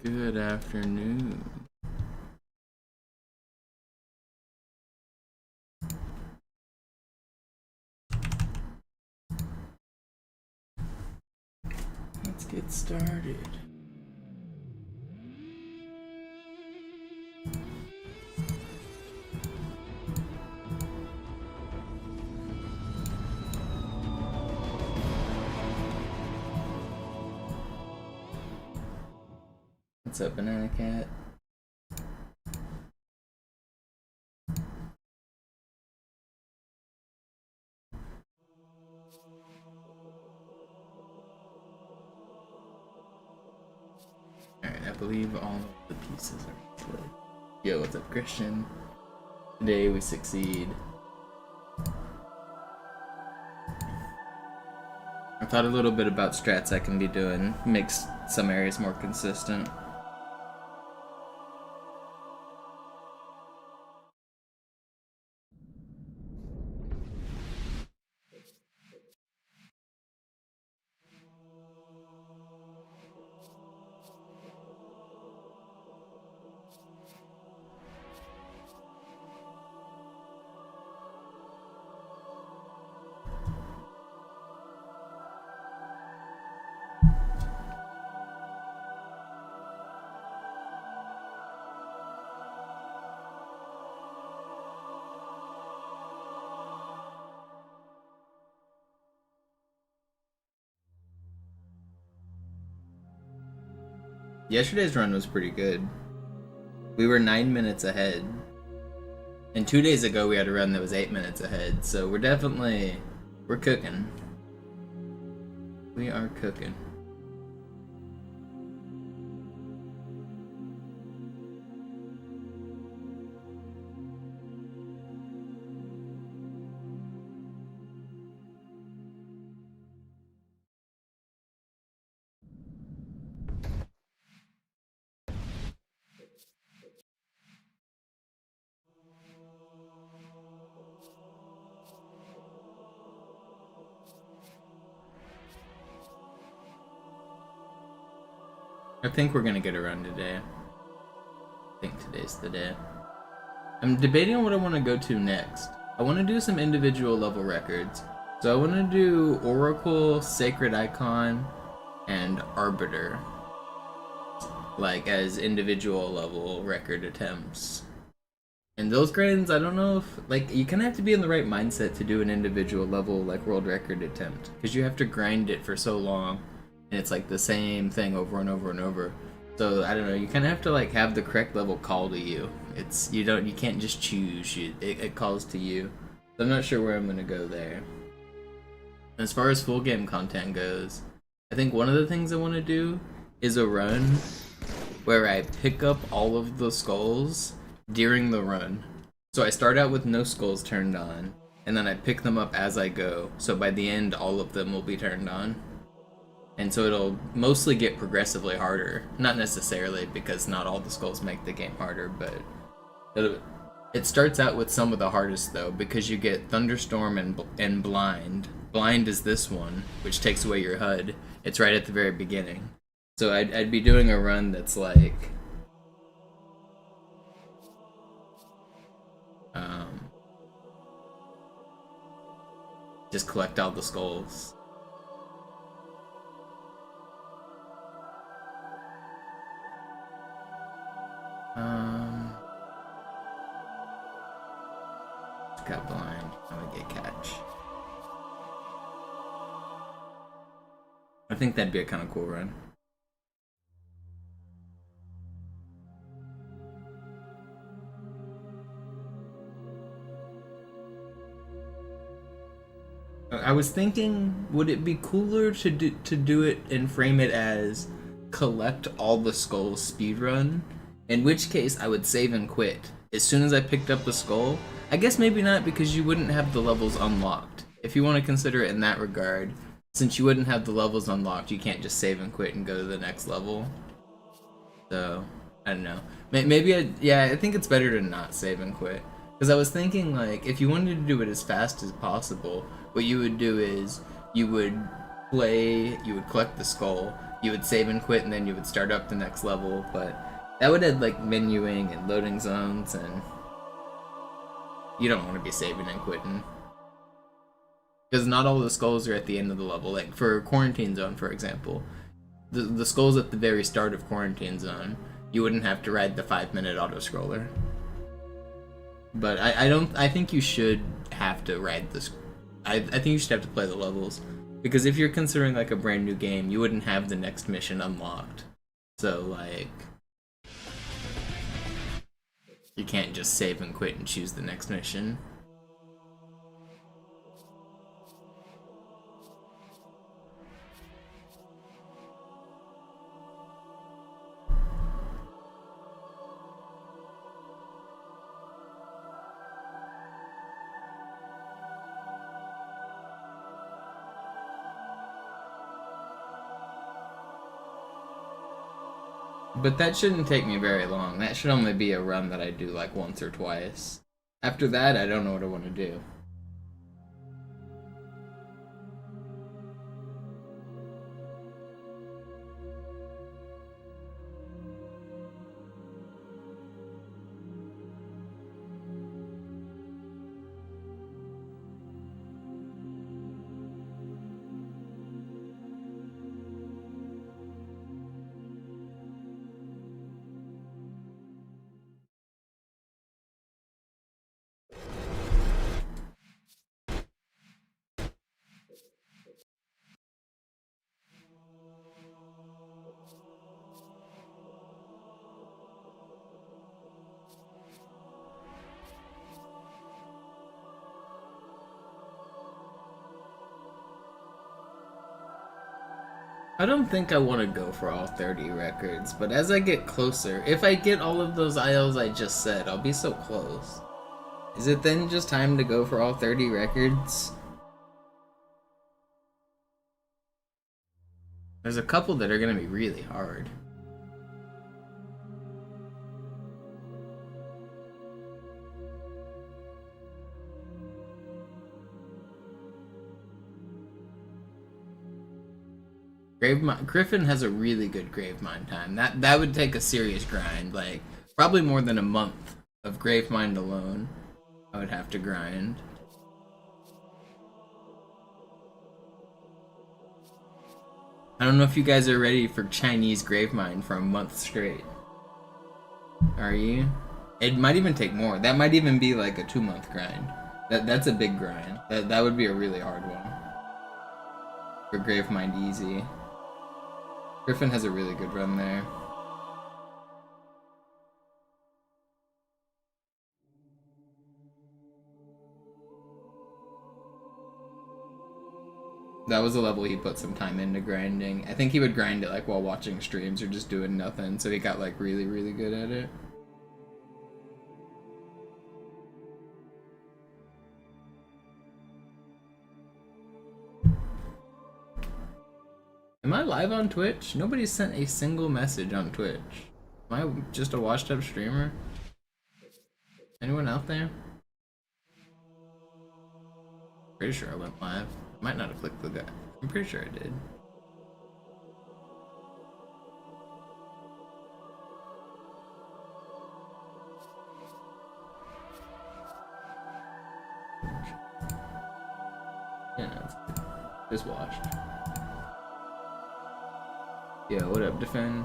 Good afternoon. Let's get started. What's up, Banana Cat? Alright, I believe all of the pieces are split. Yo, what's up, Christian? Today we succeed. I thought a little bit about strats I can be doing. Makes some areas more consistent. Yesterday's run was pretty good. We were 9 minutes ahead. And 2 days ago we had a run that was 8 minutes ahead, so we're cooking. We are cooking. I think we're gonna get a run today. I think today's the day. I'm debating on what I want to go to next. I want to do some individual level records. So I want to do Oracle, Sacred Icon, and Arbiter. Like as individual level record attempts. And those grinds, I don't know if, like, you kind of have to be in the right mindset to do an individual level, like, world record attempt. Because you have to grind it for so long. And it's like the same thing over and over and over. So I don't know. You kind of have to like have the correct level call to you. You can't just choose. It calls to you. So I'm not sure where I'm gonna go there. As far as full game content goes, I think one of the things I want to do is a run where I pick up all of the skulls during the run. So I start out with no skulls turned on, and then I pick them up as I go. So by the end, all of them will be turned on. And so it'll mostly get progressively harder. Not necessarily, because not all the skulls make the game harder, but it starts out with some of the hardest, though, because you get Thunderstorm and Blind. Blind is this one, which takes away your HUD. It's right at the very beginning. So I'd be doing a run that's like... just collect all the skulls. Got blind. I would get catch. I think that'd be a kind of cool run. I was thinking, would it be cooler to do it and frame it as collect all the skulls speedrun? In which case, I would save and quit as soon as I picked up the skull. I guess maybe not, because you wouldn't have the levels unlocked. If you want to consider it in that regard, since you wouldn't have the levels unlocked, you can't just save and quit and go to the next level. So, I don't know. Maybe I think it's better to not save and quit. Because I was thinking, like, if you wanted to do it as fast as possible, what you would do is you would collect the skull, you would save and quit, and then you would start up the next level. But that would add like menuing and loading zones, and you don't want to be saving and quitting. Because not all the skulls are at the end of the level. Like for Quarantine Zone, for example, the skulls at the very start of Quarantine Zone, you wouldn't have to ride the 5-minute auto-scroller. But I think you should have to ride this. I think you should have to play the levels. Because if you're considering like a brand new game, you wouldn't have the next mission unlocked. So like, you can't just save and quit and choose the next mission. But that shouldn't take me very long. That should only be a run that I do like once or twice. After that, I don't know what I want to do. I don't think I want to go for all 30 records, but as I get closer, if I get all of those IOs I just said, I'll be so close. Is it then just time to go for all 30 records? There's a couple that are going to be really hard. Griffin has a really good Gravemind time. That would take a serious grind, like probably more than a month of Gravemind alone. I would have to grind. I don't know if you guys are ready for Chinese Gravemind for a month straight. Are you? It might even take more. That might even be like a 2-month grind. That's a big grind. That would be a really hard one. For Gravemind easy. Griffin has a really good run there. That was a level he put some time into grinding. I think he would grind it like while watching streams or just doing nothing, so he got like really, really good at it. Am I live on Twitch? Nobody sent a single message on Twitch. Am I just a washed up streamer? Anyone out there? Pretty sure I went live. Might not have clicked the guy. I'm pretty sure I did. Yeah, no, it's good. Just washed. Yo, what up, Defend?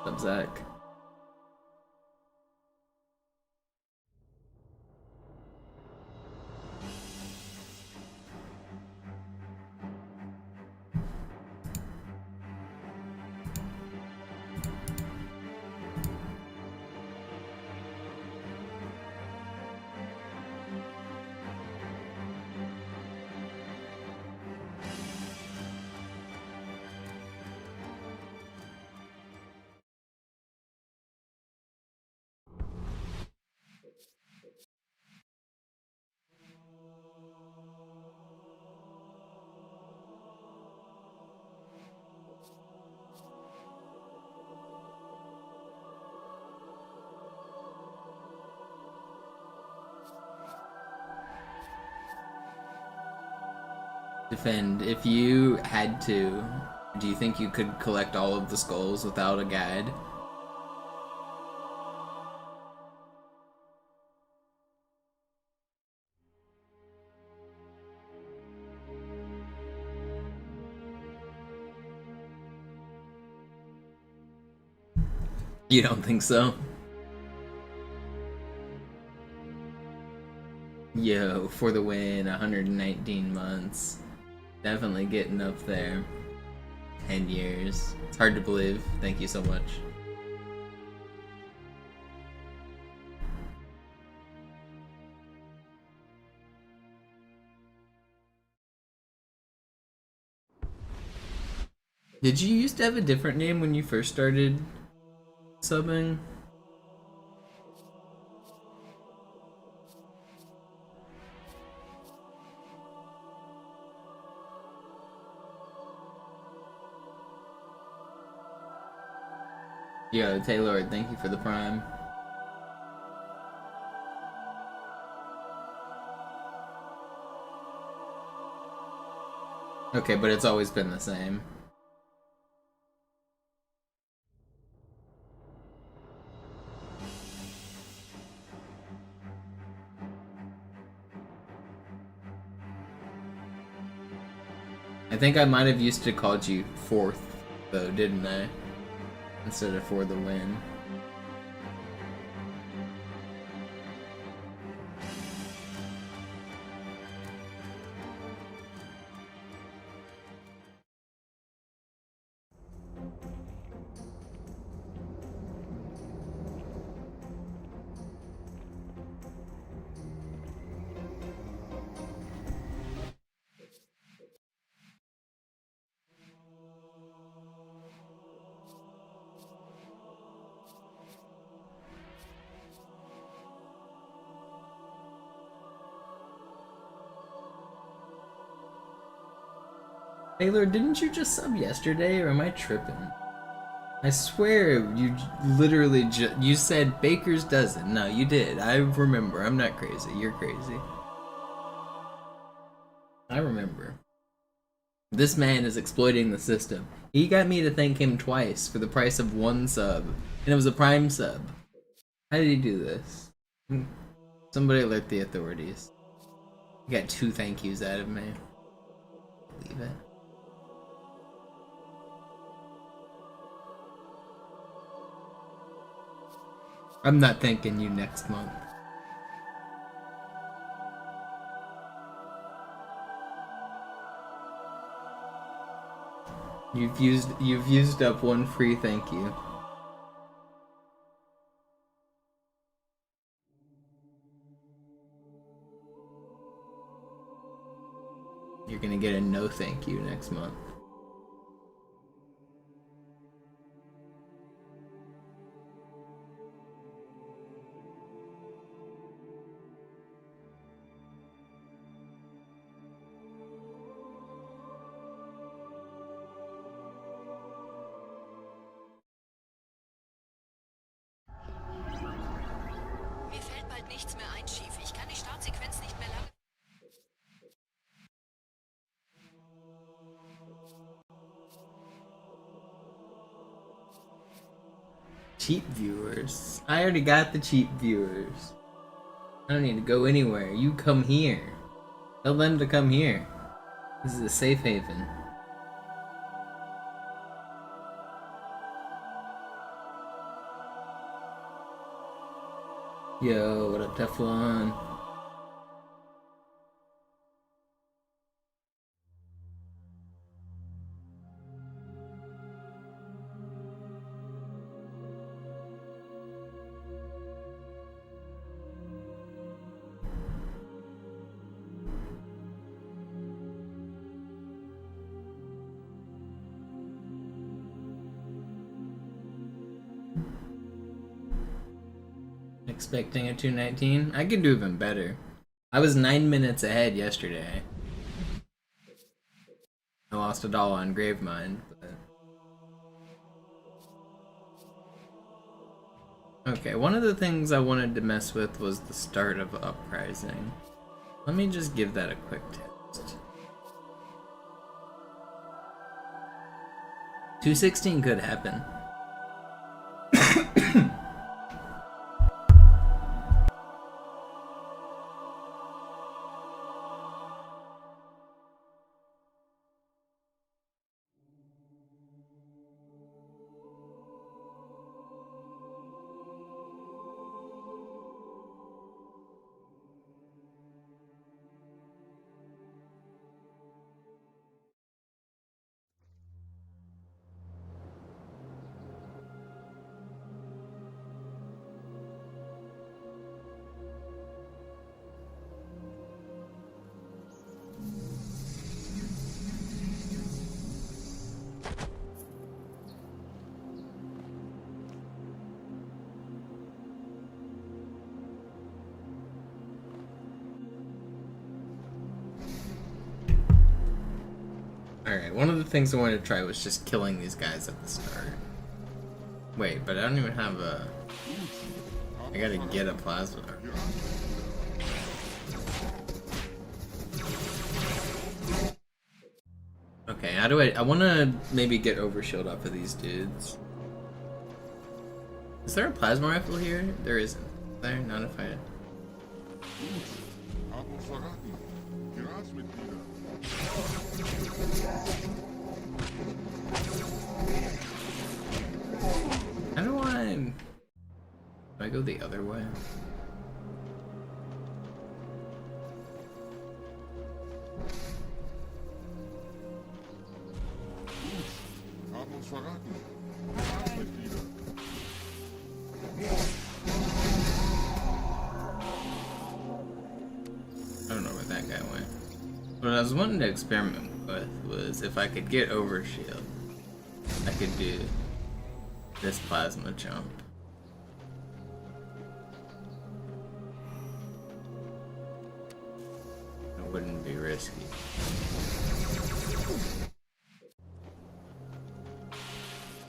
What's up, Zach? Defend, if you had to, do you think you could collect all of the skulls without a guide? You don't think so? Yo, for the win, 119 months. Definitely getting up there. 10 years. It's hard to believe. Thank you so much. Did you used to have a different name when you first started subbing? Yo, Taylor, thank you for the prime. Okay, but it's always been the same. I think I might have used to called you fourth, though, didn't I? Instead of for the win. Taylor, didn't you just sub yesterday, or am I tripping? I swear you literally you said Baker's dozen. No, you did. I remember. I'm not crazy. You're crazy. I remember. This man is exploiting the system. He got me to thank him twice for the price of one sub, and it was a prime sub. How did he do this? Somebody alert the authorities. He got 2 thank yous out of me. Believe it. I'm not thanking you next month. You've used up 1 free thank you. You're gonna get a no thank you next month. Cheap viewers. I already got the cheap viewers. I don't need to go anywhere. You come here. Tell them to come here. This is a safe haven. Yo, what up, Teflon? Expecting a 219? I could do even better. I was 9 minutes ahead yesterday. I lost $1 on Gravemind, but... Okay, one of the things I wanted to mess with was the start of Uprising. Let me just give that a quick test. 216 could happen. Alright, one of the things I wanted to try was just killing these guys at the start. Wait, but I don't even have a... I gotta get a plasma. Okay, how do I wanna maybe get overshield off of these dudes. Is there a plasma rifle here? There isn't. Is there? Not if I... How do I go the other way? I don't know where that guy went. What I was wanting to experiment with was if I could get overshield, I could do this plasma jump. It wouldn't be risky.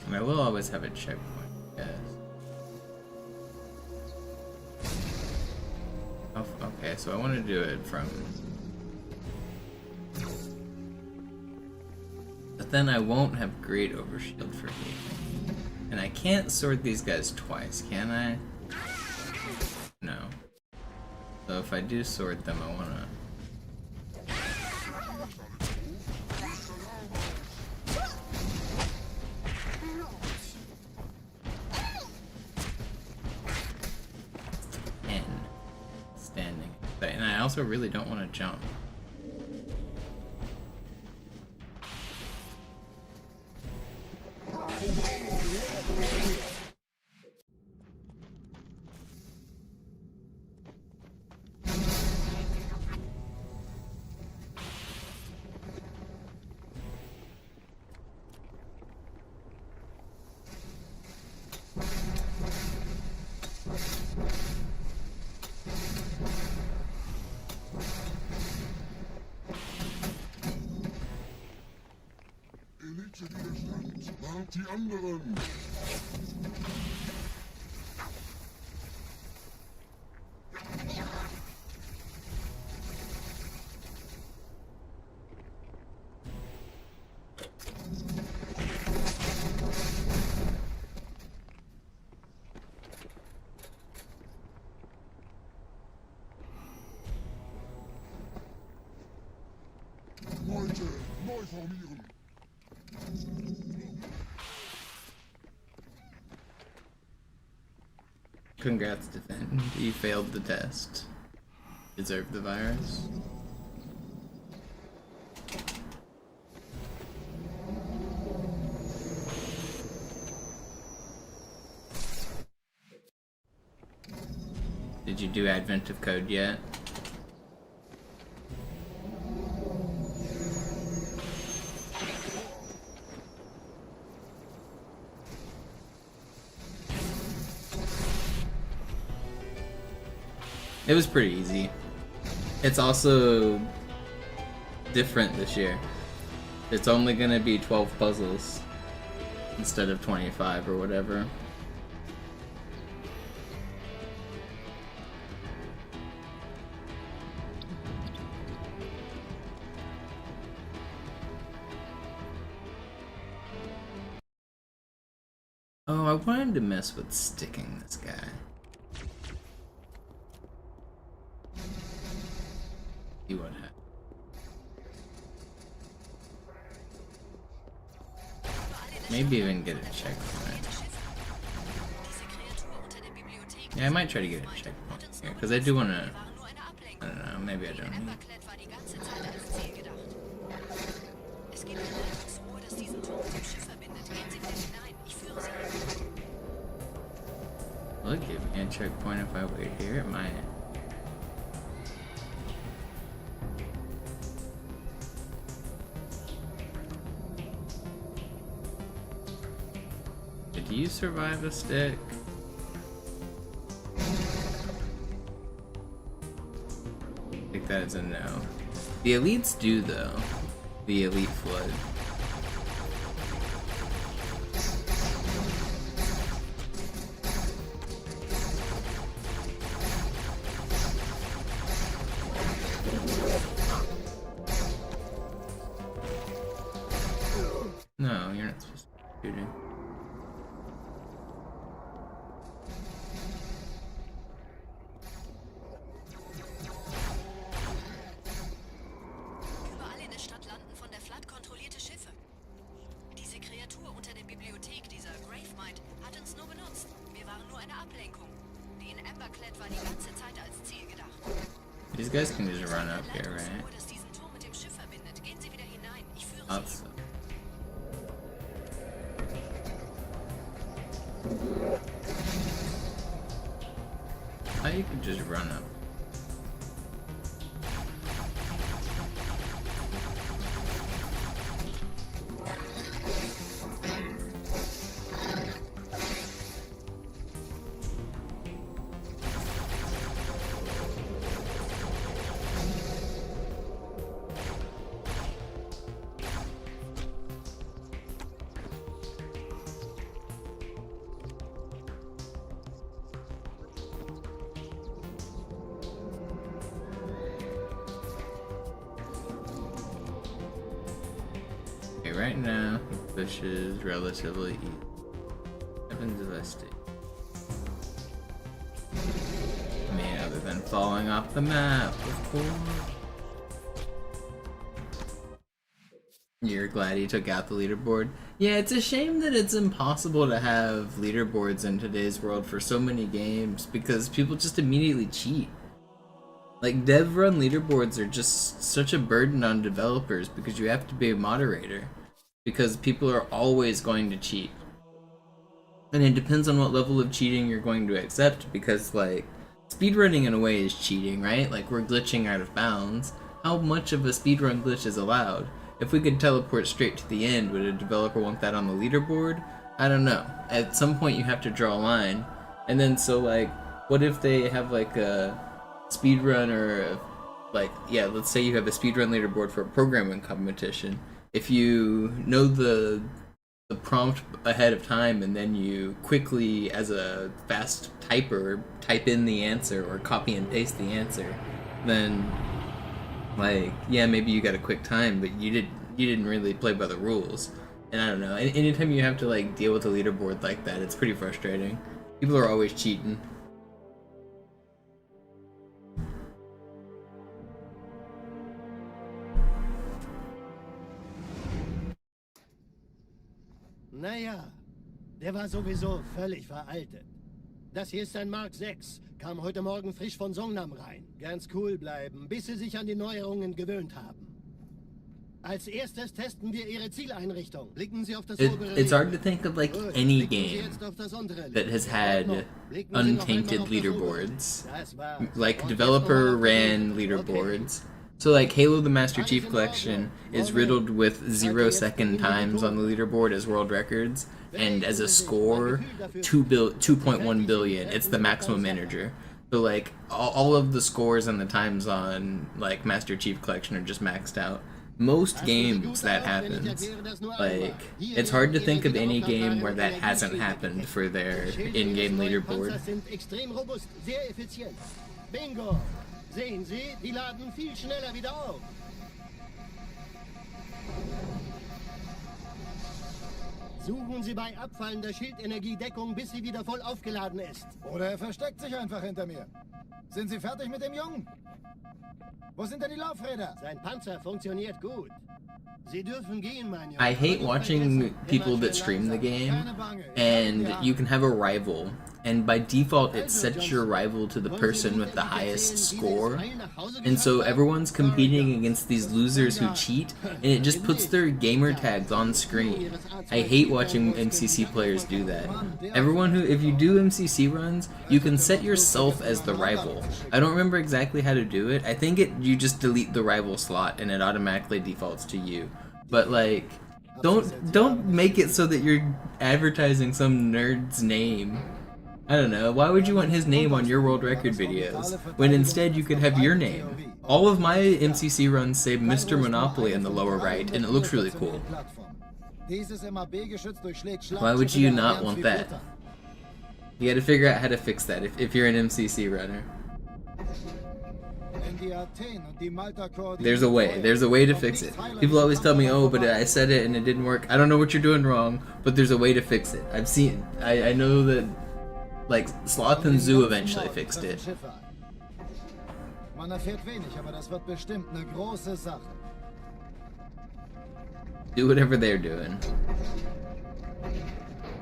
And I will always have a checkpoint, I guess. Oh, okay, so I want to do it from... But then I won't have great overshield for healing. And I can't sword these guys twice, can I? No. So if I do sword them, I wanna... Standing. And I also really don't want to jump. Warnt die anderen! Leute, neu formieren! Congrats, Defend. You failed the test. Deserve the virus. Did you do Advent of Code yet? It was pretty easy. It's also different this year. It's only gonna be 12 puzzles instead of 25 or whatever. Oh, I wanted to mess with sticking this guy. See what happens. Maybe even get a checkpoint. Yeah, I might try to get a checkpoint here, because I do want to... I don't know, maybe I don't need... Will it give me a checkpoint if I wait here? It might. Did you survive a stick? I think that is a no. The elites do though. The elite flood. No, you're not supposed to be shooting. Überall in der Stadt landen von der Flood kontrollierte Schiffe. Diese Kreatur unter der Bibliothek, dieser Gravemind, hat uns nur benutzt. Wir waren nur eine Ablenkung. Die in Emberclad war die ganze Zeit als Ziel gedacht. These guys can just run up here, right? Das diesen Turm mit dem Schiff verbindet. Gehen Sie wieder hinein. Ich führe Sie. Awesome. Oh, you could just run up. Okay, right now, the push is relatively easy. What happens if I stay? I mean, other than falling off the map, of course. You're glad he took out the leaderboard? Yeah, it's a shame that it's impossible to have leaderboards in today's world for so many games because people just immediately cheat. Like, dev-run leaderboards are just such a burden on developers because you have to be a moderator. Because people are always going to cheat. And it depends on what level of cheating you're going to accept because, like, speedrunning in a way is cheating, right? Like, we're glitching out of bounds. How much of a speedrun glitch is allowed? If we could teleport straight to the end, would a developer want that on the leaderboard? I don't know. At some point you have to draw a line. And then, so, like, what if they have, like, a speedrun or like, yeah, let's say you have a speedrun leaderboard for a programming competition. If you know the prompt ahead of time and then you quickly, as a fast typer, type in the answer or copy and paste the answer, then, like, yeah, maybe you got a quick time, but you didn't really play by the rules. And I don't know, anytime you have to, like, deal with a leaderboard like that, it's pretty frustrating. People are always cheating. Naja, der war sowieso völlig veraltet. Das hier ist ein Mark 6, kam heute Morgen frisch von Songnam rein. Ganz cool bleiben, bis sie sich an die Neuerungen gewöhnt haben. Als erstes testen wir ihre Zieleinrichtung. Blicken Sie auf das obere It's hard to Licht. think of, like, Gut, any blicken Sie game jetzt auf das untere Licht. that has In had Ordnung. Blicken Sie noch untainted einmal auf das obere. leaderboards. Das war's. Like, Und developer jetzt noch mal ran auf das leaderboards. So, like, Halo the Master Chief Collection is riddled with 0-second times on the leaderboard as world records, and as a score, 2.1 billion. It's the maximum integer. So, like, all of the scores and the times on, like, Master Chief Collection are just maxed out. Most games that happens. Like, it's hard to think of any game where that hasn't happened for their in-game leaderboard. Panzer sind extrem robust, sehr effizient. Bingo! Sehen Sie, die laden viel schneller wieder auf. Suchen Sie bei abfallender Schildenergie Deckung, bis sie wieder voll aufgeladen ist. Oder er versteckt sich einfach hinter mir. Sind Sie fertig mit dem Jungen? Wo sind denn die Laufräder? Sein Panzer funktioniert gut. Sie dürfen gehen, mein Junge. I hate watching people that stream the game, and you can have a rival, and by default it sets your rival to the person with the highest score, and so everyone's competing against these losers who cheat, and it just puts their gamer tags on screen. I hate watching MCC players do that. Everyone who, if you do MCC runs, you can set yourself as the rival. I don't remember exactly how to do it. I think you just delete the rival slot and it automatically defaults to you. But like, don't make it so that you're advertising some nerd's name. I don't know, why would you want his name on your world record videos, when instead you could have your name? All of my MCC runs say MisterMonopoli in the lower right, and it looks really cool. Why would you not want that? You gotta figure out how to fix that if you're an MCC runner. There's a way to fix it. People always tell me, oh, but I said it and it didn't work. I don't know what you're doing wrong, but there's a way to fix it. I've seen, I know that, like, Sloth and Zoo eventually fixed it. Do whatever they're doing.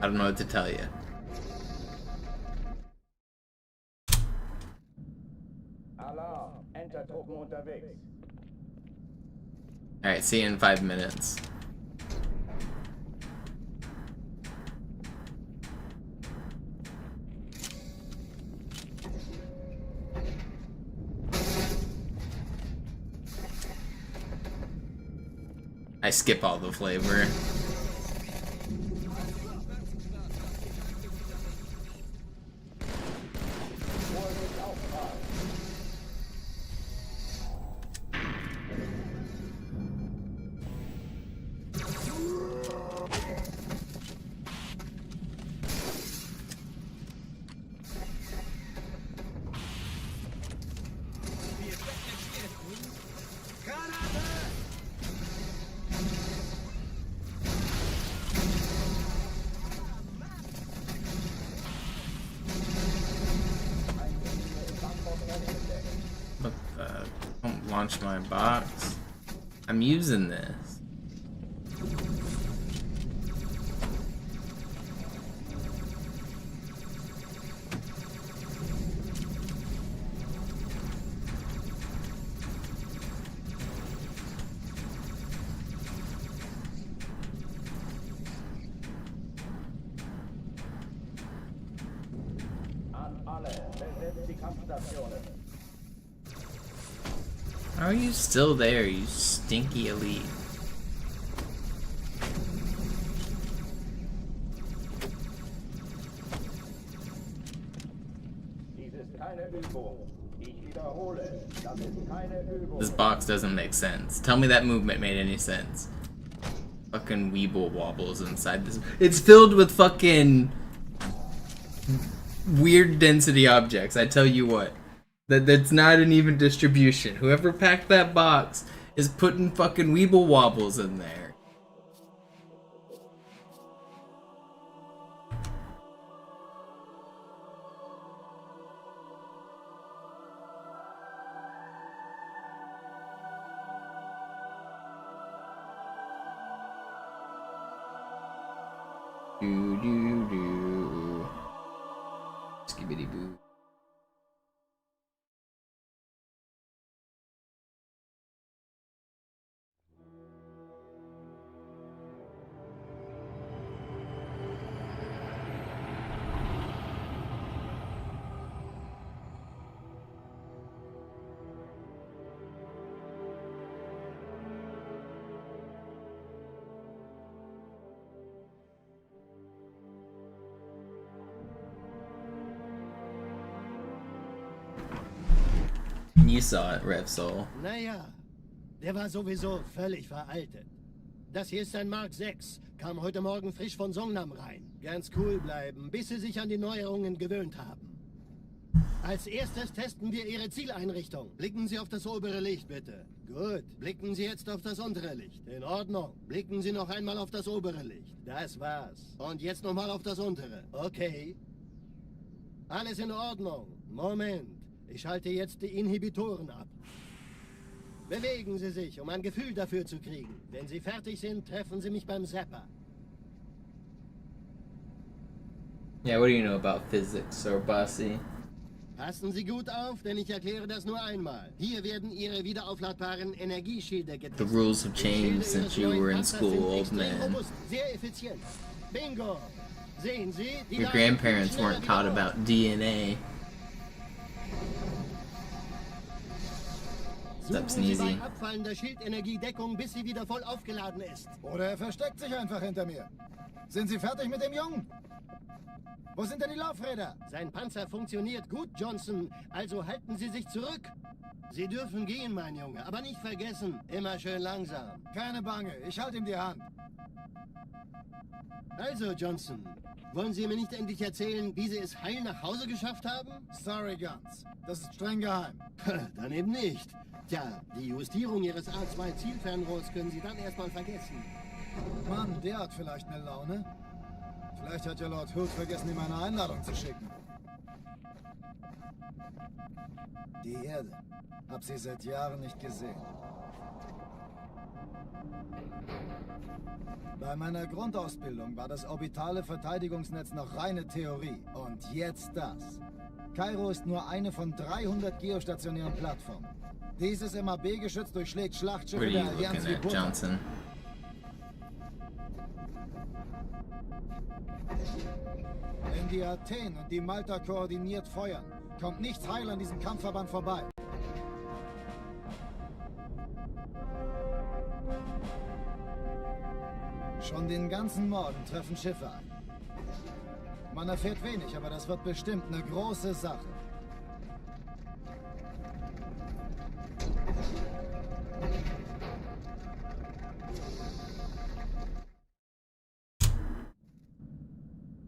I don't know what to tell you. Alright, see you in 5 minutes. I skip all the flavor. Don't launch my box. I'm using this. How are you still there, you stinky elite? This box doesn't make sense. Tell me that movement made any sense. Fucking weeble wobbles inside this. It's filled with fucking weird density objects, I tell you what. That's not an even distribution. Whoever packed that box is putting fucking weeble wobbles in there. Do do do. Skibbity boo. You saw it, Revsol. Naja, der war sowieso völlig veraltet. Das hier ist ein Mark 6. Kam heute Morgen frisch von Songnam rein. Ganz cool bleiben, bis sie sich an die Neuerungen gewöhnt haben. Als erstes testen wir Ihre Zieleinrichtung. Blicken Sie auf das obere Licht, bitte. Gut. Blicken Sie jetzt auf das untere Licht. In Ordnung. Blicken Sie noch einmal auf das obere Licht. Das war's. Und jetzt nochmal auf das untere. Okay. Alles in Ordnung. Moment. Ich schalte jetzt die Inhibitoren ab. Bewegen Sie sich, um ein Gefühl dafür zu kriegen. Wenn Sie fertig sind, treffen Sie mich beim Zapper. Yeah, what do you know about physics, or bossy? Passen Sie gut auf, denn ich erkläre das nur einmal. Hier werden Ihre wiederaufladbaren Energieschilde The getestet. rules have Die changed Schilde since Ihres you neuen were in Panzers school, sind old extrem man. robust, sehr effizient. Bingo! Sehen Sie, die Your Ladung grandparents fliegt schneller weren't taught wieder about DNA. hoch. Stop Suchen Sie sneezing. bei abfallender Schildenergiedeckung, bis sie wieder voll aufgeladen ist. Oder er versteckt sich einfach hinter mir. Sind Sie fertig mit dem Jungen? Wo sind denn die Laufräder? Sein Panzer funktioniert gut, Johnson. Also halten Sie sich zurück. Sie dürfen gehen, mein Junge. Aber nicht vergessen, immer schön langsam. Keine Bange, ich halte ihm die Hand. Also, Johnson, wollen Sie mir nicht endlich erzählen, wie Sie es heil nach Hause geschafft haben? Sorry, Guns. Das ist streng geheim. Dann eben nicht. Tja, die Justierung Ihres A2-Zielfernrohrs können Sie dann erstmal vergessen. Mann, der hat vielleicht eine Laune. Vielleicht hat ja Lord Hood vergessen, ihm eine Einladung zu schicken. Die Erde. Hab sie seit Jahren nicht gesehen. Bei meiner Grundausbildung war das orbitale Verteidigungsnetz noch reine Theorie. Und jetzt das. Kairo ist nur eine von 300 geostationären Plattformen. Dieses MAB-Geschütz durchschlägt What Schlachtschiffe are der you Allianz looking wie at, Butter. Johnson? Wenn die Athen und die Malta koordiniert feuern, kommt nichts heil an diesem Kampfverband vorbei. Schon den ganzen Morgen treffen Schiffe ein. Man erfährt wenig, aber das wird bestimmt eine große Sache.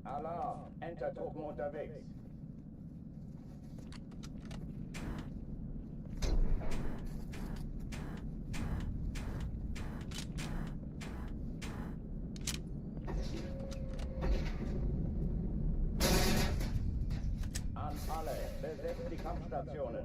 Alarm! Entertruppen unterwegs. An alle, besetzt die Kampfstationen.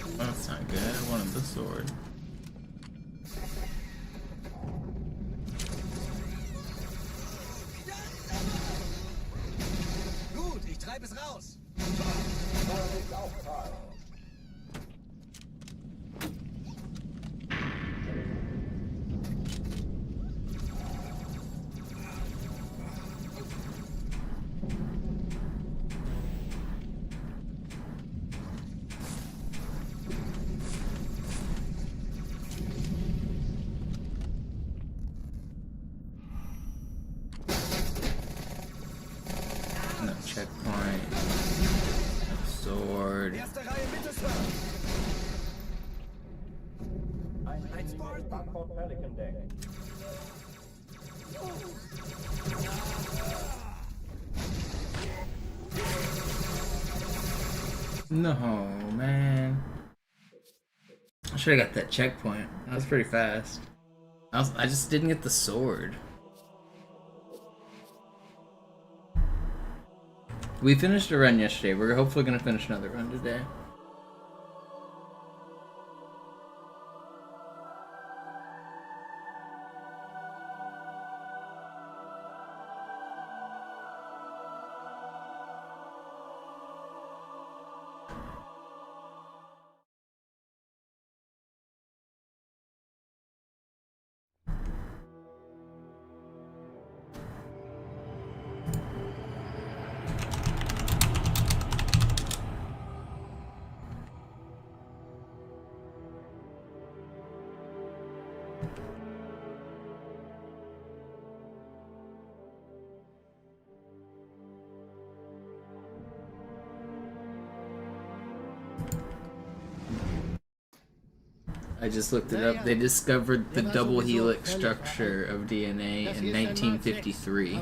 Oh, that's not good. I wanted the sword. Gut, ich treibe es raus. Vorsicht auftragen. No checkpoint. No sword. Erste Reihe bitte, Sir. Ein Spartan. Backbord Pelican Deck. No, man. I should have got that checkpoint. That was pretty fast. I just didn't get the sword. We finished a run yesterday. We're hopefully gonna finish another run today. I just looked it up. They discovered the double helix structure of DNA in 1953,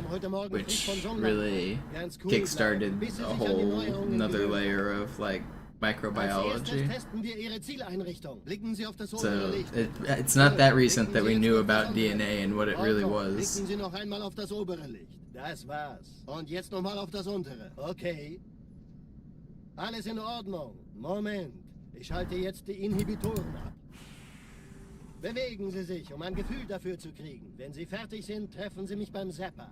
which really kickstarted a whole another layer of like microbiology. So it's not that recent that we knew about DNA and what it really was. Blicken Sie noch einmal auf das obere Licht. Das war's. Und jetzt nochmal auf das untere. Okay. Alles in Ordnung. Moment. Ich schalte jetzt die Inhibitoren ab. Bewegen Sie sich, um ein Gefühl dafür zu kriegen. Wenn Sie fertig sind, treffen Sie mich beim Zapper.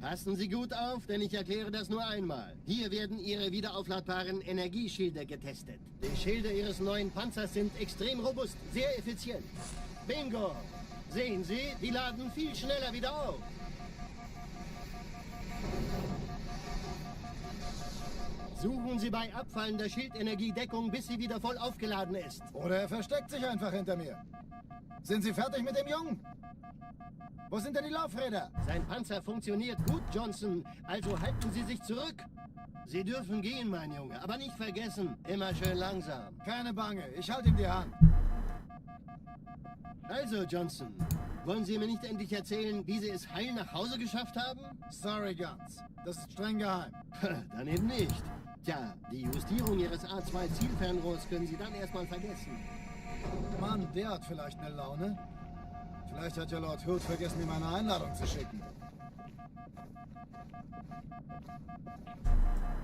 Passen Sie gut auf, denn ich erkläre das nur einmal. Hier werden Ihre wiederaufladbaren Energieschilde getestet. Die Schilde Ihres neuen Panzers sind extrem robust, sehr effizient. Bingo! Sehen Sie, die laden viel schneller wieder auf. Suchen Sie bei abfallender Schildenergie Deckung, bis sie wieder voll aufgeladen ist. Oder er versteckt sich einfach hinter mir. Sind Sie fertig mit dem Jungen? Wo sind denn die Laufräder? Sein Panzer funktioniert gut, Johnson. Also halten Sie sich zurück. Sie dürfen gehen, mein Junge. Aber nicht vergessen, immer schön langsam. Keine Bange, ich halte ihm die Hand. Also, Johnson, wollen Sie mir nicht endlich erzählen, wie Sie es heil nach Hause geschafft haben? Sorry, Guns. Das ist streng geheim. Dann eben nicht. Tja, die Justierung Ihres A2-Zielfernrohrs können Sie dann erstmal vergessen. Mann, der hat vielleicht eine Laune. Vielleicht hat ja Lord Hood vergessen, ihm eine Einladung zu schicken.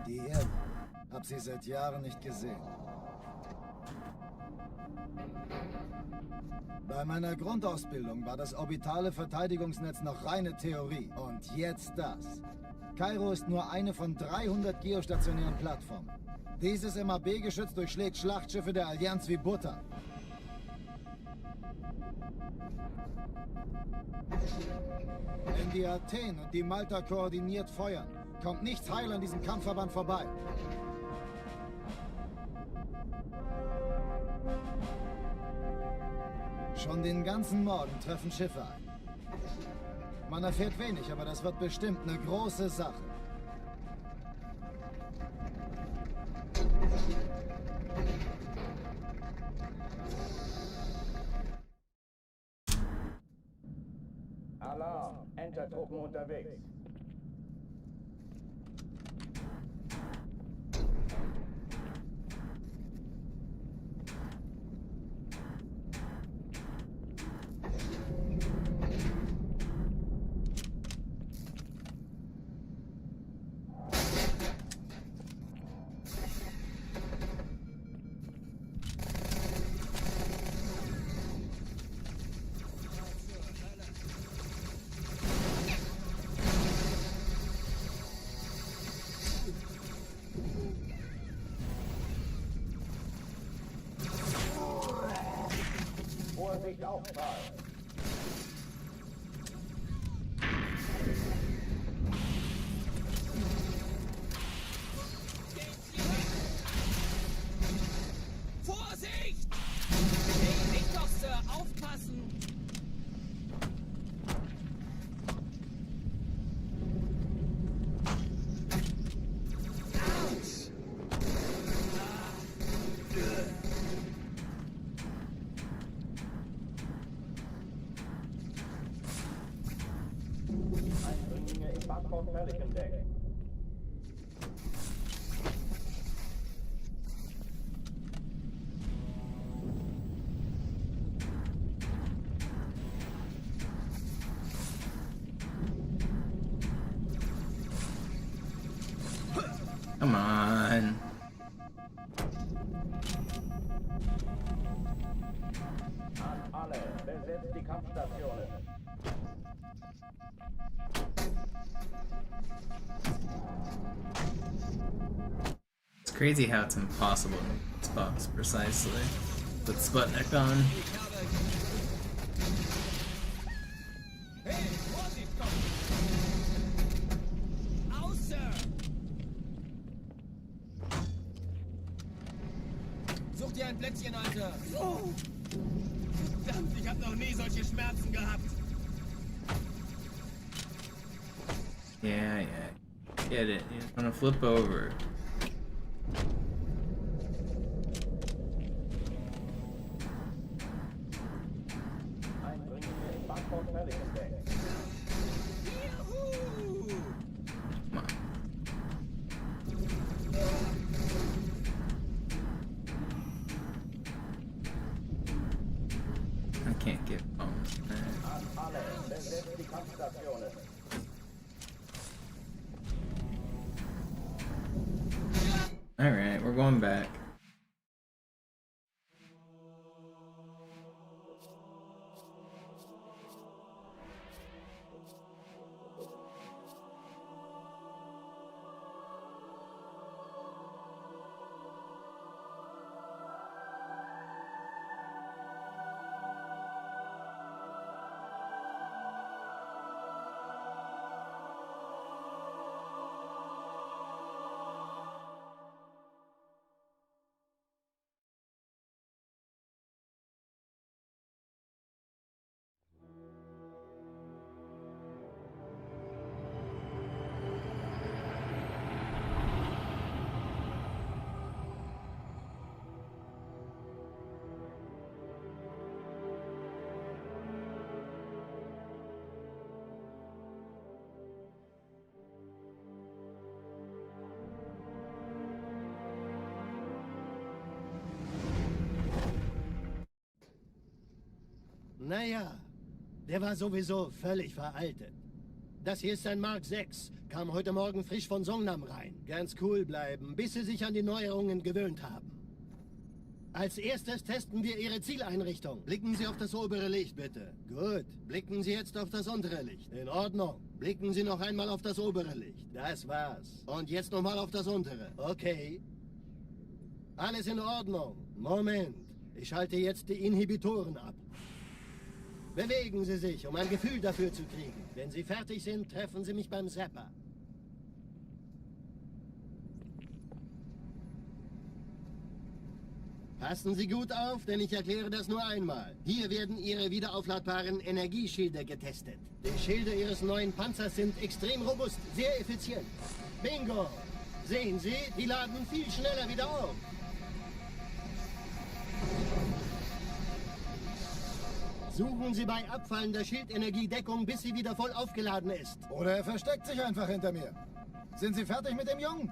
Die Erde. Hab sie seit Jahren nicht gesehen. Bei meiner Grundausbildung war das orbitale Verteidigungsnetz noch reine Theorie. Und jetzt das. Kairo ist nur eine von 300 geostationären Plattformen. Dieses MAB-Geschütz durchschlägt Schlachtschiffe der Allianz wie Butter. Wenn die Athen und die Malta koordiniert feuern, kommt nichts heil an diesem Kampfverband vorbei. Schon den ganzen Morgen treffen Schiffe ein. Man erfährt wenig, aber das wird bestimmt eine große Sache. Alarm! Entertruppen unterwegs. Vorsicht, Aufprall! Vorsicht! Hey, nicht doch, Sir! Aufpassen! Eindringlinge im Backbord Pelican Deck. Come on. An alle, besetzt die Kampfstationen. It's crazy how it's impossible to spot this precisely. With Sputnik on. Hey, Vorsicht, komm! Aus, Sir! Such dir ein Plätzchen, Alter! Oh. Verdammt, ich hab noch nie solche Schmerzen gehabt! Yeah. Get it. You just want to flip over. Pelican Deck. Come on. I can't get phones. An alle, besetzt die Kampfstationen. Alright, we're going back. Naja, der war sowieso völlig veraltet. Das hier ist ein Mark 6. Kam heute Morgen frisch von Songnam rein. Ganz cool bleiben, bis Sie sich an die Neuerungen gewöhnt haben. Als erstes testen wir Ihre Zieleinrichtung. Blicken Sie auf das obere Licht, bitte. Gut. Blicken Sie jetzt auf das untere Licht. In Ordnung. Blicken Sie noch einmal auf das obere Licht. Das war's. Und jetzt nochmal auf das untere. Okay. Alles in Ordnung. Moment. Ich schalte jetzt die Inhibitoren ab. Bewegen Sie sich, um ein Gefühl dafür zu kriegen. Wenn Sie fertig sind, treffen Sie mich beim Zapper. Passen Sie gut auf, denn ich erkläre das nur einmal. Hier werden Ihre wiederaufladbaren Energieschilde getestet. Die Schilde Ihres neuen Panzers sind extrem robust, sehr effizient. Bingo! Sehen Sie, die laden viel schneller wieder auf. Suchen Sie bei abfallender Schildenergie Deckung, bis sie wieder voll aufgeladen ist. Oder er versteckt sich einfach hinter mir. Sind Sie fertig mit dem Jungen?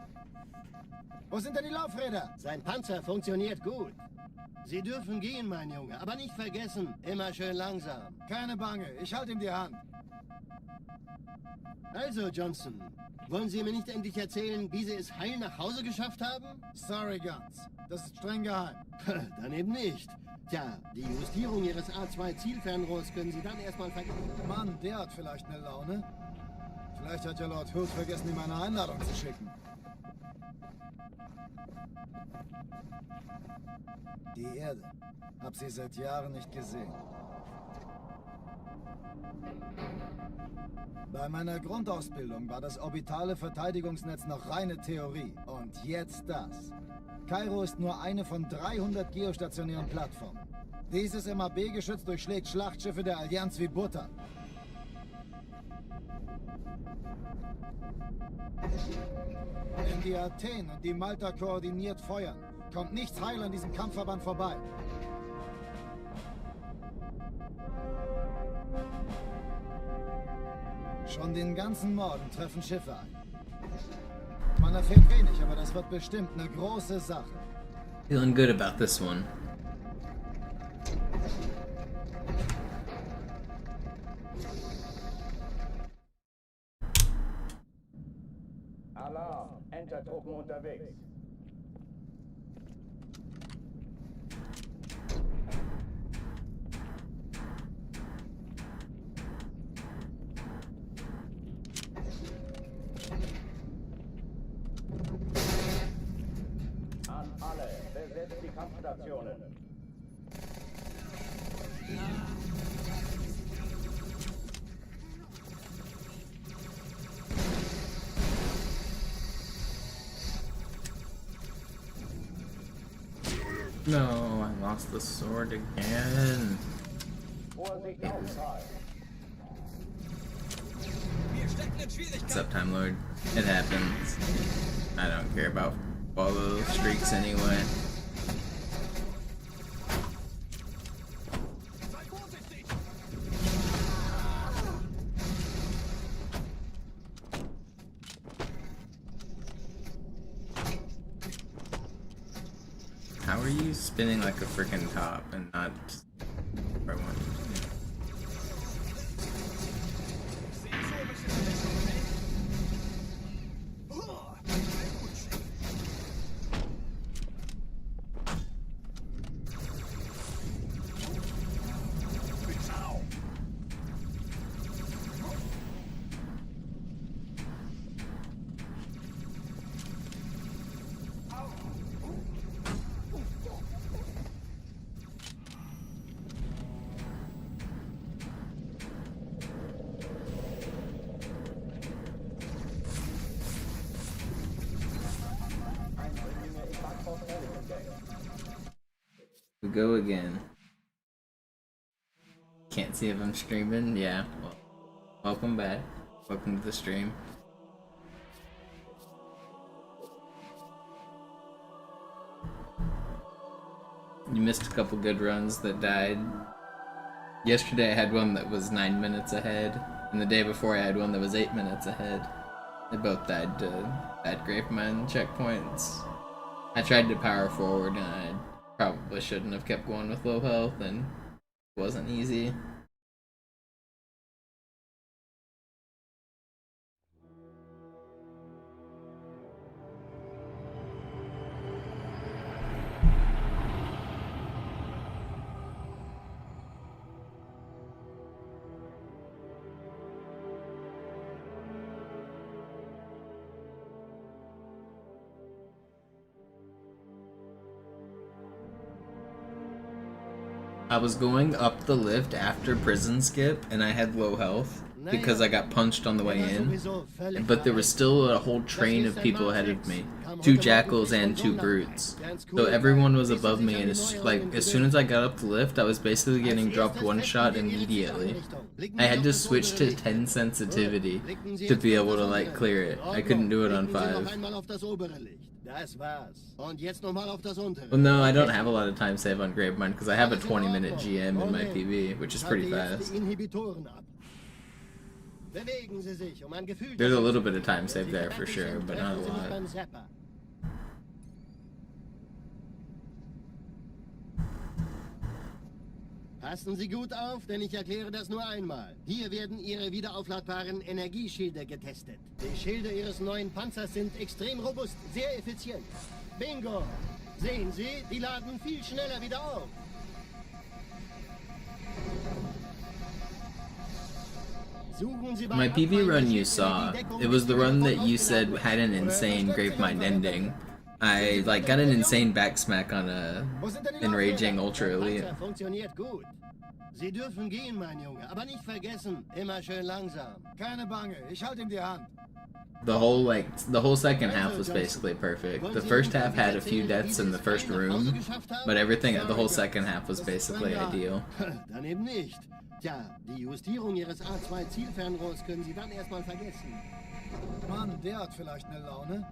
Wo sind denn die Laufräder? Sein Panzer funktioniert gut. Sie dürfen gehen, mein Junge, aber nicht vergessen, immer schön langsam. Keine Bange, ich halte ihm die Hand. Also, Johnson, wollen Sie mir nicht endlich erzählen, wie Sie es heil nach Hause geschafft haben? Sorry, Guns. Das ist streng geheim. Dann eben nicht. Tja, die Justierung Ihres A2-Zielfernrohrs können Sie dann erstmal vergessen. Mann, der hat vielleicht eine Laune. Vielleicht hat ja Lord Hood vergessen, ihm eine Einladung zu schicken. Die Erde. Hab sie seit Jahren nicht gesehen. Bei meiner Grundausbildung war das orbitale Verteidigungsnetz noch reine Theorie. Und jetzt das. Kairo ist nur eine von 300 geostationären Plattformen. Dieses MAB-Geschütz durchschlägt Schlachtschiffe der Allianz wie Butter. Wenn die Athen und die Malta koordiniert feuern, kommt nichts heil an diesem Kampfverband vorbei. Schon den ganzen Morgen treffen Schiffe ein. Man erfährt wenig, aber das wird bestimmt eine große Sache. Feeling good about this one. Alarm, Entertruppen unterwegs. An alle, besetzt die Kampfstationen. No, I lost the sword again. Vorsicht, Aufprall. Wir stecken in What's Schwierigkeiten. up, Time Lord? It happens. I don't care about follow streaks anyway. Sei vorsichtig. how are you spinning like a freaking top and not where I want you to? We go again. Can't see if I'm streaming. Yeah. Well, welcome back. Welcome to the stream. You missed a couple good runs that died. Yesterday I had one that was 9 minutes ahead, and the day before I had one that was 8 minutes ahead. They both died to bad grape mine checkpoints. I tried to power forward and I probably shouldn't have kept going with low health, and it wasn't easy. I was going up the lift after prison skip and I had low health because I got punched on the way in, but there was still a whole train of people ahead of me, 2 jackals and 2 brutes, so everyone was above me, and as soon as I got up the lift I was basically getting dropped one shot immediately. I had to switch to 10 sensitivity to be able to like clear it. I couldn't do it on 5. Well, no, I don't have a lot of time save on Gravemind because I have a 20-minute GM in my PV, which is pretty fast. There's a little bit of time save there for sure, but not a lot. Passen Sie gut auf, denn ich erkläre das nur einmal. Hier werden Ihre wiederaufladbaren Energieschilde getestet. Die Schilde Ihres neuen Panzers sind extrem robust, sehr effizient. Bingo! Sehen Sie, die laden viel schneller wieder auf. My PV run you saw, it was the run that you said had an insane Gravemind ending. I like got an insane backsmack on a enraging Ultra Elite. Funktioniert gut. Sie dürfen gehen, mein Junge, aber nicht vergessen, immer schön langsam. Keine Bange, ich halte ihm die Hand. The whole second half was basically perfect. The first half had a few deaths in the first room, but the whole second half was basically ideal. Dann eben nicht. Tja, die Justierung Ihres A2-Zielfernrohrs können Sie dann erstmal vergessen. Mann, der hat vielleicht eine Laune.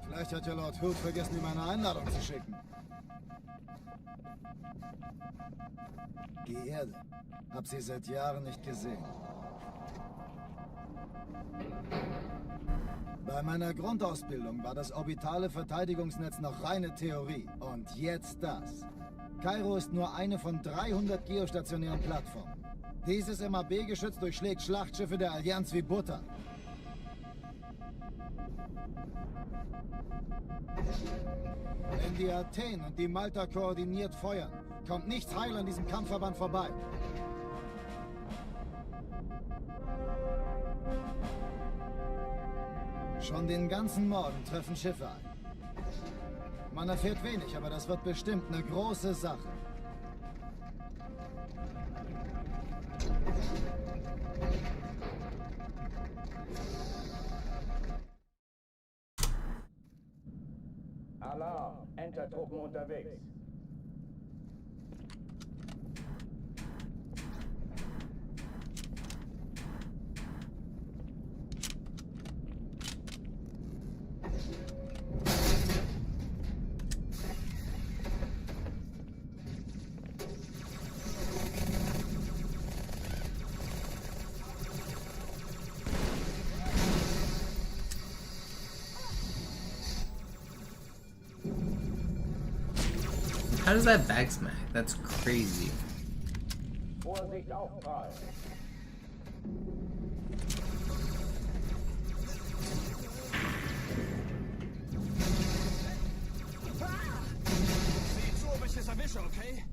Vielleicht hat ja Lord Hood vergessen, ihm eine Einladung zu schicken. Geerde. Hab sie seit Jahren nicht gesehen. Bei meiner Grundausbildung war das orbitale Verteidigungsnetz noch reine Theorie. Und jetzt das. Kairo ist nur eine von 300 geostationären Plattformen. Dieses MAB-Geschütz durchschlägt Schlachtschiffe der Allianz wie Butter. Wenn die Athen und die Malta koordiniert feuern, kommt nichts heil an diesem Kampfverband vorbei. Schon den ganzen Morgen treffen Schiffe ein. Man erfährt wenig, aber das wird bestimmt eine große Sache. Alarm! Entertruppen unterwegs. How does that back smack? That's crazy. Vorsicht Aufprall. Sieh zu, ob ich es erwische, okay?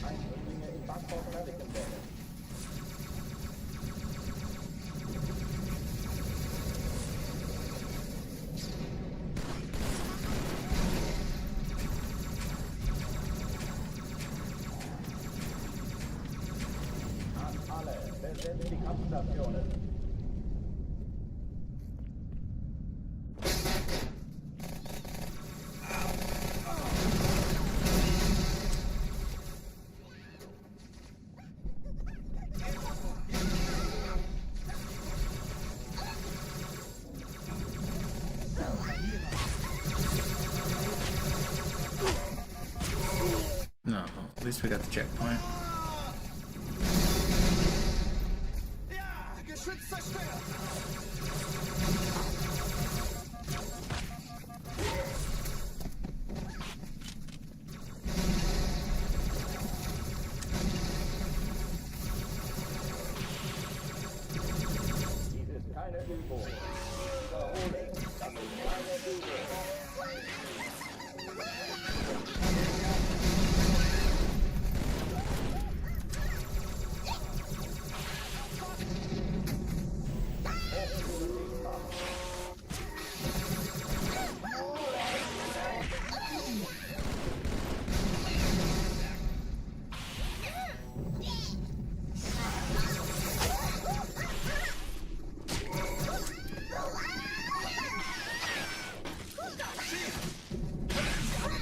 Eindringlinge im Backbord Pelican Deck. An alle, besetzt die Kampfstationen. No, at least we got the checkpoint. Ja, Geschütz zerstört! Dies ist keine Übung. Wiederhole, das ist keine Übung.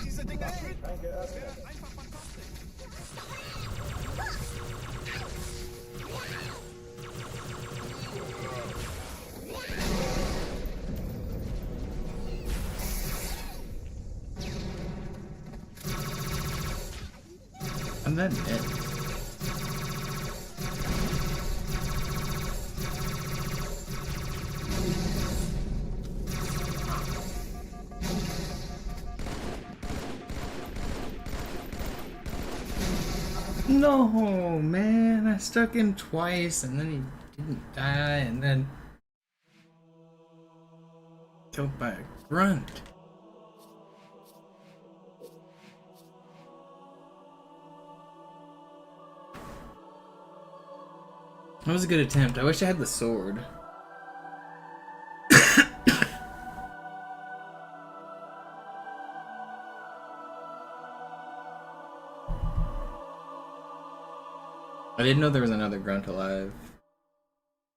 Diese Dinger hin! Schränke öffnen. Einfach fantastisch! And then it. No, man, I stuck him twice and then he didn't die and then killed by a grunt. That was a good attempt. I wish I had the sword. I didn't know there was another grunt alive.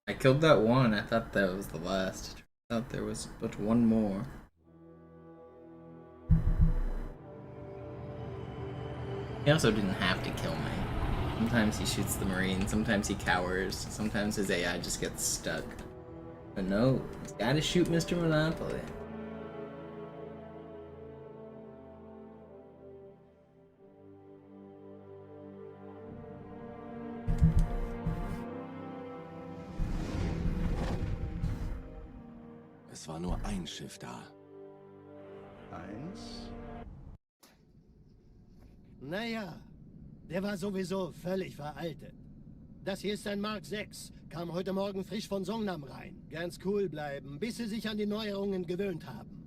I killed that one. I thought that was the last. I thought there was but one more. He also didn't have to kill me. Sometimes he shoots the Marine, sometimes he cowers, sometimes his AI just gets stuck. But no, he's gotta shoot MisterMonopoli. Es war nur ein Schiff da. Eins. Naja, der war sowieso völlig veraltet. Das hier ist ein Mark 6. Kam heute Morgen frisch von Songnam rein. Ganz cool bleiben, bis Sie sich an die Neuerungen gewöhnt haben.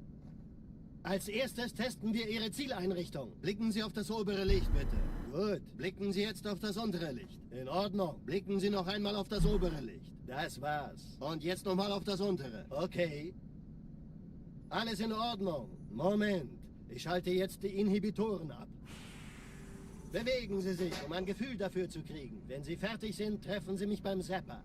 Als erstes testen wir Ihre Zieleinrichtung. Blicken Sie auf das obere Licht, bitte. Gut. Blicken Sie jetzt auf das untere Licht. In Ordnung. Blicken Sie noch einmal auf das obere Licht. Das war's. Und jetzt nochmal auf das untere. Okay. Alles in Ordnung. Moment. Ich schalte jetzt die Inhibitoren ab. Bewegen Sie sich, um ein Gefühl dafür zu kriegen. Wenn Sie fertig sind, treffen Sie mich beim Zapper.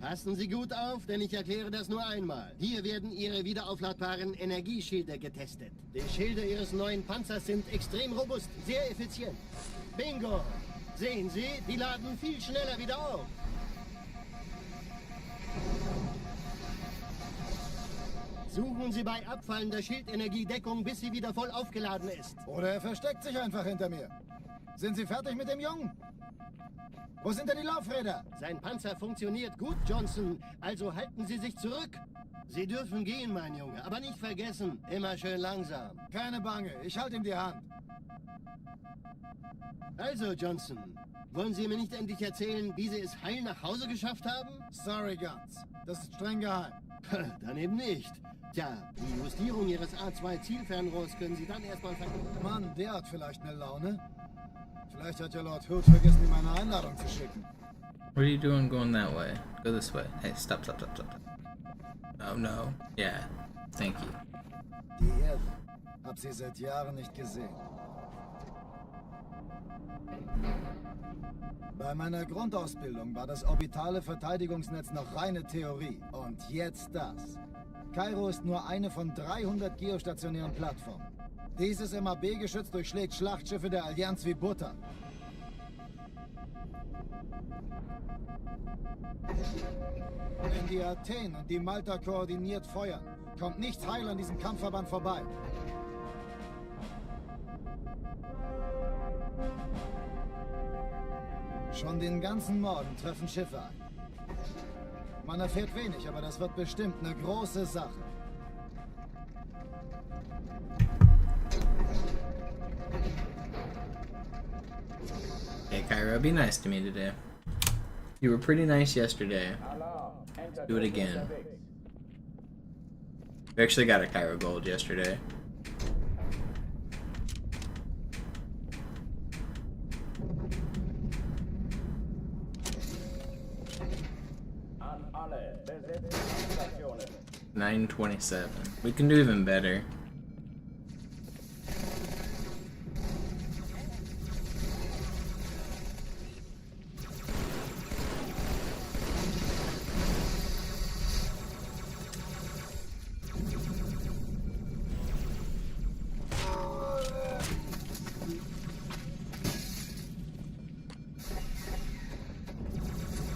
Passen Sie gut auf, denn ich erkläre das nur einmal. Hier werden Ihre wiederaufladbaren Energieschilde getestet. Die Schilde Ihres neuen Panzers sind extrem robust, sehr effizient. Bingo! Sehen Sie, die laden viel schneller wieder auf. Suchen Sie bei abfallender Schildenergiedeckung, bis sie wieder voll aufgeladen ist. Oder er versteckt sich einfach hinter mir. Sind Sie fertig mit dem Jungen? Wo sind denn die Laufräder? Sein Panzer funktioniert gut, Johnson. Also halten Sie sich zurück. Sie dürfen gehen, mein Junge. Aber nicht vergessen, immer schön langsam. Keine Bange, ich halte ihm die Hand. Also, Johnson, wollen Sie mir nicht endlich erzählen, wie Sie es heil nach Hause geschafft haben? Sorry, Guns. Das ist streng geheim. Dann eben nicht. Tja, die Justierung Ihres A2-Zielfernrohrs können Sie dann erstmal Mann, der hat vielleicht eine Laune. Vielleicht hat ja Lord Hood vergessen, ihm eine Einladung zu schicken. What are you doing going that way? Go this way. Hey, stop. Oh no. Yeah. Thank you. Die Erde. Hab sie seit Jahren nicht gesehen. Bei meiner Grundausbildung war das orbitale Verteidigungsnetz noch reine Theorie. Und jetzt das. Kairo ist nur eine von 300 geostationären Plattformen. Dieses MAB-Geschütz durchschlägt Schlachtschiffe der Allianz wie Butter. Wenn die Athen und die Malta koordiniert feuern, kommt nichts heil an diesem Kampfverband vorbei. Schon den ganzen Morgen treffen Schiffe ein. Man erfährt wenig, aber das wird bestimmt eine große Sache. Hey, Cairo, be nice to me today. You were pretty nice yesterday. Alarm. Enter Do it again. We actually got a Cairo gold yesterday. An alle Besetzungsstationen. 927. We can do even better.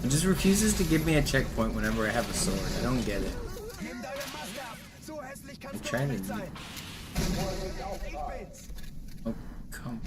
It just refuses to give me a checkpoint whenever I have a sword. I don't get it. I'm trying to... Oh, come.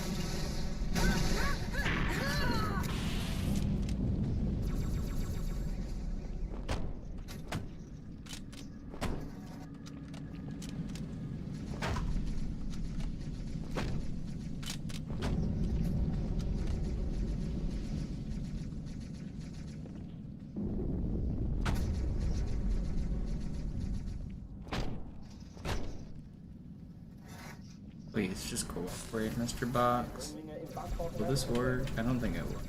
Please, just cooperate, Mr. Box. Will this work? I don't think it will.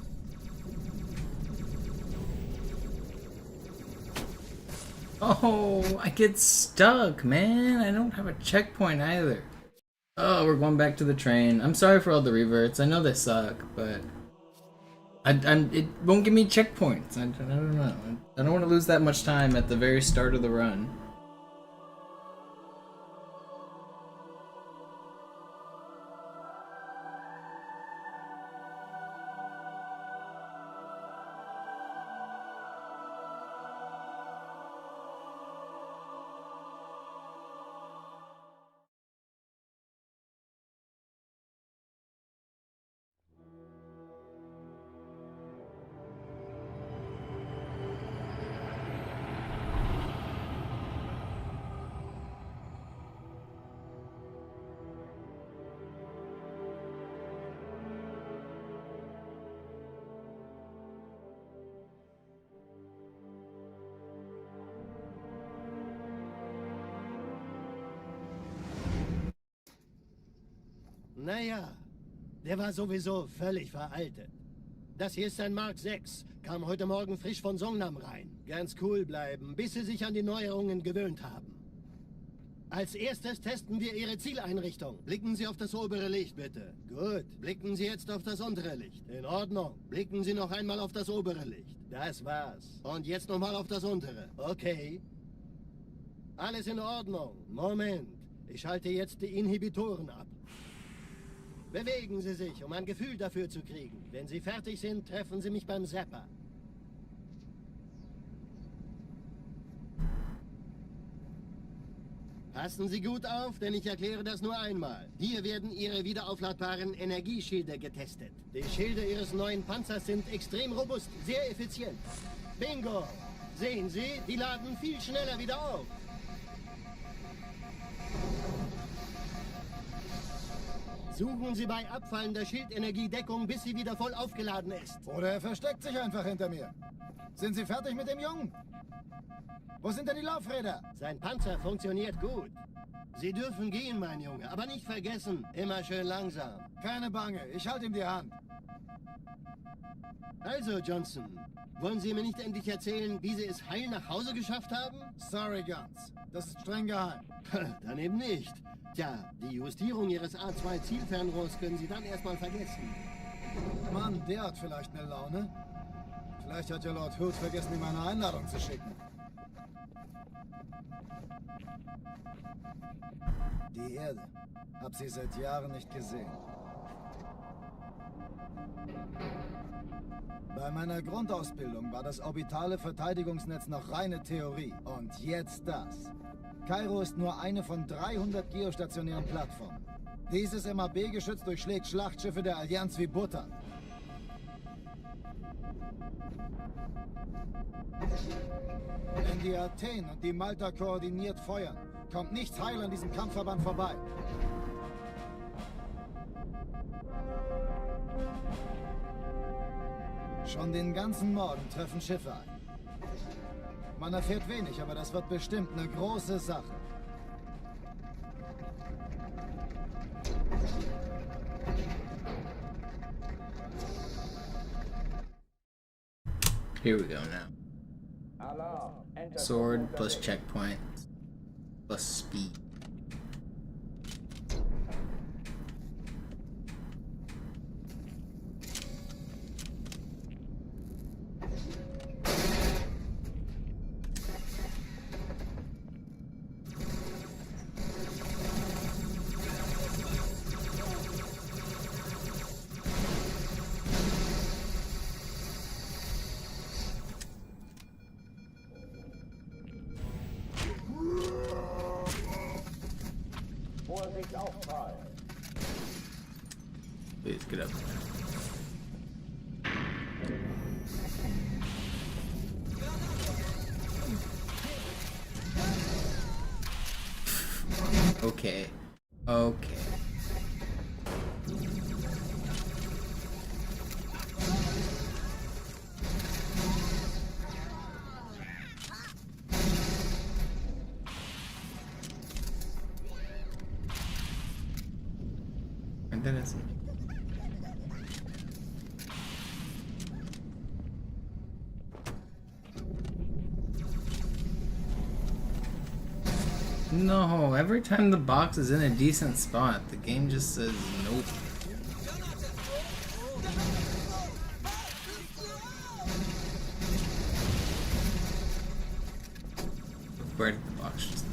Oh, I get stuck, man. I don't have a checkpoint either. Oh, we're going back to the train. I'm sorry for all the reverts. I know they suck, but it won't give me checkpoints. I don't know. I don't want to lose that much time at the very start of the run. Naja, der war sowieso völlig veraltet. Das hier ist ein Mark 6, kam heute Morgen frisch von Songnam rein. Ganz cool bleiben, bis Sie sich an die Neuerungen gewöhnt haben. Als erstes testen wir Ihre Zieleinrichtung. Blicken Sie auf das obere Licht, bitte. Gut. Blicken Sie jetzt auf das untere Licht. In Ordnung. Blicken Sie noch einmal auf das obere Licht. Das war's. Und jetzt nochmal auf das untere. Okay. Alles in Ordnung. Moment. Ich schalte jetzt die Inhibitoren ab. Bewegen Sie sich, um ein Gefühl dafür zu kriegen. Wenn Sie fertig sind, treffen Sie mich beim Zapper. Passen Sie gut auf, denn ich erkläre das nur einmal. Hier werden Ihre wiederaufladbaren Energieschilde getestet. Die Schilde Ihres neuen Panzers sind extrem robust, sehr effizient. Bingo! Sehen Sie, die laden viel schneller wieder auf. Suchen Sie bei abfallender Schildenergie Deckung, bis sie wieder voll aufgeladen ist. Oder er versteckt sich einfach hinter mir. Sind Sie fertig mit dem Jungen? Wo sind denn die Laufräder? Sein Panzer funktioniert gut. Sie dürfen gehen, mein Junge, aber nicht vergessen, immer schön langsam. Keine Bange, ich halte ihm die Hand. Also, Johnson, wollen Sie mir nicht endlich erzählen, wie Sie es heil nach Hause geschafft haben? Sorry, Guns. Das ist streng geheim. Dann eben nicht. Tja, die Justierung Ihres A2-Zielfernrohrs können Sie dann erstmal vergessen. Mann, der hat vielleicht eine Laune. Vielleicht hat ja Lord Hood vergessen, ihm eine Einladung zu schicken. Die Erde. Hab sie seit Jahren nicht gesehen. Bei meiner Grundausbildung war das orbitale Verteidigungsnetz noch reine Theorie. Und jetzt das. Kairo ist nur eine von 300 geostationären Plattformen. Dieses MAB-Geschütz durchschlägt Schlachtschiffe der Allianz wie Butter. Wenn die Athen und die Malta koordiniert feuern, kommt nichts heil an diesem Kampfverband vorbei. Schon den ganzen Morgen treffen Schiffe ein. Man erfährt wenig, aber das wird bestimmt eine große Sache. Here we go now. Alarm. Enter Sword plus checkpoint plus speed. Vorsicht Aufprall. Please get up. Okay. Okay. And then it's no, every time the box is in a decent spot, the game just says nope. Where did the box just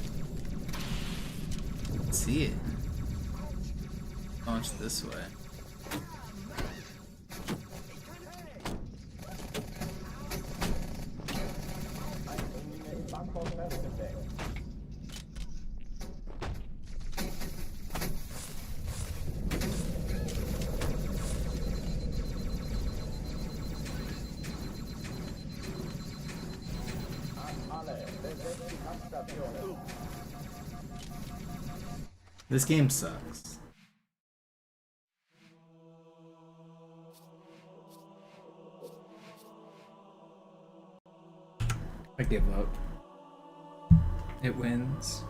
see it? Launch this way. This game sucks. I give up. It wins.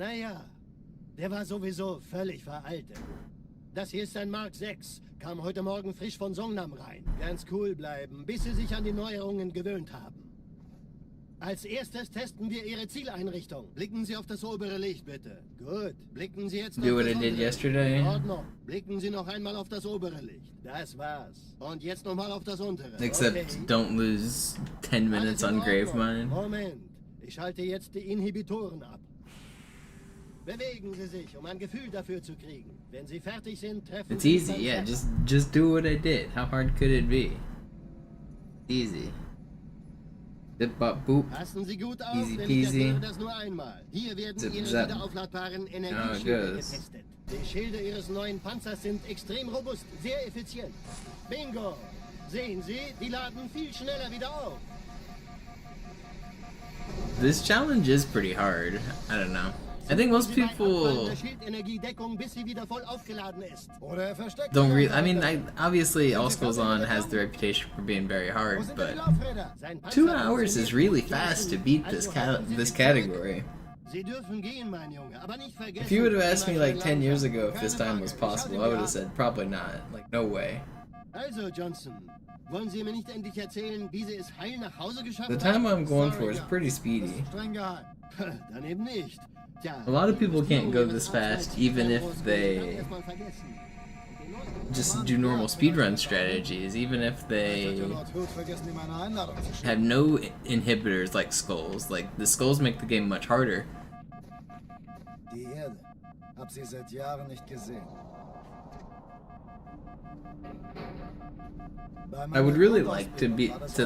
Naja, der war sowieso völlig veraltet. Das hier ist ein Mark 6. Kam heute Morgen frisch von Songnam rein. Ganz cool bleiben, bis Sie sich an die Neuerungen gewöhnt haben. Als erstes testen wir Ihre Zieleinrichtung. Blicken Sie auf das obere Licht, bitte. Gut. Blicken Sie jetzt Do auf what das I did untere. yesterday. In Ordnung. Blicken Sie noch einmal auf das obere Licht. Das war's. Und jetzt nochmal auf das untere. Except Okay. don't lose 10 minutes Alles in on Grave Ordnung. Mine. Moment. Ich schalte jetzt die Inhibitoren ab. Bewegen Sie sich, um ein Gefühl dafür zu kriegen. Wenn Sie fertig sind, treffen It's Sie easy, beim yeah. Treffen. Just do what I did. How hard could it be? Easy. Dip bop boop. Passen Sie gut auf, Easy denn peasy. ich erkläre das nur einmal. Hier werden Zip, Ihre zap. wiederaufladbaren it Energieschilde goes. getestet. Die Schilde Ihres neuen Panzers sind extrem robust, sehr effizient. Bingo! Sehen Sie, die laden viel schneller wieder auf. This challenge is pretty hard. I don't know. I think most Sie bei people abfallender Schildenergiedeckung, bis sie wieder voll aufgeladen ist. Oder er versteckt don't sich really. I einfach mean, da. obviously All Schools On has the reputation for being very Wo hard, sind denn but die Laufräder? Sein Panzer 2 hours is funktioniert really gut. fast to beat this Also halten Sie this sich zurück. category. Sie dürfen gehen, mein Junge, aber nicht vergessen. If you would have asked me immer like 10 years langsam. ago if this time was possible, I would have said probably not. Like, no way. Also, Johnson, wollen Sie mir nicht endlich erzählen, wie Sie es heil nach Hause geschafft The haben? time I'm going for Sorry, is ja. pretty Das speedy. ist streng geheim. Dann eben nicht. Tja, A lot of people can't go Ihres this fast, Ausweis even if muss they man erstmal vergessen. Und den neuesten just do normal speedrun strategies, even if they Lord Hood, vergessen die meine Einladung zu schicken. have no inhibitors like skulls. Like, the skulls make the game much harder. Die Erde. Hab sie seit Jahren nicht gesehen. I would really like to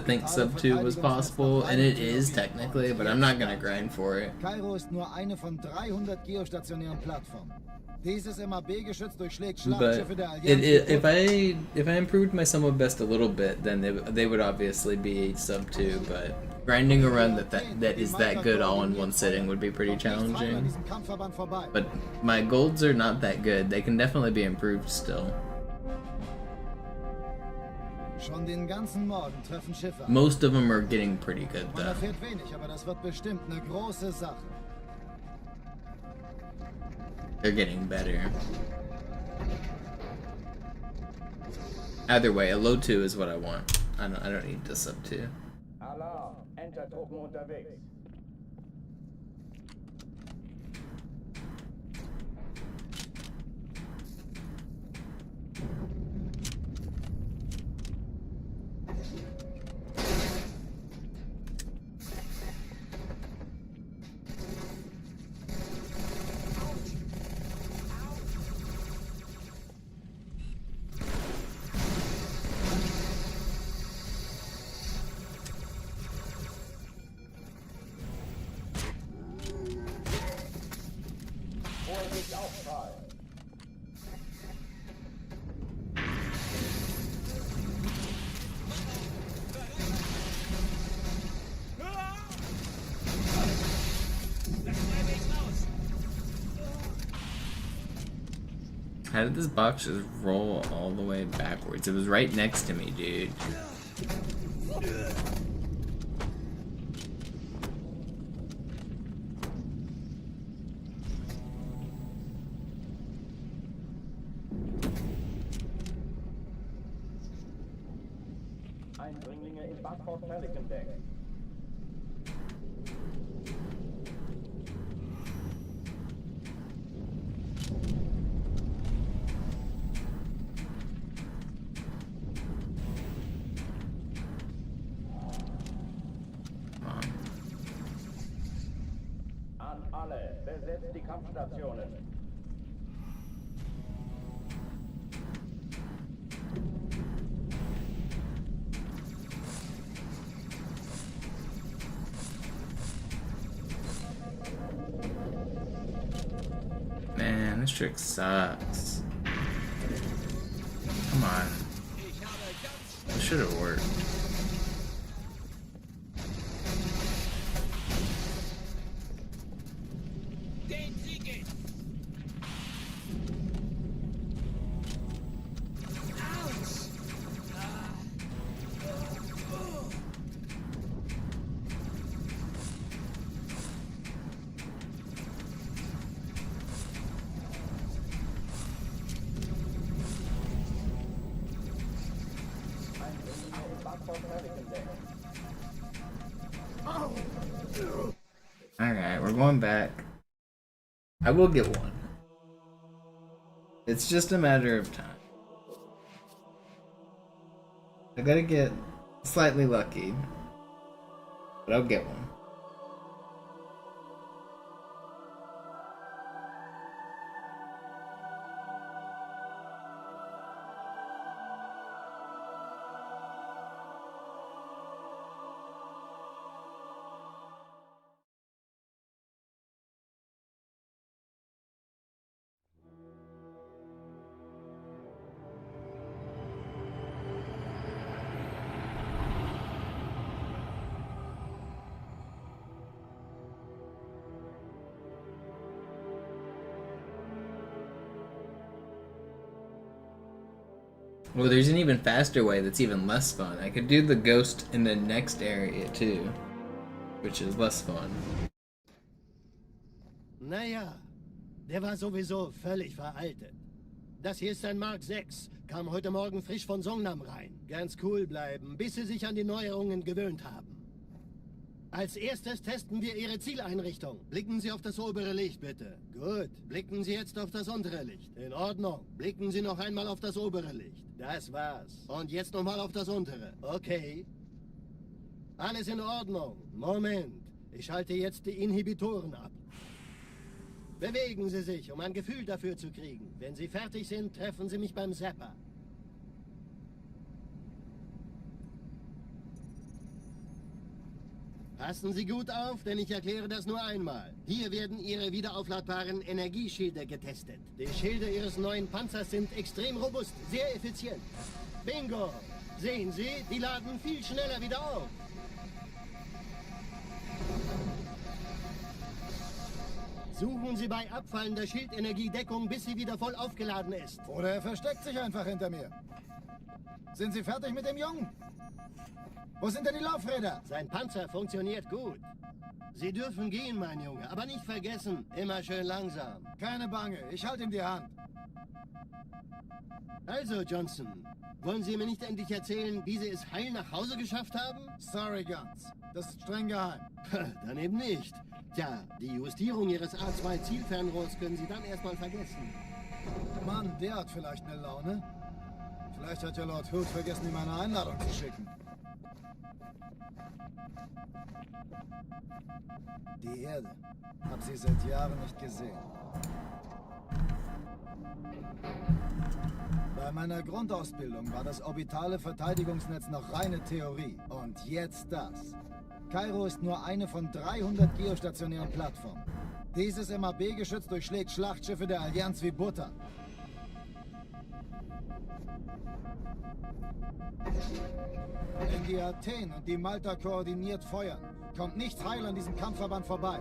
think sub 2 was possible, and it is technically, but I'm not gonna grind for it. Kairo ist nur eine von 300 geostationären Plattformen. Dieses MAB-Geschütz durchschlägt But Schlachtschiffe der Allianz. if I improved my summer best a little bit, then they would obviously be sub 2. But grinding a run that is that good all in one sitting would be pretty challenging. But my golds are not that good. They can definitely be improved still. Schon den ganzen Morgen treffen Schiffe an. Most of them are getting pretty good Man though. erfährt wenig, aber das wird bestimmt eine große Sache. They're getting better. Either way, a low 2 is what I want. I don't need the sub 2. Alarm! Entertruppen unterwegs. Vorsicht, Aufprall! How did this box just roll all the way backwards? It was right next to me, dude. Eindringlinge im Backport Pelican Deck. Come on. An alle, besetzt die Kampfstationen. Man, this trick sucks. Come on. This should have worked. Den Sieg! Autsch! Alright, we're going back. I will get one. It's just a matter of time. I gotta get slightly lucky, but I'll get one. Well, there's an even faster way that's even less fun. I could do the ghost in the next area too, which is less fun. Naja, der war sowieso völlig veraltet. Das hier ist ein Mark 6. Kam heute Morgen frisch von Songnam rein. Ganz cool bleiben, bis Sie sich an die Neuerungen gewöhnt haben. Als erstes testen wir Ihre Zieleinrichtung. Blicken Sie auf das obere Licht, bitte. Gut. Blicken Sie jetzt auf das untere Licht. In Ordnung. Blicken Sie noch einmal auf das obere Licht. Das war's. Und jetzt nochmal auf das untere. Okay. Alles in Ordnung. Moment. Ich schalte jetzt die Inhibitoren ab. Bewegen Sie sich, um ein Gefühl dafür zu kriegen. Wenn Sie fertig sind, treffen Sie mich beim Zapper. Passen Sie gut auf, denn ich erkläre das nur einmal. Hier werden Ihre wiederaufladbaren Energieschilde getestet. Die Schilde Ihres neuen Panzers sind extrem robust, sehr effizient. Bingo! Sehen Sie, die laden viel schneller wieder auf. Suchen Sie bei abfallender Schildenergie Deckung, bis sie wieder voll aufgeladen ist. Oder er versteckt sich einfach hinter mir. Sind Sie fertig mit dem Jungen? Wo sind denn die Laufräder? Sein Panzer funktioniert gut. Sie dürfen gehen, mein Junge, aber nicht vergessen, immer schön langsam. Keine Bange, ich halte ihm die Hand. Also, Johnson, wollen Sie mir nicht endlich erzählen, wie Sie es heil nach Hause geschafft haben? Sorry, Guns. Das ist streng geheim. Dann eben nicht. Tja, die Justierung Ihres A2-Zielfernrohrs können Sie dann erstmal vergessen. Mann, der hat vielleicht eine Laune. Vielleicht hat ja Lord Hood vergessen, ihm eine Einladung zu schicken. Die Erde. Hab sie seit Jahren nicht gesehen. Bei meiner Grundausbildung war das orbitale Verteidigungsnetz noch reine Theorie. Und jetzt das. Kairo ist nur eine von 300 geostationären Plattformen. Dieses MAB-Geschütz durchschlägt Schlachtschiffe der Allianz wie Butter. Wenn die Athen und die Malta koordiniert feuern, kommt nichts heil an diesem Kampfverband vorbei.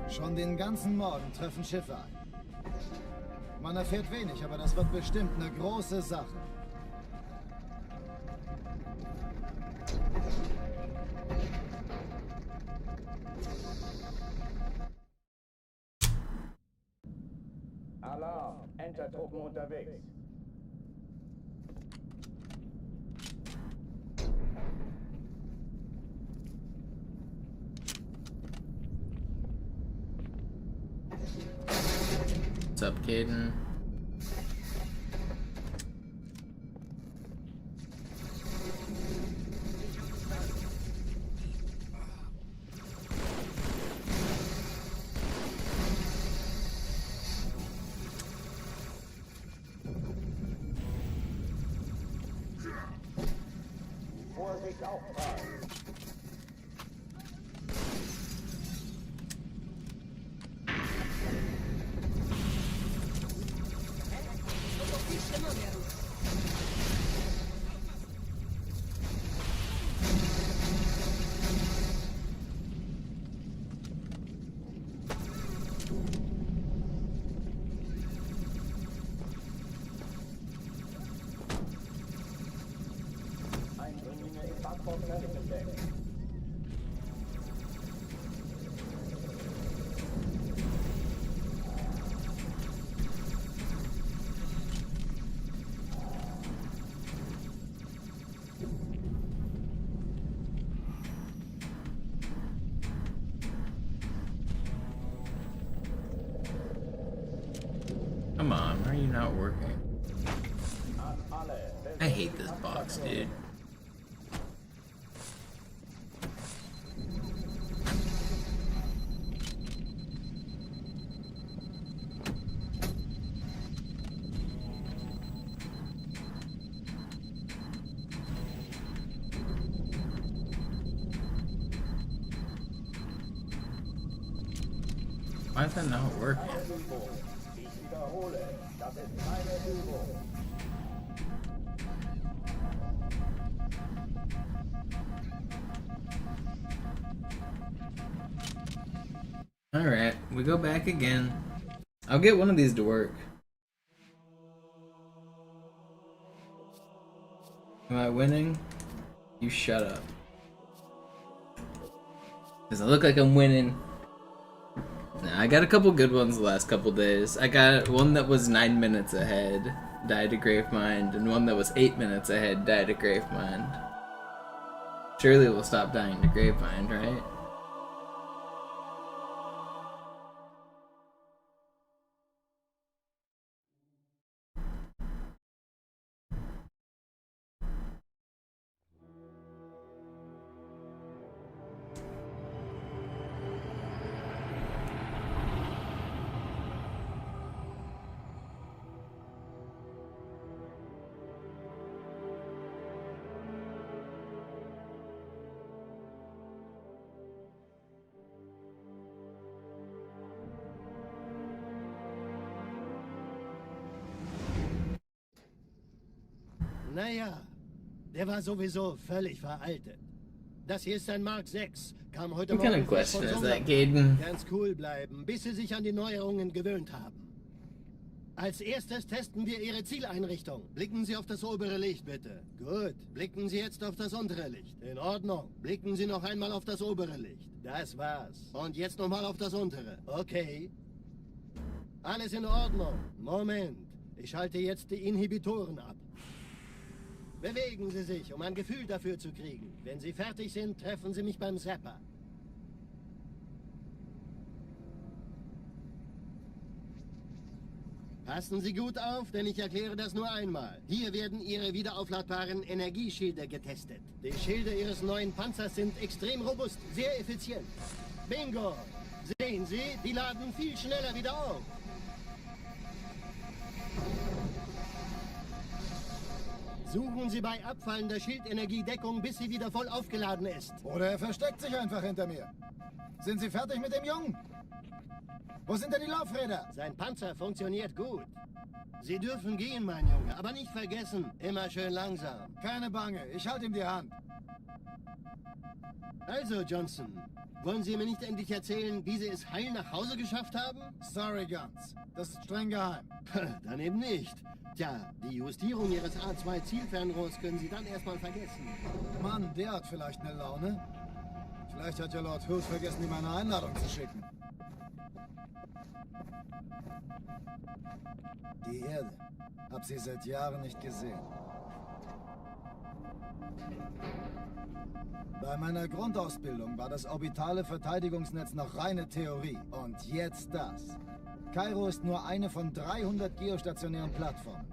Schon den ganzen Morgen treffen Schiffe ein. Man erfährt wenig, aber das wird bestimmt eine große Sache. Alarm! Entertruppen unterwegs. What's up, Caden? Vorsicht auftragen. Eindringlinge im Backbau fertig entdeckt. Come on, why are you not working? I hate this box, dude. Why is that not working? Ich wiederhole, das ist keine Übung. Alright, we go back again. I'll get one of these to work. Am I winning? You shut up. Does it look like I'm winning? Nah, I got a couple good ones the last couple days. I got one that was 9 minutes ahead, died a Gravemind, and one that was 8 minutes ahead, died a Gravemind. Surely we'll stop dying to Gravemind, right? Naja, der war sowieso völlig veraltet. Das hier ist ein Mark 6. Kam heute What kind Morgen of frisch question von is Sonnabend. that, Gaten? Ganz cool bleiben, bis sie sich an die Neuerungen gewöhnt haben. Als erstes testen wir Ihre Zieleinrichtung. Blicken Sie auf das obere Licht, bitte. Gut. Blicken Sie jetzt auf das untere Licht. In Ordnung. Blicken Sie noch einmal auf das obere Licht. Das war's. Und jetzt nochmal auf das untere. Okay. Alles in Ordnung. Moment. Ich schalte jetzt die Inhibitoren ab. Bewegen Sie sich, um ein Gefühl dafür zu kriegen. Wenn Sie fertig sind, treffen Sie mich beim Zapper. Passen Sie gut auf, denn ich erkläre das nur einmal. Hier werden Ihre wiederaufladbaren Energieschilde getestet. Die Schilde Ihres neuen Panzers sind extrem robust, sehr effizient. Bingo! Sehen Sie, die laden viel schneller wieder auf. Suchen Sie bei abfallender Schildenergiedeckung, bis sie wieder voll aufgeladen ist. Oder er versteckt sich einfach hinter mir. Sind Sie fertig mit dem Jungen? Wo sind denn die Laufräder? Sein Panzer funktioniert gut. Sie dürfen gehen, mein Junge, aber nicht vergessen, immer schön langsam. Keine Bange, ich halte ihm die Hand. Also, Johnson, wollen Sie mir nicht endlich erzählen, wie Sie es heil nach Hause geschafft haben? Sorry, Guns. Das ist streng geheim. Dann eben nicht. Tja, die Justierung Ihres A2-Zielfernrohrs können Sie dann erstmal vergessen. Mann, der hat vielleicht eine Laune. Vielleicht hat ja Lord Hood vergessen, ihm eine Einladung zu schicken. Die Erde. Hab sie seit Jahren nicht gesehen. Bei meiner Grundausbildung war das orbitale Verteidigungsnetz noch reine Theorie. Und jetzt das. Kairo ist nur eine von 300 geostationären Plattformen.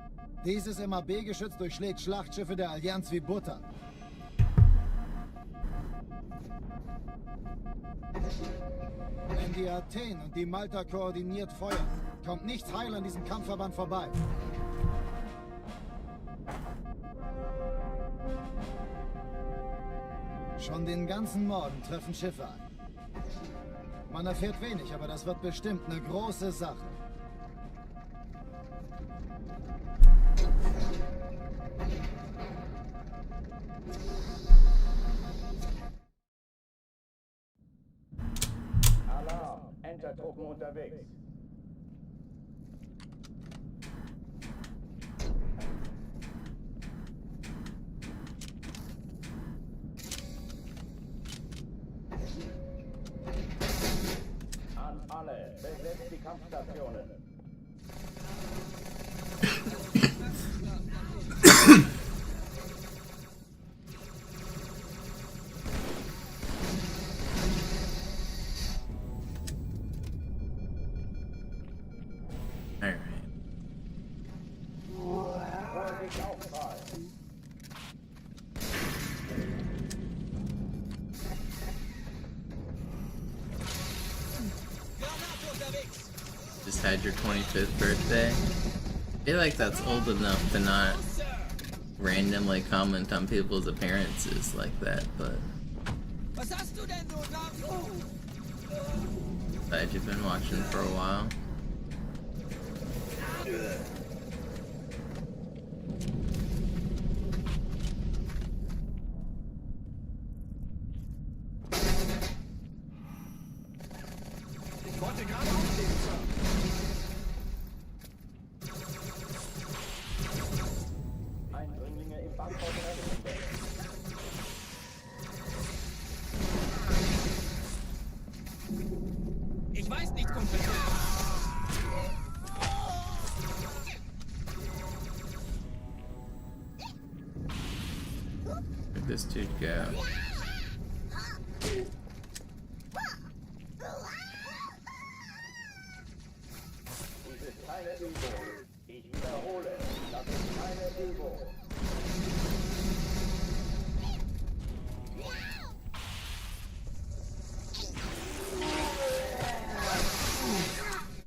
Dieses MAB-Geschütz durchschlägt Schlachtschiffe der Allianz wie Butter. Wenn die Athen und die Malta koordiniert feuern, kommt nichts heil an diesem Kampfverband vorbei. Schon den ganzen Morgen treffen Schiffe ein. Man erfährt wenig, aber das wird bestimmt eine große Sache. Alarm, Entertruppen unterwegs. An alle, besetzt die Kampfstationen. Alright. Just had your 25th birthday. I feel like that's old enough to not randomly comment on people's appearances like that, but Was hast du denn so nach? glad you've been watching for a while. Ich wollte gerade aufstehen, Sir. Eindringlinge im Bankhaus errichtet. Ich weiß nicht, Kumpel. Where'd this dude go? Dies ist keine Übung. Ich wiederhole, das ist keine Übung.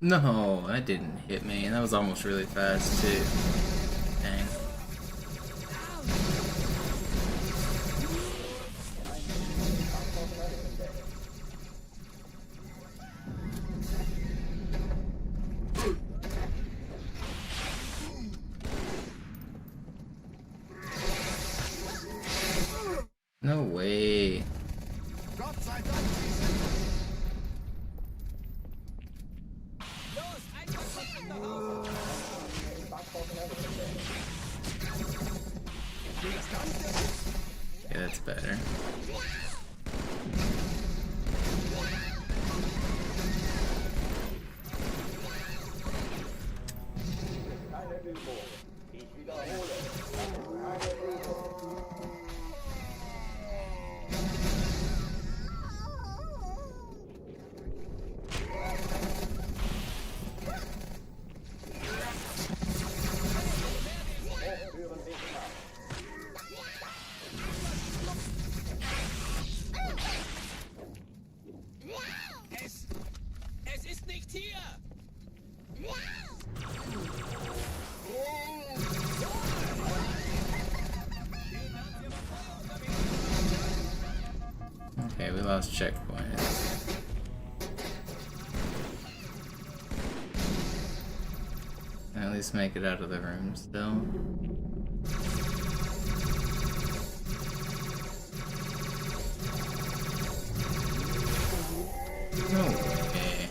No, that didn't hit me, and that was almost really fast too. Dang. No way. Gott sei Dank, Sie sind... Los, einfach von nach Hause. Yeah, that's better. Keine Übung. Ich wiederhole, das ist keine Übung. Hochführen sich nach. Es ist nicht hier. Okay, we lost checkpoints. At least make it out of the room still. No way.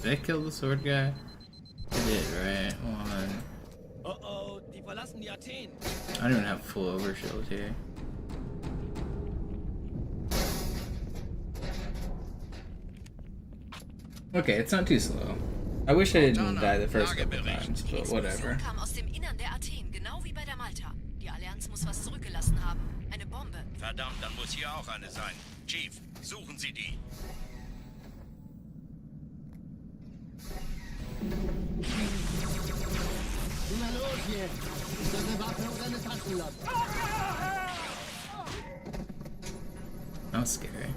Did I kill the sword guy? I did, right? One. Oh, die verlassen die Athen. I don't even have full overshield here. Okay, it's not too slow. I wish I didn't die the first couple times, Die but whatever. Explosion kam aus dem Innern der Athen, genau wie bei der Malta. Die Allianz muss was zurückgelassen haben. Eine Bombe. Verdammt, dann muss hier auch eine sein. Chief, suchen Sie die. Na los jetzt! Ist das eine Waffe oder eine Taschenlampe? That was scary.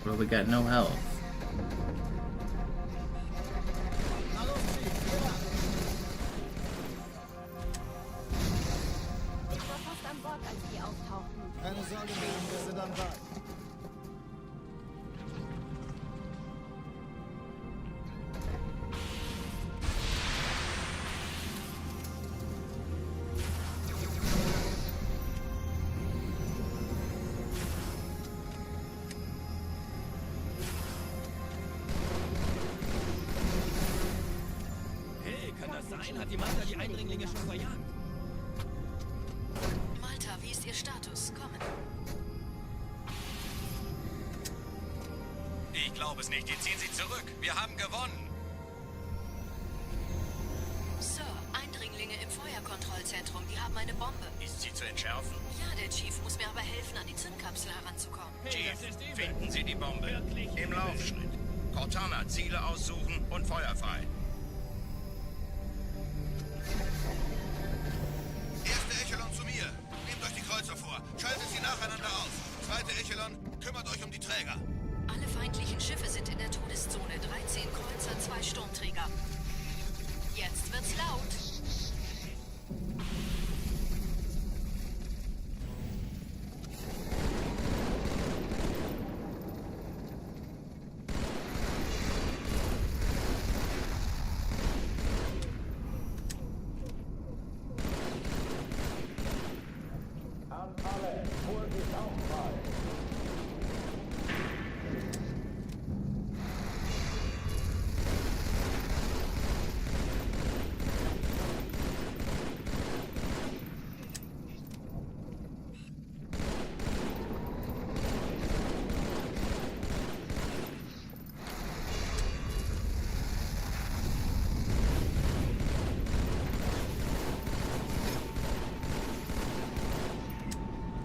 Well, we got no health. Ich war fast an Bord, als die auftauchten. Keine Sorge, Ma'am, wir sind am Ball. Immerhin hat die Malta die Eindringlinge schon verjagt. Malta, wie ist Ihr Status? Kommen. Ich glaube es nicht. Die ziehen sich zurück. Wir haben gewonnen. Sir, Eindringlinge im Feuerkontrollzentrum. Die haben eine Bombe. Ist sie zu entschärfen? Ja, der Chief muss mir aber helfen, an die Zündkapsel heranzukommen. Chief, finden Sie die Bombe. Im Laufschritt. Cortana, Ziele aussuchen und Feuer frei. Erste Echelon zu mir. Nehmt euch die Kreuzer vor. Schaltet sie nacheinander aus. Zweite Echelon, kümmert euch um die Träger. Alle feindlichen Schiffe sind in der Todeszone. 13 Kreuzer, 2 Sturmträger. Jetzt wird's laut. An alle, Vorsicht Aufprall.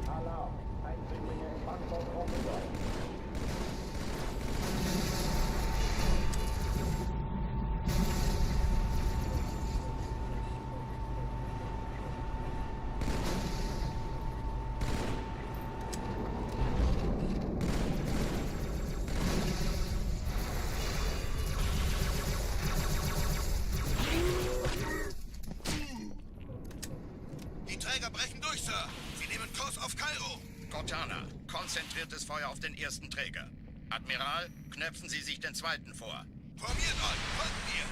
Alarm, Eindringlinge im Bankbaukomplex. Die Träger brechen durch, Sir. Sie nehmen Kurs auf Kairo. Cortana, konzentriertes Feuer auf den ersten Träger. Admiral, knöpfen Sie sich den zweiten vor. Formiert euch, folgt mir.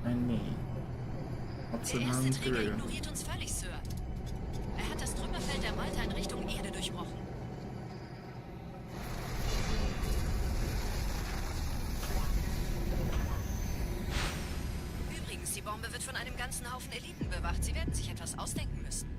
I mean, what's Der the erste man Träger through? ignoriert uns völlig, Sir. Er hat das Trümmerfeld der Malta in Richtung Erde durchbrochen. Übrigens, die Bombe wird von einem ganzen Haufen Eliten bewacht. Sie werden sich etwas ausdenken müssen.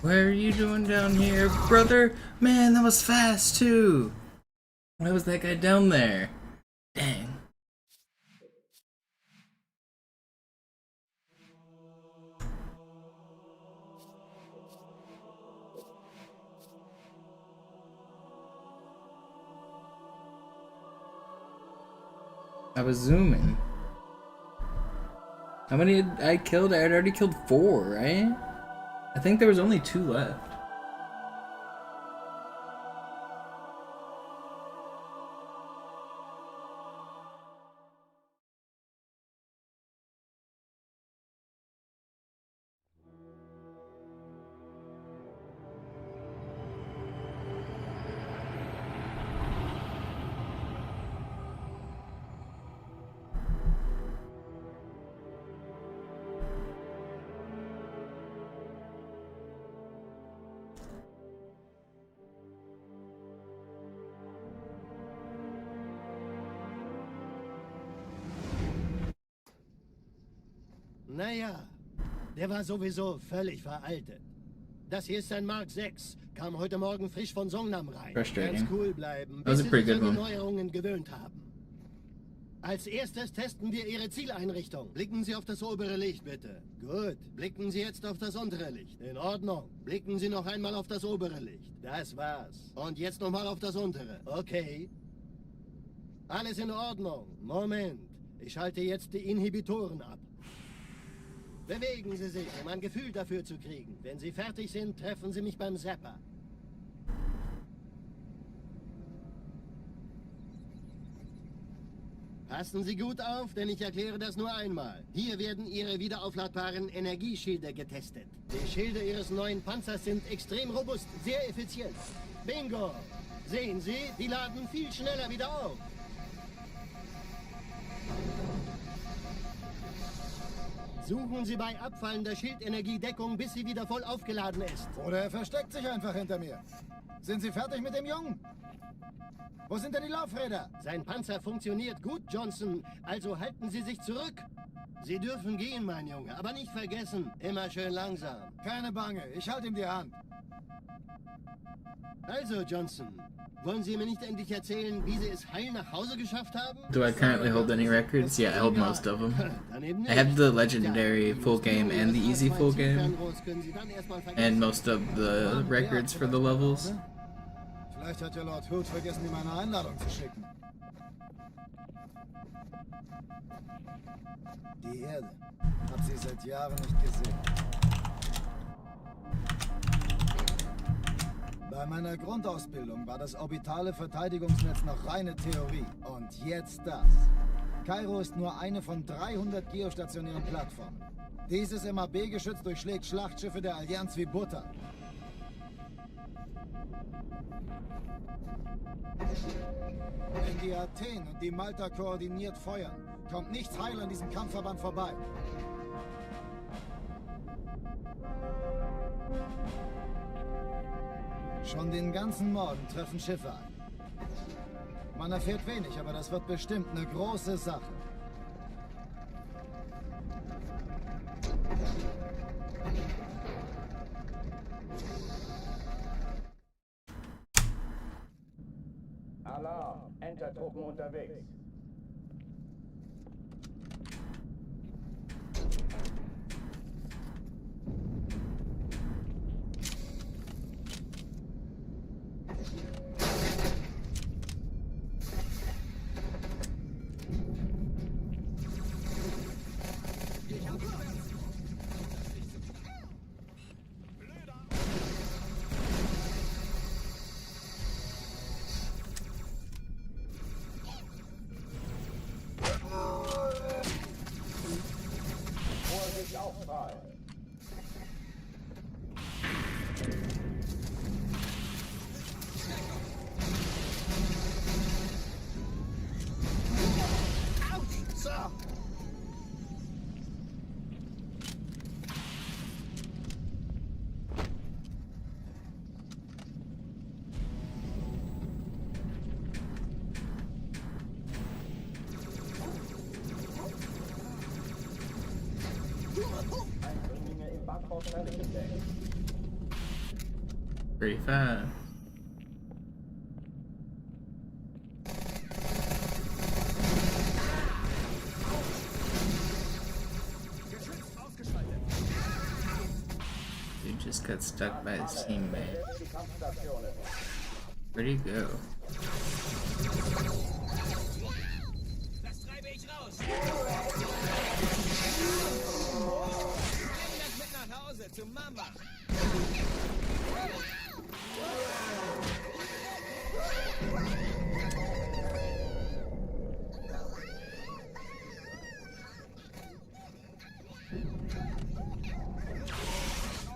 What are you doing down here, brother? Man, that was fast too. Why was that guy down there? Dang. I was zooming. How many had I killed? I had already killed 4, right? I think there was only 2 left. Naja, der war sowieso völlig veraltet. Das hier ist ein Mark 6. Kam heute Morgen frisch von Songnam rein. Frustrating. Ganz cool bleiben, That was bis a sie pretty sich good an die one. Neuerungen gewöhnt haben. Als erstes testen wir Ihre Zieleinrichtung. Blicken Sie auf das obere Licht, bitte. Gut. Blicken Sie jetzt auf das untere Licht. In Ordnung. Blicken Sie noch einmal auf das obere Licht. Das war's. Und jetzt nochmal auf das untere. Okay. Alles in Ordnung. Moment. Ich schalte jetzt die Inhibitoren ab. Bewegen Sie sich, um ein Gefühl dafür zu kriegen. Wenn Sie fertig sind, treffen Sie mich beim Zapper. Passen Sie gut auf, denn ich erkläre das nur einmal. Hier werden Ihre wiederaufladbaren Energieschilde getestet. Die Schilde Ihres neuen Panzers sind extrem robust, sehr effizient. Bingo! Sehen Sie, die laden viel schneller wieder auf. Suchen Sie bei abfallender Schildenergiedeckung, bis sie wieder voll aufgeladen ist. Oder er versteckt sich einfach hinter mir. Sind Sie fertig mit dem Jungen? Wo sind denn die Laufräder? Sein Panzer funktioniert gut, Johnson. Also halten Sie sich zurück. Sie dürfen gehen, mein Junge. Aber nicht vergessen, immer schön langsam. Keine Bange, ich halte ihm die Hand. Also, Johnson, wollen Sie mir nicht endlich erzählen, wie Sie es heil nach Hause geschafft haben? Do I currently hold any records? Yeah, I hold most of them. I have the legendary full game and the easy full game, and most of the records for the levels. Vielleicht hat ja Lord Hood vergessen, ihm eine Einladung zu schicken. Die Erde. Hab sie seit Jahren nicht gesehen. Bei meiner Grundausbildung war das orbitale Verteidigungsnetz noch reine Theorie. Und jetzt das. Kairo ist nur eine von 300 geostationären Plattformen. Dieses MAB-Geschütz durchschlägt Schlachtschiffe der Allianz wie Butter. Wenn die Athen und die Malta koordiniert feuern, kommt nichts heil an diesem Kampfverband vorbei. Schon den ganzen Morgen treffen Schiffe ein. Man erfährt wenig, aber das wird bestimmt eine große Sache. Alarm! Entertruppen unterwegs. Eindringlinge im Backhaus entdeckt. Pretty fast. Dude just got stuck by his teammate. Where'd he go? Das treibe ich raus. Nimm das mit nach Hause zu Mama.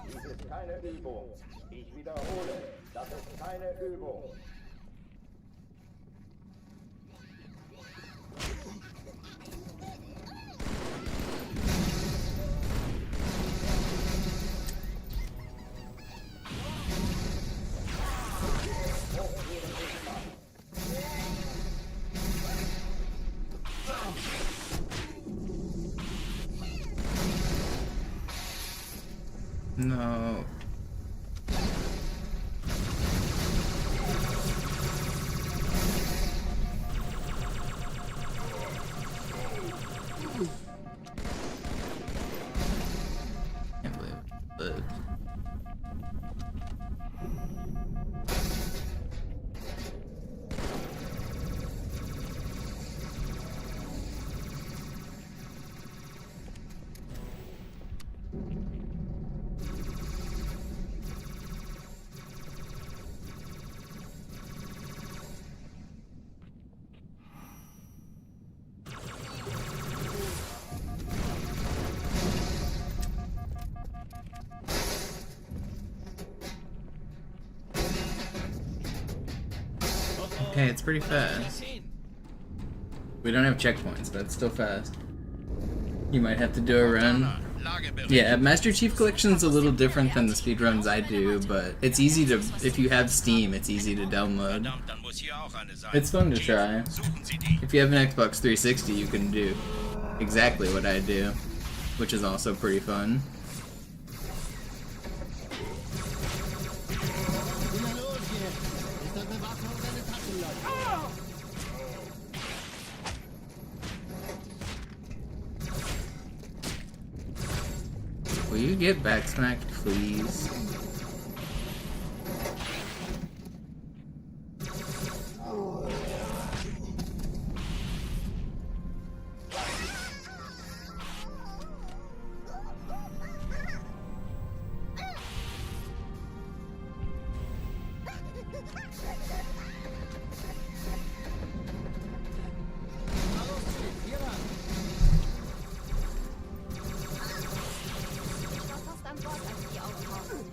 Dies ist keine Übung. Ich wiederhole, das ist keine Übung. No. Hey, it's pretty fast. We don't have checkpoints, but it's still fast. You might have to do a run. Yeah, Master Chief Collection's a little different than the speedruns I do, but it's easy to, if you have Steam, it's easy to download. It's fun to try. If you have an Xbox 360, you can do exactly what I do, which is also pretty fun. Will you get backsmacked, please?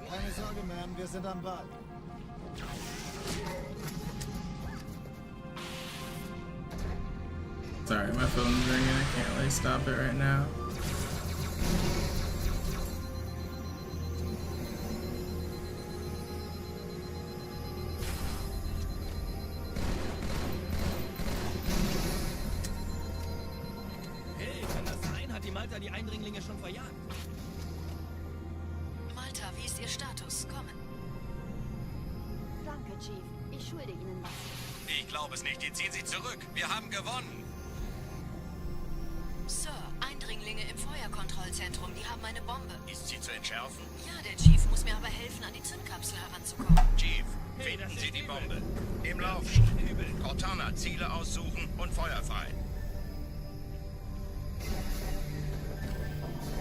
Keine Sorge, Ma'am, wir sind am Ball. Sorry, my phone's ringing. I can't really stop it right now. Hey, kann das sein? Hat die Malta die Eindringlinge schon verjagt? Malta, wie ist Ihr Status? Kommen. Danke, Chief. Ich schulde Ihnen was. Ich glaube es nicht. Die ziehen sich zurück. Wir haben gewonnen. Sir, Eindringlinge im Feuerkontrollzentrum, die haben eine Bombe. Ist sie zu entschärfen? Ja, der Chief muss mir aber helfen, an die Zündkapsel heranzukommen. Chief, Hey, das finden ist Sie die übel. Bombe. Im Lauf. Übel. Cortana, Ziele aussuchen und Feuer frei.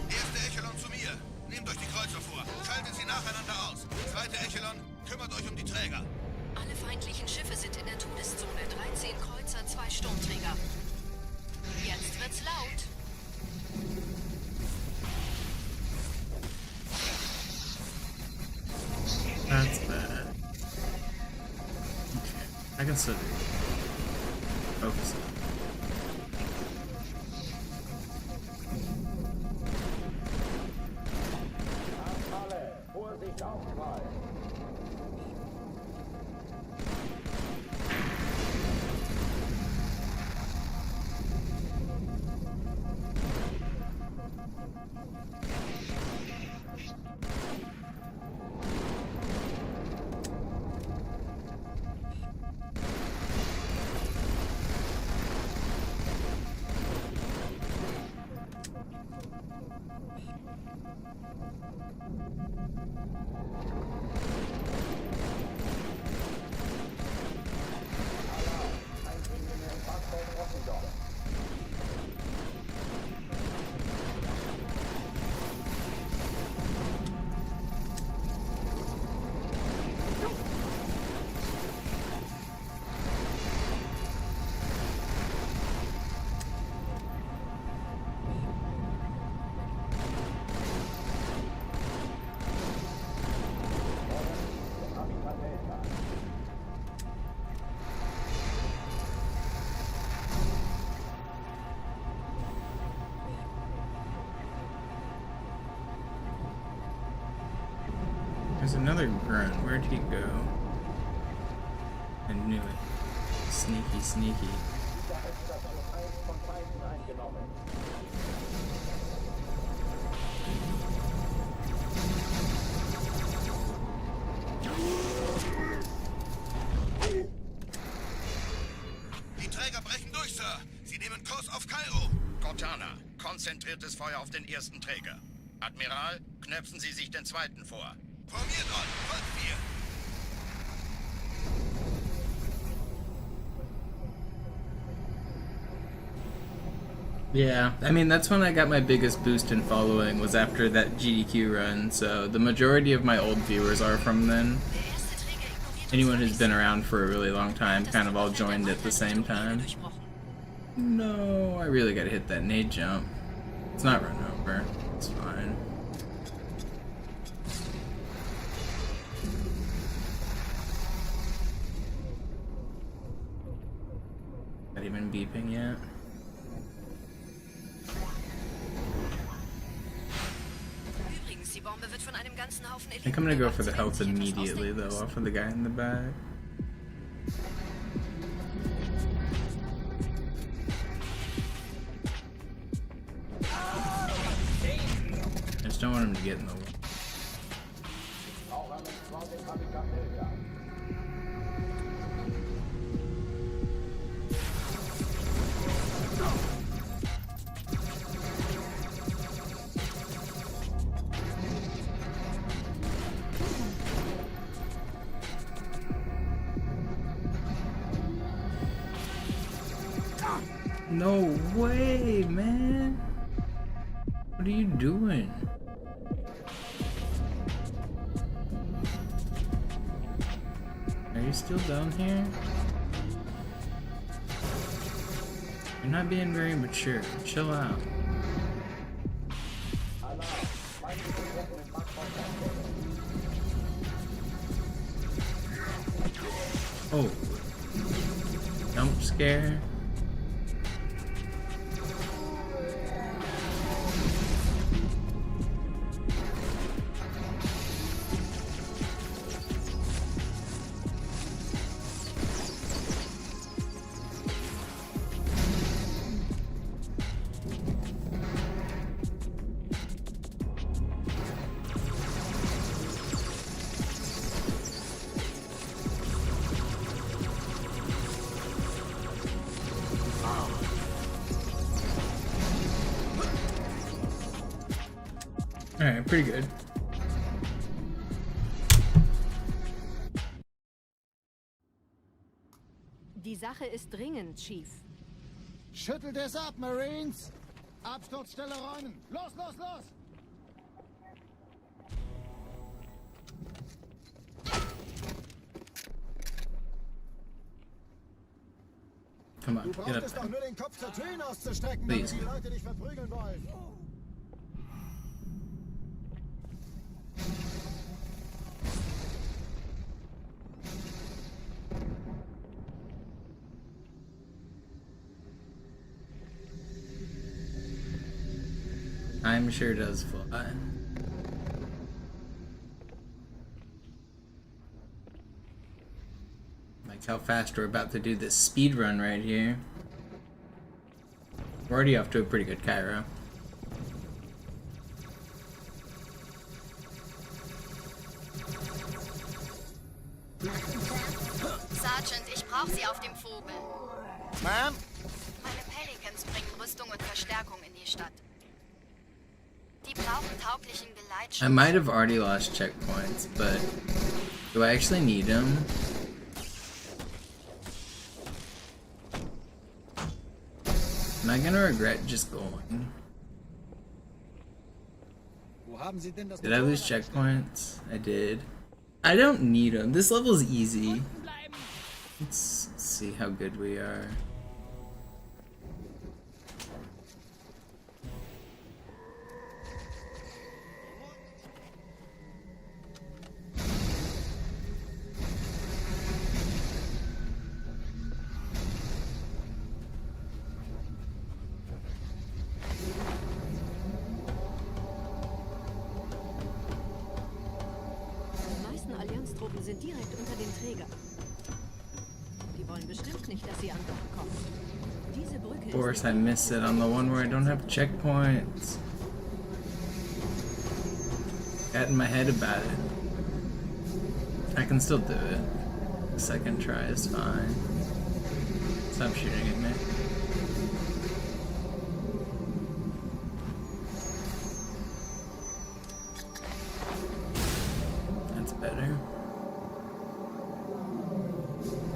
Erste Echelon zu mir. Nehmt euch die Kreuzer vor. Schaltet sie nacheinander aus. Zweite Echelon, kümmert euch um die Träger. Alle feindlichen Schiffe sind in der Todeszone. 13 Kreuzer, 2 Sturmträger. Jetzt wird's laut. That's bad. Okay, I can still do it. Focus. Alle, Vorsicht, Aufprall! Eindringlinge im Fahrzeug Rossendorf. Habitat Delta. There's another grunt. Where'd he go? I knew it. Sneaky, sneaky. Sicherheitsstation 1 von Feinden eingenommen. Die Träger brechen durch, Sir. Sie nehmen Kurs auf Kairo. Cortana, konzentriertes Feuer auf den ersten Träger. Admiral, knöpfen Sie sich den zweiten vor. Formiert euch. Folgt mir. Yeah, I mean, that's when I got my biggest boost in following, was after that GDQ run, so the majority of my old viewers are from then. Der erste Träger ignoriert Anyone uns who's been around for a really long time kind of all joined at the same time. No, I really gotta hit that nade jump. It's not run over. It's fine. Not even beeping yet. Übrigens, die Bombe wird von einem ganzen Haufen I think I'm gonna go for the health immediately though, off of the guy in the back. I just don't want him to get in the way. No way, man. What are you doing? Are you still down here? You're not being very mature. Chill out. Oh. Jump scare. Alright, pretty good. Die Sache ist dringend, Chief. Schüttelt es ab, Marines! Absturzstelle räumen! Los, los, los! Come on, Du get up brauchtest doch there. nur den Kopf zur Tür hinauszustrecken, Please. damit die Leute dich verprügeln wollen. I'm sure does fly. Like how fast we're about to do this speed run right here. We're already off to a pretty good Cairo. Sergeant, ich brauche Sie auf dem Vogel. Ma'am? Meine Pelicans bringen Rüstung und Verstärkung in die Stadt. Die brauchen tauglichen Geleitschutz. I might have already lost checkpoints, but do I actually need them? Am I gonna regret just going? Wo haben Sie denn das Did I lose checkpoints? I did. I don't need them. This level's easy. Let's see how good we are. Die meisten Allianztruppen sind direkt unter dem Träger. Die wollen bestimmt nicht, dass sie an Bord kommen. Diese Brücke Of course, I miss it on the one where I don't have checkpoints. Got in my head about it. I can still do it. The second try is fine. Stop shooting at me. That's better.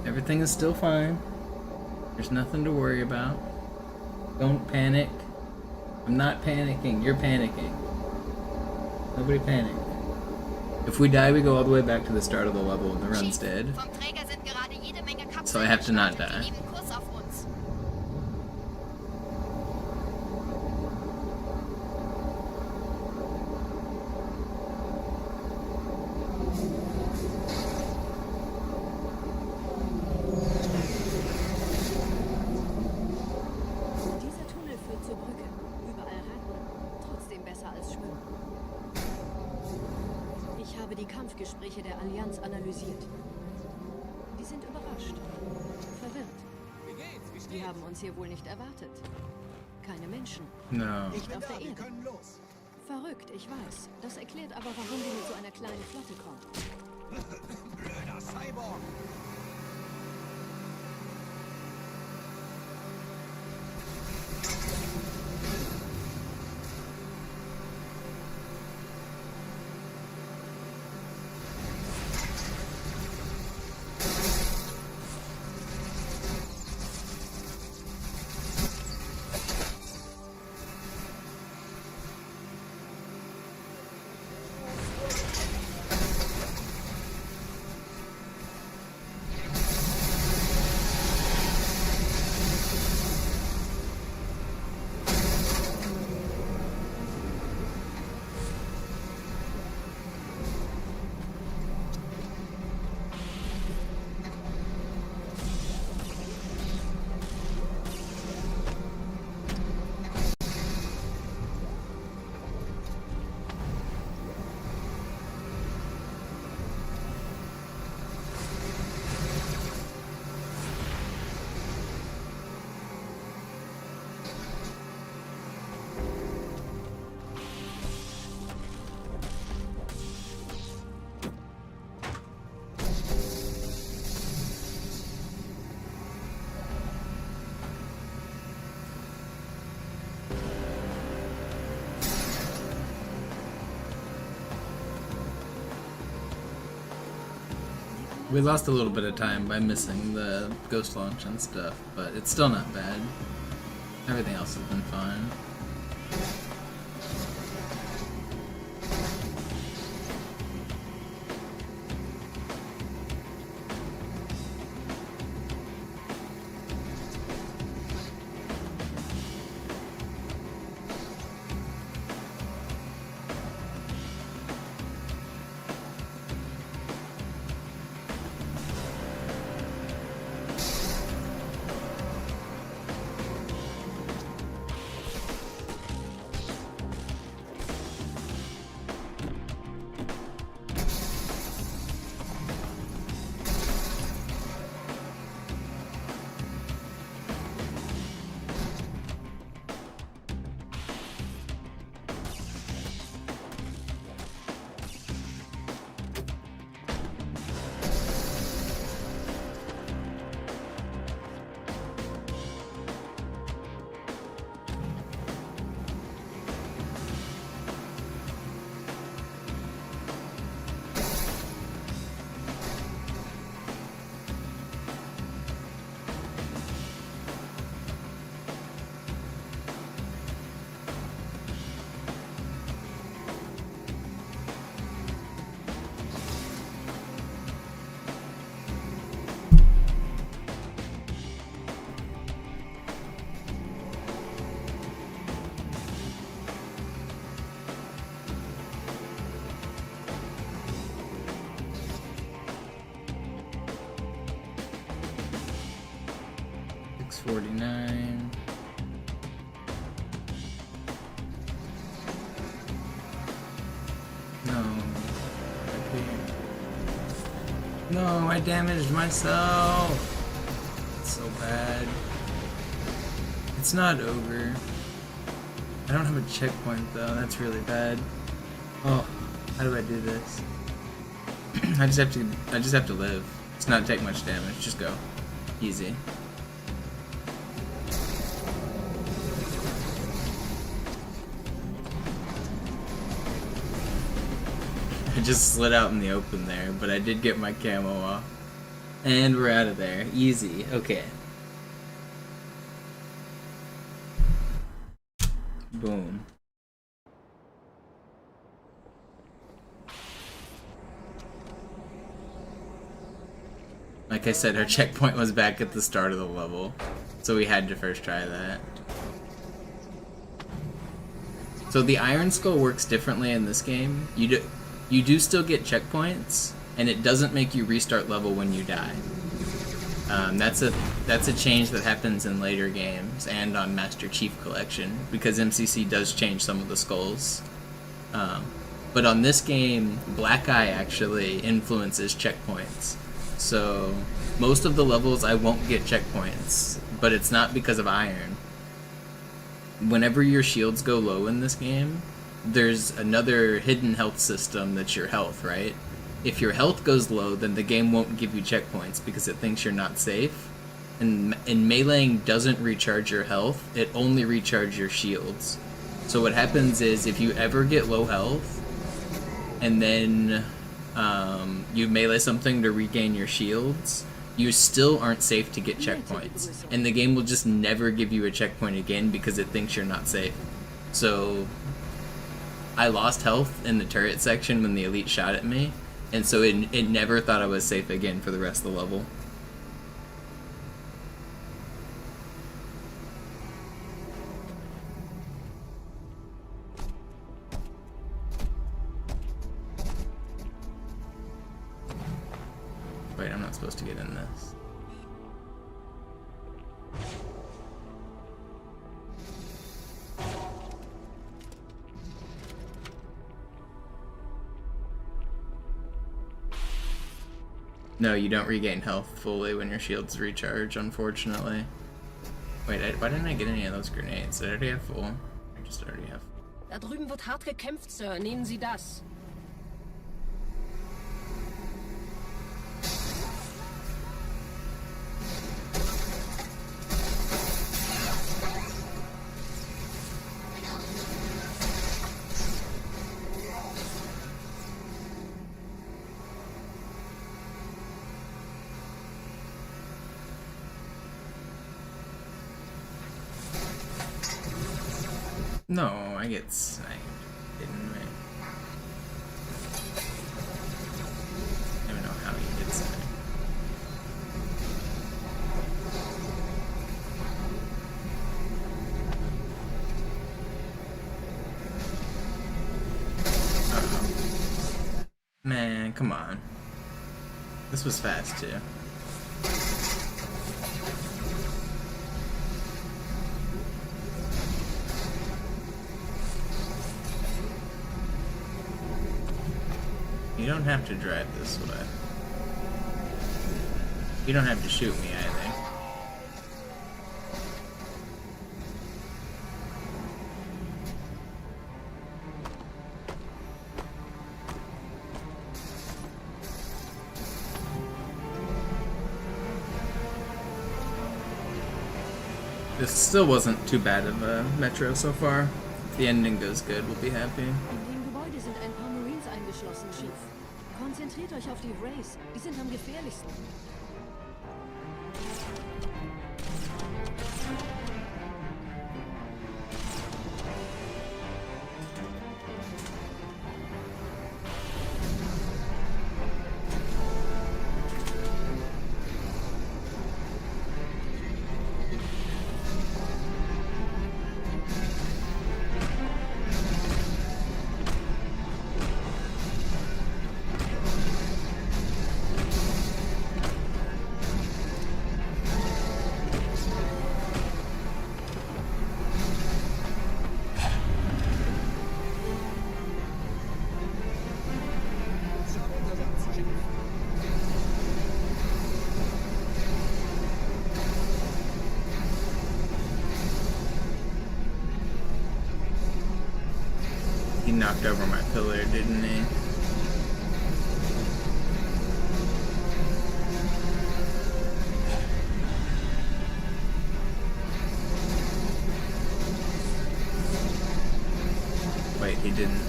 Everything is still fine. There's nothing to worry about. Don't panic. I'm not panicking. You're panicking. Nobody panic. If we die, we go all the way back to the start of the level and the run's dead. Vom Träger sind gerade jede Menge Kapseln So I have to not gestartet. die. Die nehmen Kurs auf uns. Gespräche der Allianz analysiert. Die sind überrascht. Verwirrt. Wie geht's? Wie steht's? Die haben uns hier wohl nicht erwartet. Keine Menschen. No. Nicht auf der Wir Erde. können los. Verrückt, ich weiß. Das erklärt aber, warum die mit so einer kleinen Flotte kommen. Blöder Cyborg. We lost a little bit of time by missing the ghost launch and stuff, but it's still not bad. Everything else has been fine. $6.49. No. No, I damaged myself. It's so bad. It's not over. I don't have a checkpoint though. That's really bad. Oh, how do I do this? I just have to live. It's not take much damage. Just go. Easy. I just slid out in the open there, but I did get my camo off. And we're out of there. Easy. Okay. Boom. Like I said, our checkpoint was back at the start of the level, so we had to first try that. So the Iron Skull works differently in this game. You do still get checkpoints, and it doesn't make you restart level when you die. That's a change that happens in later games and on Master Chief Collection, because MCC does change some of the skulls. But on this game, Black Eye actually influences checkpoints. So most of the levels I won't get checkpoints, but it's not because of iron. Whenever your shields go low in this game, there's another hidden health system that's your health, right? If your health goes low, then the game won't give you checkpoints because it thinks you're not safe. And meleeing doesn't recharge your health, it only recharges your shields. So what happens is if you ever get low health, and then you melee something to regain your shields, you still aren't safe to get checkpoints. And the game will just never give you a checkpoint again because it thinks you're not safe. So I lost health in the turret section when the elite shot at me, and so it never thought I was safe again for the rest of the level. Wait, I'm not supposed to get in this. No, you don't regain health fully when your shields recharge, unfortunately. Wait, why didn't I get any of those grenades? Did I already have full? I just already have. Da drüben wird hart gekämpft, Sir. Nehmen Sie das. No, I get sniped. Didn't I? I don't even know how you get sniped. Uh-oh. Man, come on. This was fast too. You don't have to drive this way. You don't have to shoot me either. This still wasn't too bad of a metro so far. If the ending goes good, we'll be happy. In dem Gebäude sind ein paar Marines eingeschlossen, Chief. Konzentriert euch auf die Wraiths. Die sind am gefährlichsten. He knocked over my pillar, didn't he? Wait, he didn't.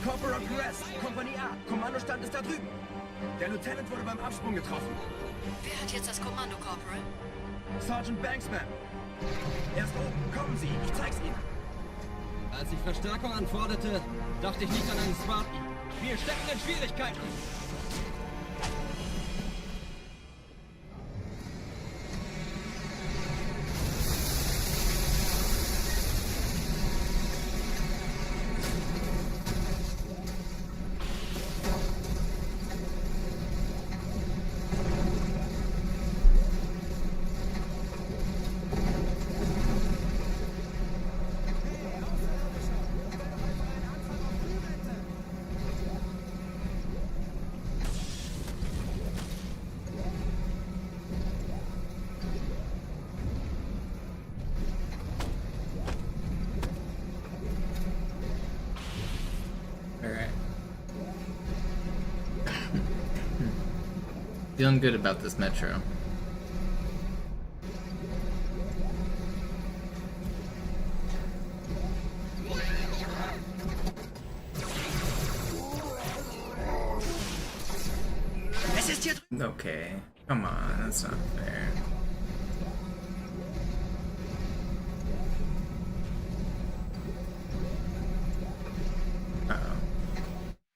Corporal Crest, Kompanie A, Kommandostand ist da drüben. Der Lieutenant wurde beim Absprung getroffen. Wer hat jetzt das Kommando, Corporal? Sergeant Banksman. Er ist oben, kommen Sie, ich zeig's Ihnen. Als ich Verstärkung anforderte, dachte ich nicht an einen Spartan. Wir stecken in Schwierigkeiten. Feeling good about this metro. Okay, come on, that's not fair.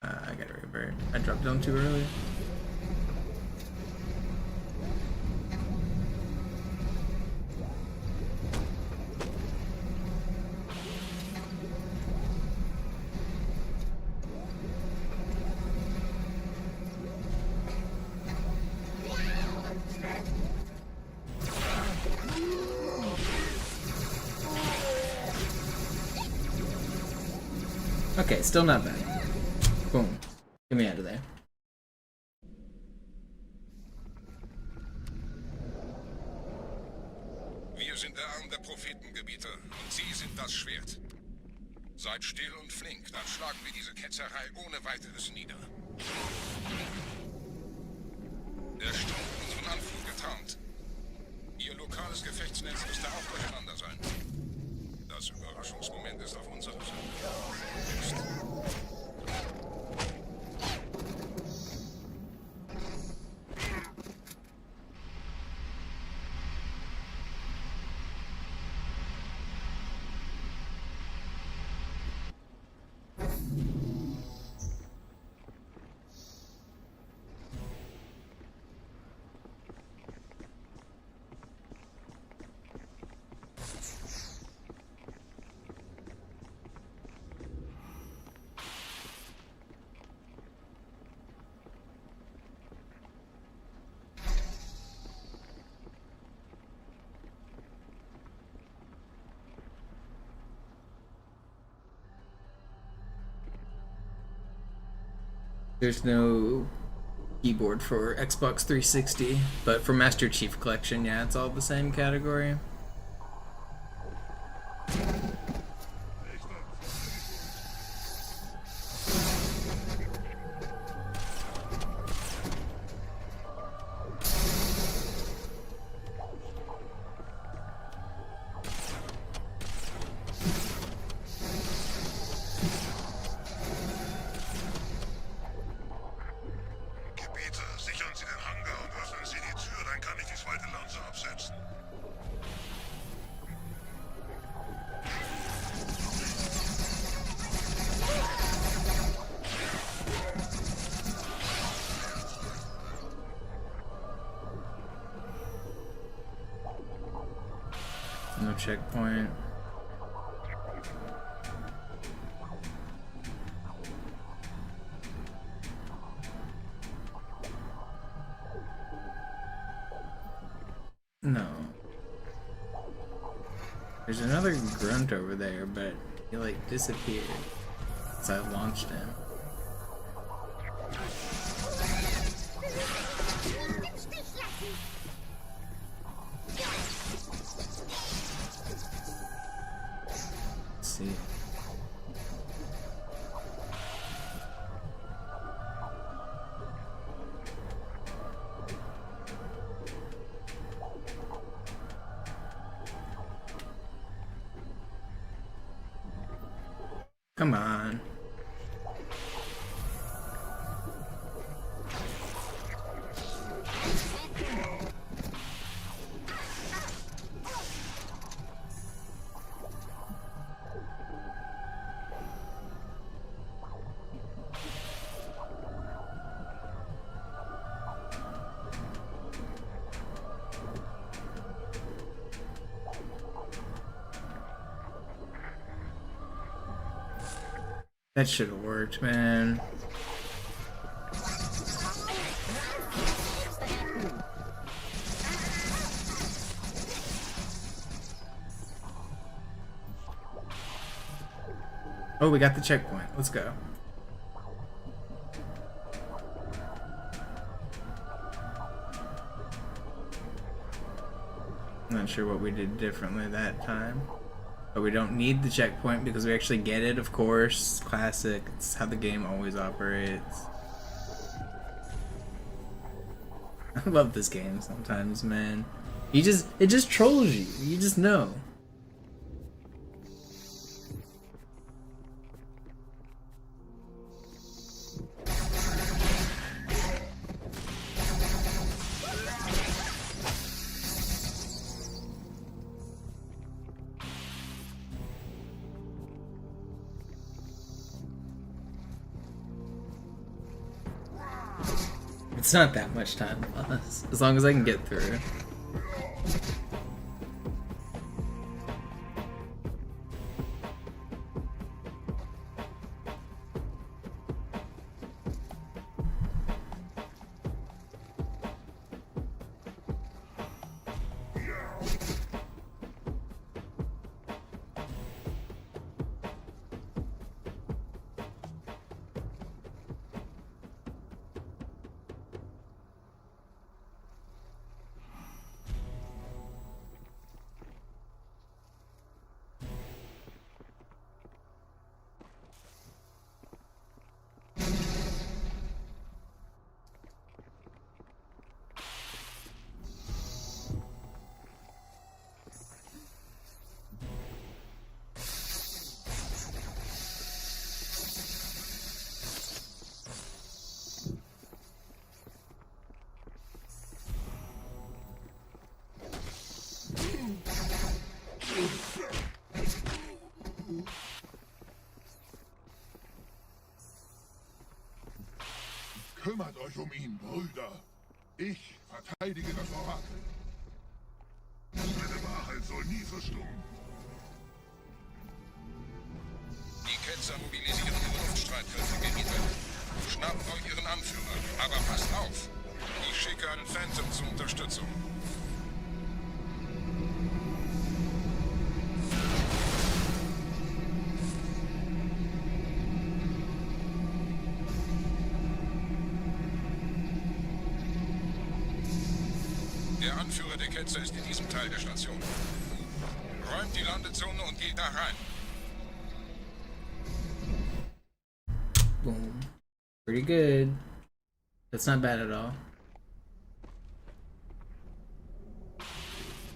I gotta revert. I dropped down too early. Okay, still not bad. Boom. Get me out of there. Wir sind der Arm der Prophetengebiete und Sie sind das Schwert. Seid still und flink, dann schlagen wir diese Ketzerei ohne weiteres nieder. Der Sturm hat unseren Anflug getarnt. Ihr lokales Gefechtsnetz müsste auch durcheinander sein. Das Überraschungsmoment ist auf unserer Seite. There's no keyboard for Xbox 360, but for Master Chief Collection, yeah, it's all the same category. No checkpoint. No. There's another grunt over there, but he like disappeared as I launched him. Let's see. Come on. That should have worked, man. Oh, we got the checkpoint. Let's go. Not sure what we did differently that time. But we don't need the checkpoint because we actually get it, of course. Classic. It's how the game always operates. I love this game sometimes, man. It just trolls you. You just know. It's not that much time, as long as I can get through. Kümmert euch um ihn, Brüder. Ich verteidige das Orakel. Meine Wahrheit soll nie verstummen. Die Ketzer mobilisieren ihre Luftstreitkräfte gegen ihn. Schnappt euch ihren Anführer, aber passt auf. Ich schicke einen Phantom zur Unterstützung. Der Anführer der Ketzer ist in diesem Teil der Station. Räumt die Landezone und geht da rein. Boom. Pretty good. That's not bad at all.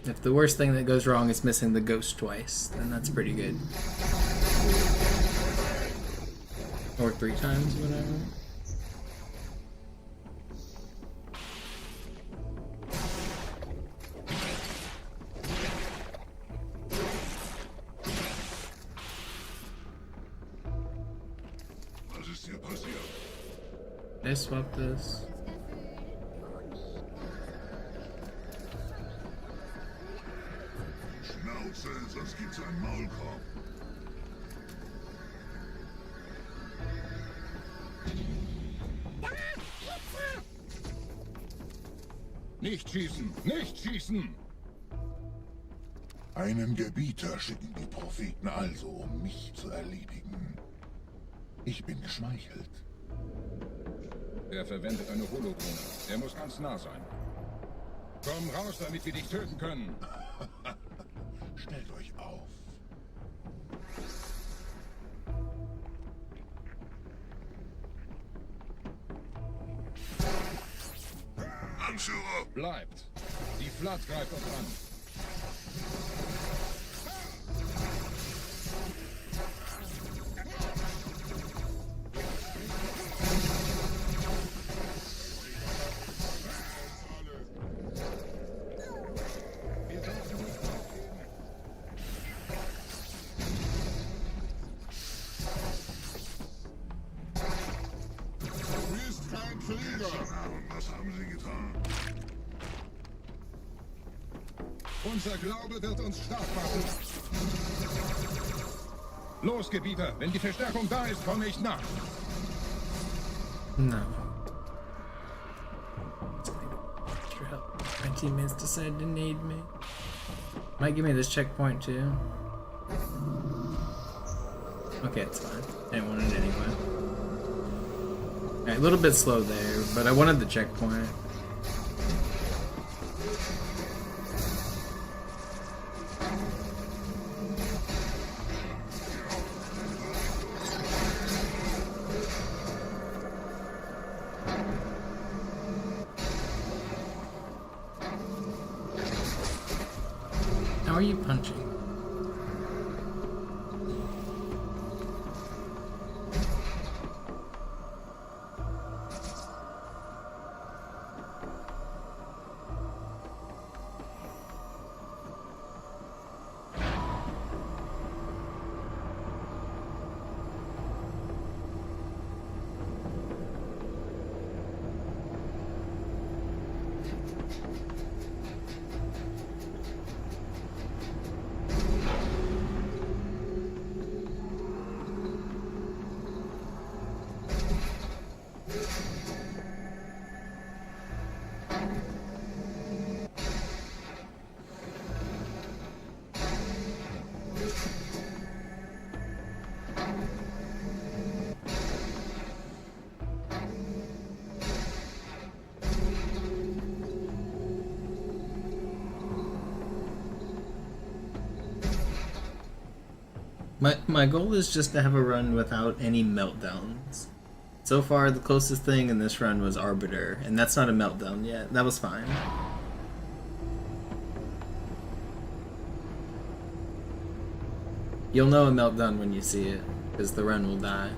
If the worst thing that goes wrong is missing the ghost twice, then that's pretty good. Or 3 times, whatever. Did I swap this? Schnauze, sonst gibt's einen Maulkorb. Nicht schießen! Nicht schießen! Einen Gebieter schicken die Propheten also, um mich zu erledigen. Ich bin geschmeichelt. Er verwendet eine Holodrohne. Er muss ganz nah sein. Komm raus, damit wir dich töten können. Stellt euch auf. Anführer! Bleibt! Die Flat greift uns an. Was haben sie getan? Unser Glaube wird uns stark machen. Los, Gebieter! Wenn die Verstärkung da ist, komme ich nach. No. Extra help. My teammates decided to need me. Might give me this checkpoint too. Okay, it's fine. I didn't want it anyway. Alright, a little bit slow there, but I wanted the checkpoint. are you punching? My goal is just to have a run without any meltdowns. So far, the closest thing in this run was Arbiter, and that's not a meltdown yet. That was fine. You'll know a meltdown when you see it, because the run will die.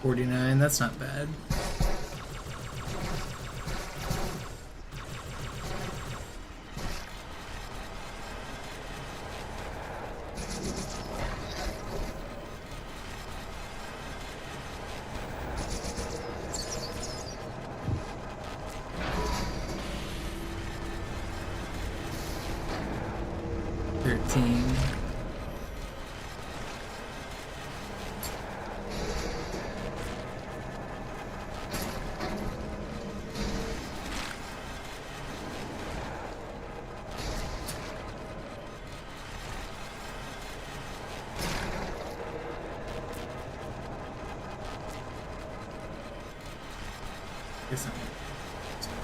$49, that's not bad.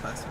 classic.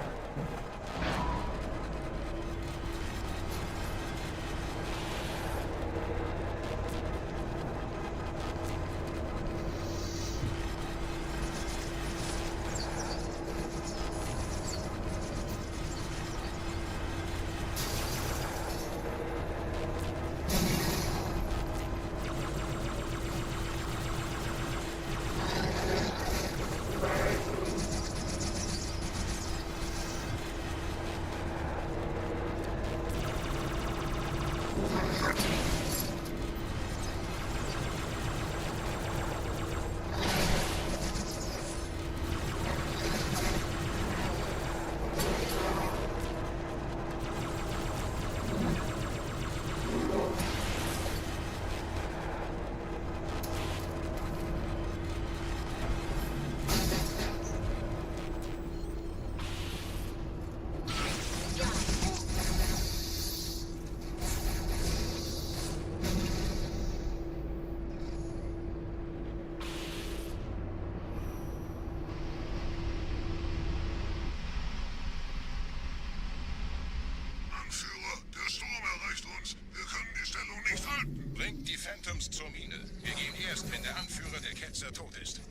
Anführer, der Sturm erreicht uns. Wir können die Stellung nicht halten. Bringt die Phantoms zur Mine. Wir gehen erst, wenn der Anführer der Ketzer tot ist.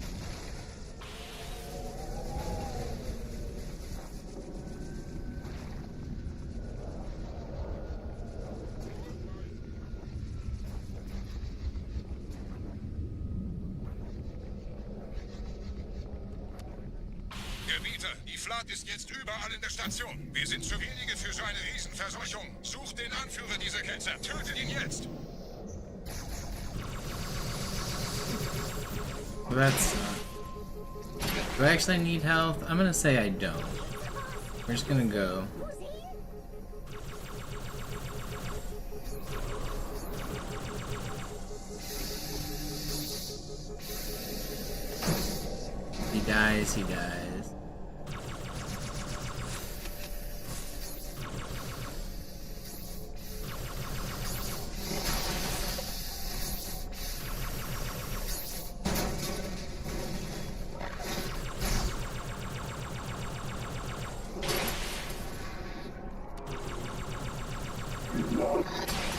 Gebieter, die Flat ist jetzt überall in der Station. Wir sind zu wenige für so eine Riesenverseuchung. Sucht den Anführer dieser Ketzer. Tötet ihn jetzt. Well, that's do I actually need health? I'm gonna say I don't. We're just gonna go. He dies, he dies.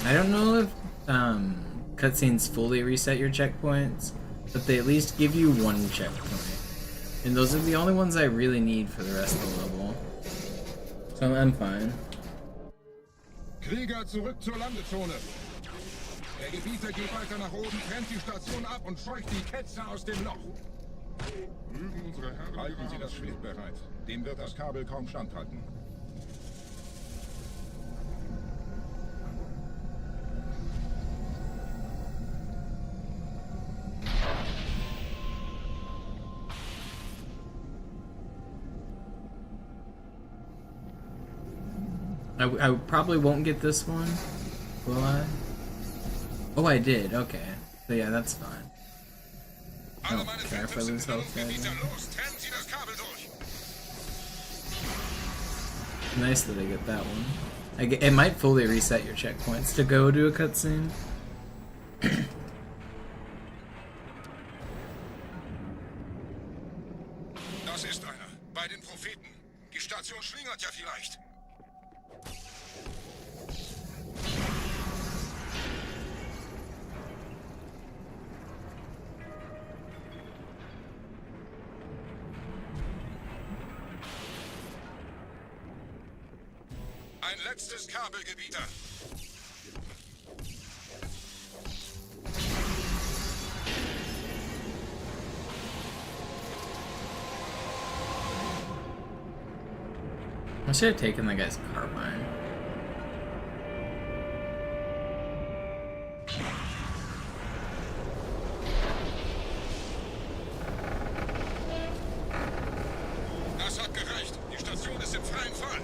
I don't know if cutscenes fully reset your checkpoints, but they at least give you one checkpoint. And those are the only ones I really need for the rest of the level. So I'm fine. Krieger, zurück zur Landezone. Der Gebieter geht weiter nach oben, trennt die Station ab und scheucht die Ketzer aus dem Loch. Halten Sie das Schwert bereit. Dem wird das Kabel kaum standhalten. I probably won't get this one, will I? Oh, I did, okay. So yeah, that's fine. I don't care if I lose health there. Nice that I get that one. It might fully reset your checkpoints to go to a cutscene. Das ist einer. Bei den Propheten. Die Station schlingert ja vielleicht. Ein letztes Kabelgebieter. I should have taken the guy's carbine. Das hat gereicht. Die Station ist im freien Fall.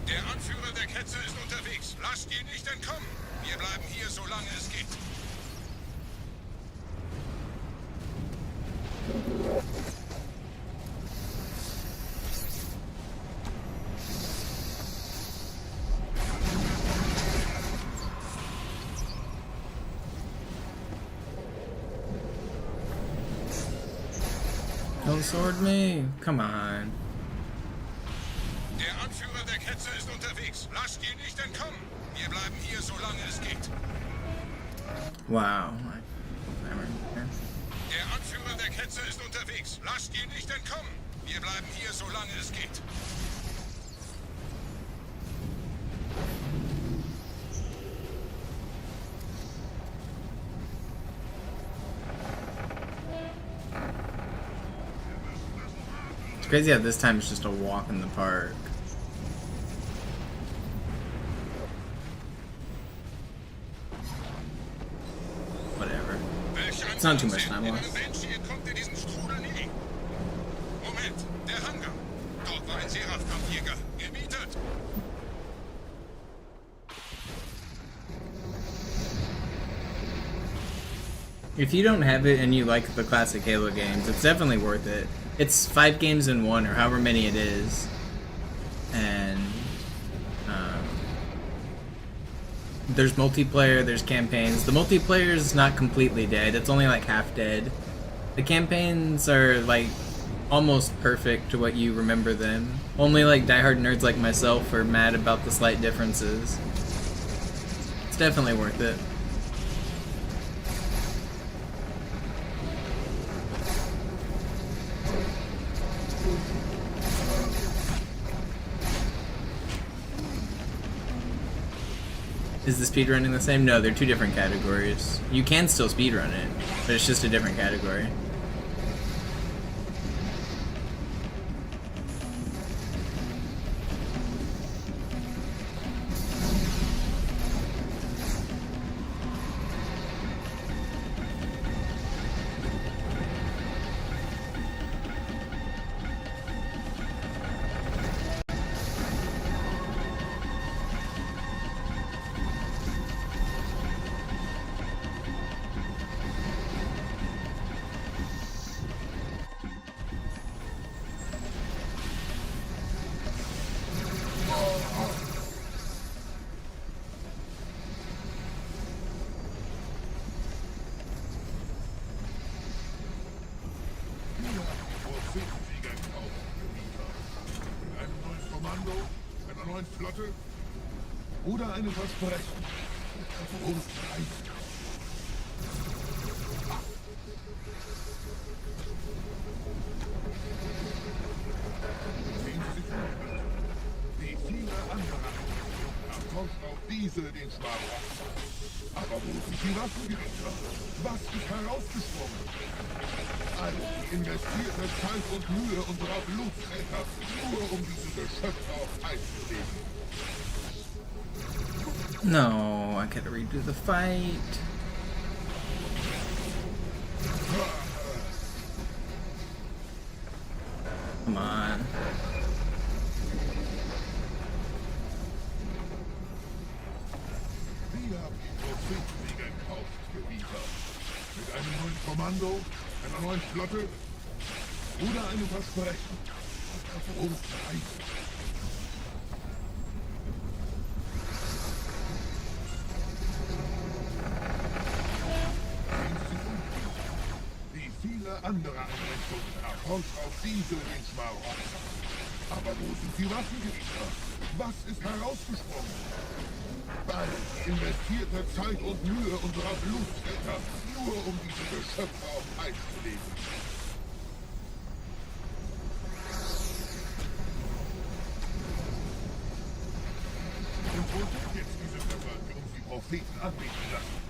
Der Anführer der Ketzer ist unterwegs. Lasst ihn nicht entkommen. Wir bleiben hier, solange es geht. Don't sword me. Come on. Der Anführer der Ketzer ist unterwegs. Lasst ihn nicht entkommen. Wir bleiben hier, solange es geht. Wow. Der Anführer der Ketzer ist unterwegs. Lasst ihn nicht entkommen. Wir bleiben hier, solange es geht. It's crazy how this time it's just a walk in the park. Whatever. It's not too much time left. Moment, der Hangar. Dort war ein Seraphkampfjäger. Gemietet. If you don't have it and you like the classic Halo games, it's definitely worth it. It's 5 games in 1, or however many it is. And there's multiplayer, there's campaigns. The multiplayer is not completely dead, it's only like half dead. The campaigns are like almost perfect to what you remember them. Only like diehard nerds like myself are mad about the slight differences. It's definitely worth it. Is the speedrunning the same? No, they're 2 different categories. You can still speedrun it, but it's just a different category. Flotte oder eine Versprechen. Und reicht. Wie viele andere erforscht auch diese den Schmarrn. Aber wo sind die Waffengewitter? Was ist herausgesprungen? All die investierte Zeit und Mühe unserer Blutträger, nur um diese Geschöpfe auf Eis zu legen. No, I gotta redo the fight. Come on. Wir haben die Prophetensiege gekauft, geliefert. Mit einem neuen Kommando, einer neuen Flotte oder einem Versprechen. Und reicht. Andere Einrichtungen erforscht auch diese den Schmarrn. Aber wo sind die Waffengewitter? Was ist herausgesprungen? All die investierte Zeit und Mühe unserer Blutträger, nur um diese Geschöpfe auf Eis zu legen. Und wo sind jetzt diese Schöpfer, die uns die Propheten anbieten lassen?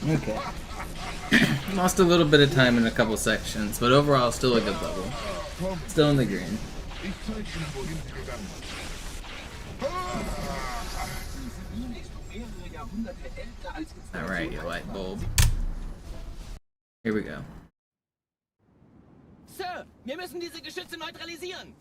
Okay. Lost a little bit of time in a couple sections, but overall still a good level. Still in the green. Alright, you light bulb. Here we go. Sir, wir müssen diese Geschütze neutralisieren.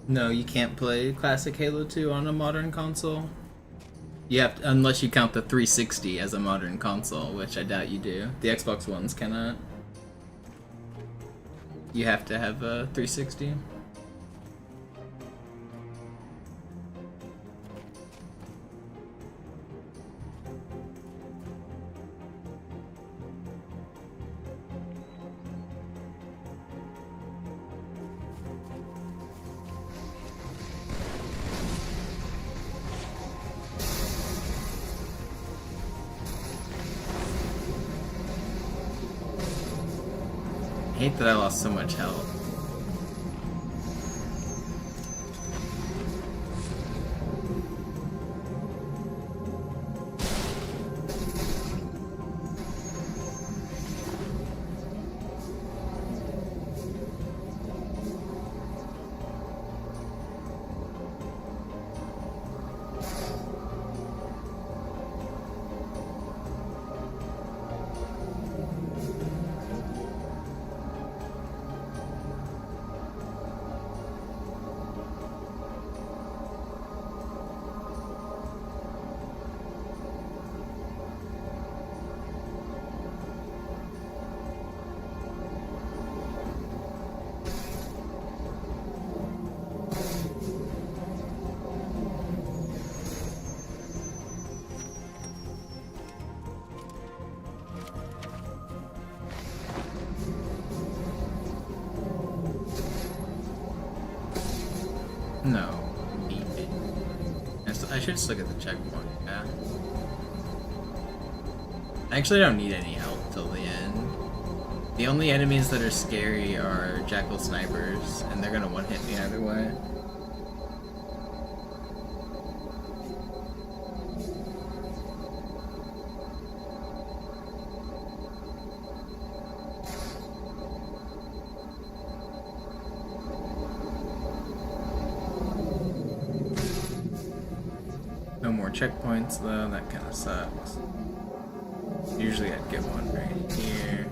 No, you can't play classic Halo 2 on a modern console. You have to, unless you count the 360 as a modern console, which I doubt you do. The Xbox Ones cannot. You have to have a 360. I hate that I lost so much health. No. I should just look at the checkpoint, yeah. I actually don't need any help till the end. The only enemies that are scary are jackal snipers, and they're gonna one-hit me either way. No more checkpoints though, that kind of sucks. Usually I'd get one right here.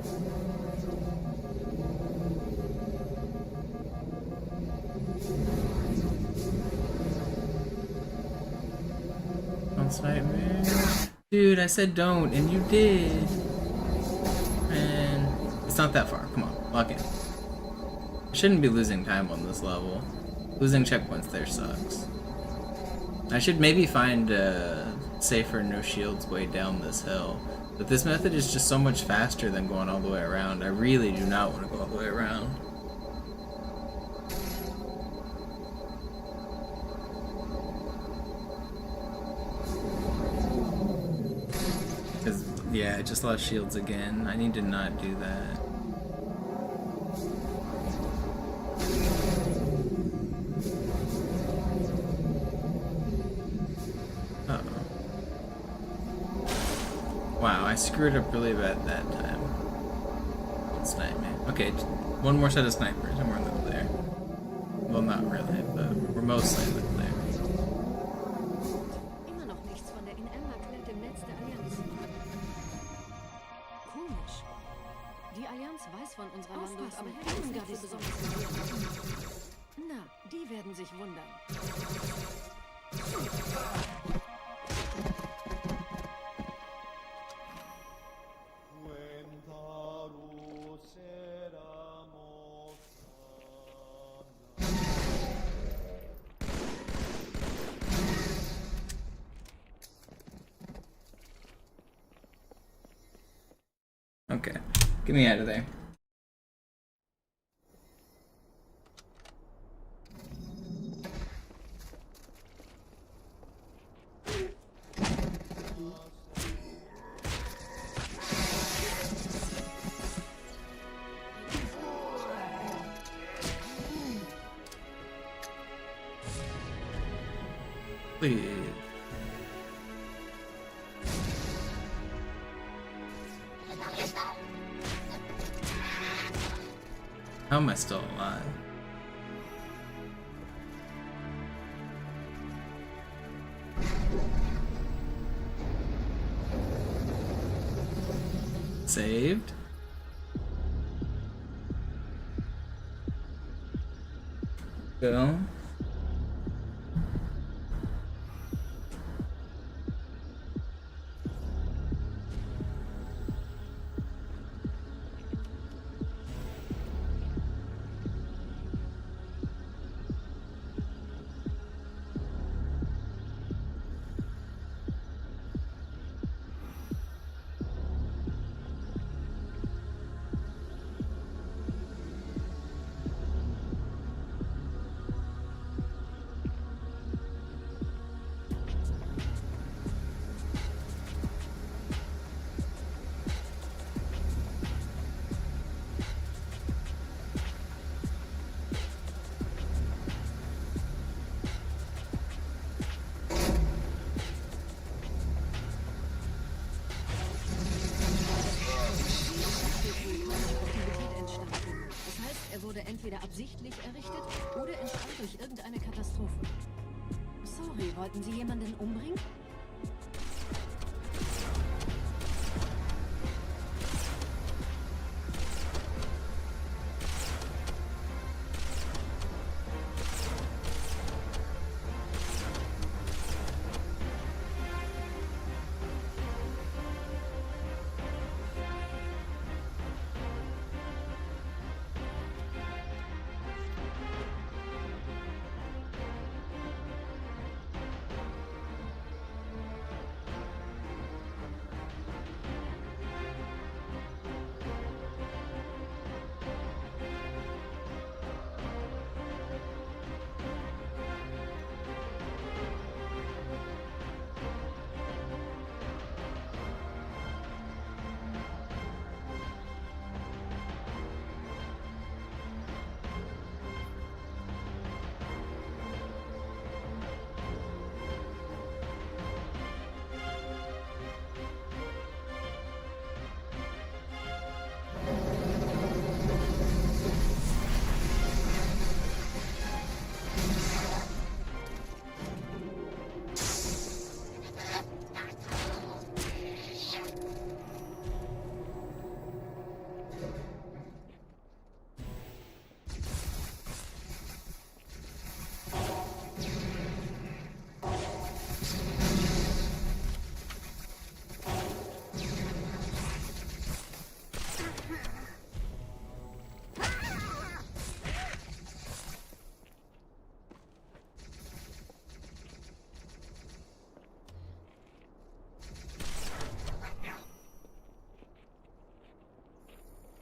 Don't snipe me. Dude, I said don't, and you did. Man, it's not that far. Come on, lock in. I shouldn't be losing time on this level. Losing checkpoints there sucks. I should maybe find a safer no shields way down this hill. But this method is just so much faster than going all the way around. I really do not want to go all the way around. Cause yeah, I just lost shields again. I need to not do that. Wow, I screwed up really bad that time. Don't snipe me. Okay, one more set of snipers and we're in the clear. Well, not really, but we're mostly in the clear. Immer noch nichts von der in Ember-Klett im Netz der Allianz. Komisch. Die Allianz weiß von unserer Landung, aber die gar nicht besonders. Na, die werden sich wundern. Okay, get me out of there. Please. How am I still alive? Saved. Go. entweder absichtlich errichtet oder entstand durch irgendeine Katastrophe. Sorry, wollten Sie jemanden umbringen?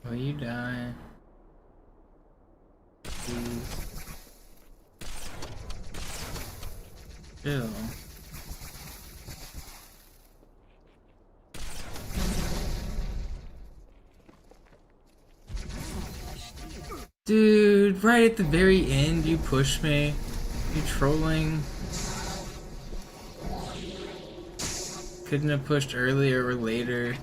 Will you die? Please. Chill. Dude, right at the very end you push me. You trolling. Couldn't have pushed earlier or later.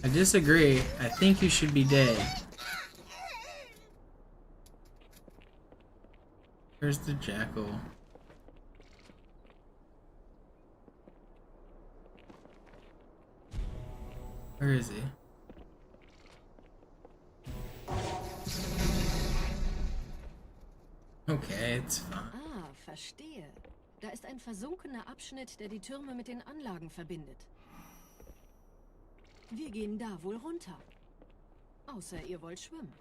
I disagree. I think you should be dead. Where's the jackal? Where is he? Okay, it's fine. Ah, verstehe. Da ist ein versunkener Abschnitt, der die Türme mit den Anlagen verbindet. Wir gehen da wohl runter. Außer ihr wollt schwimmen.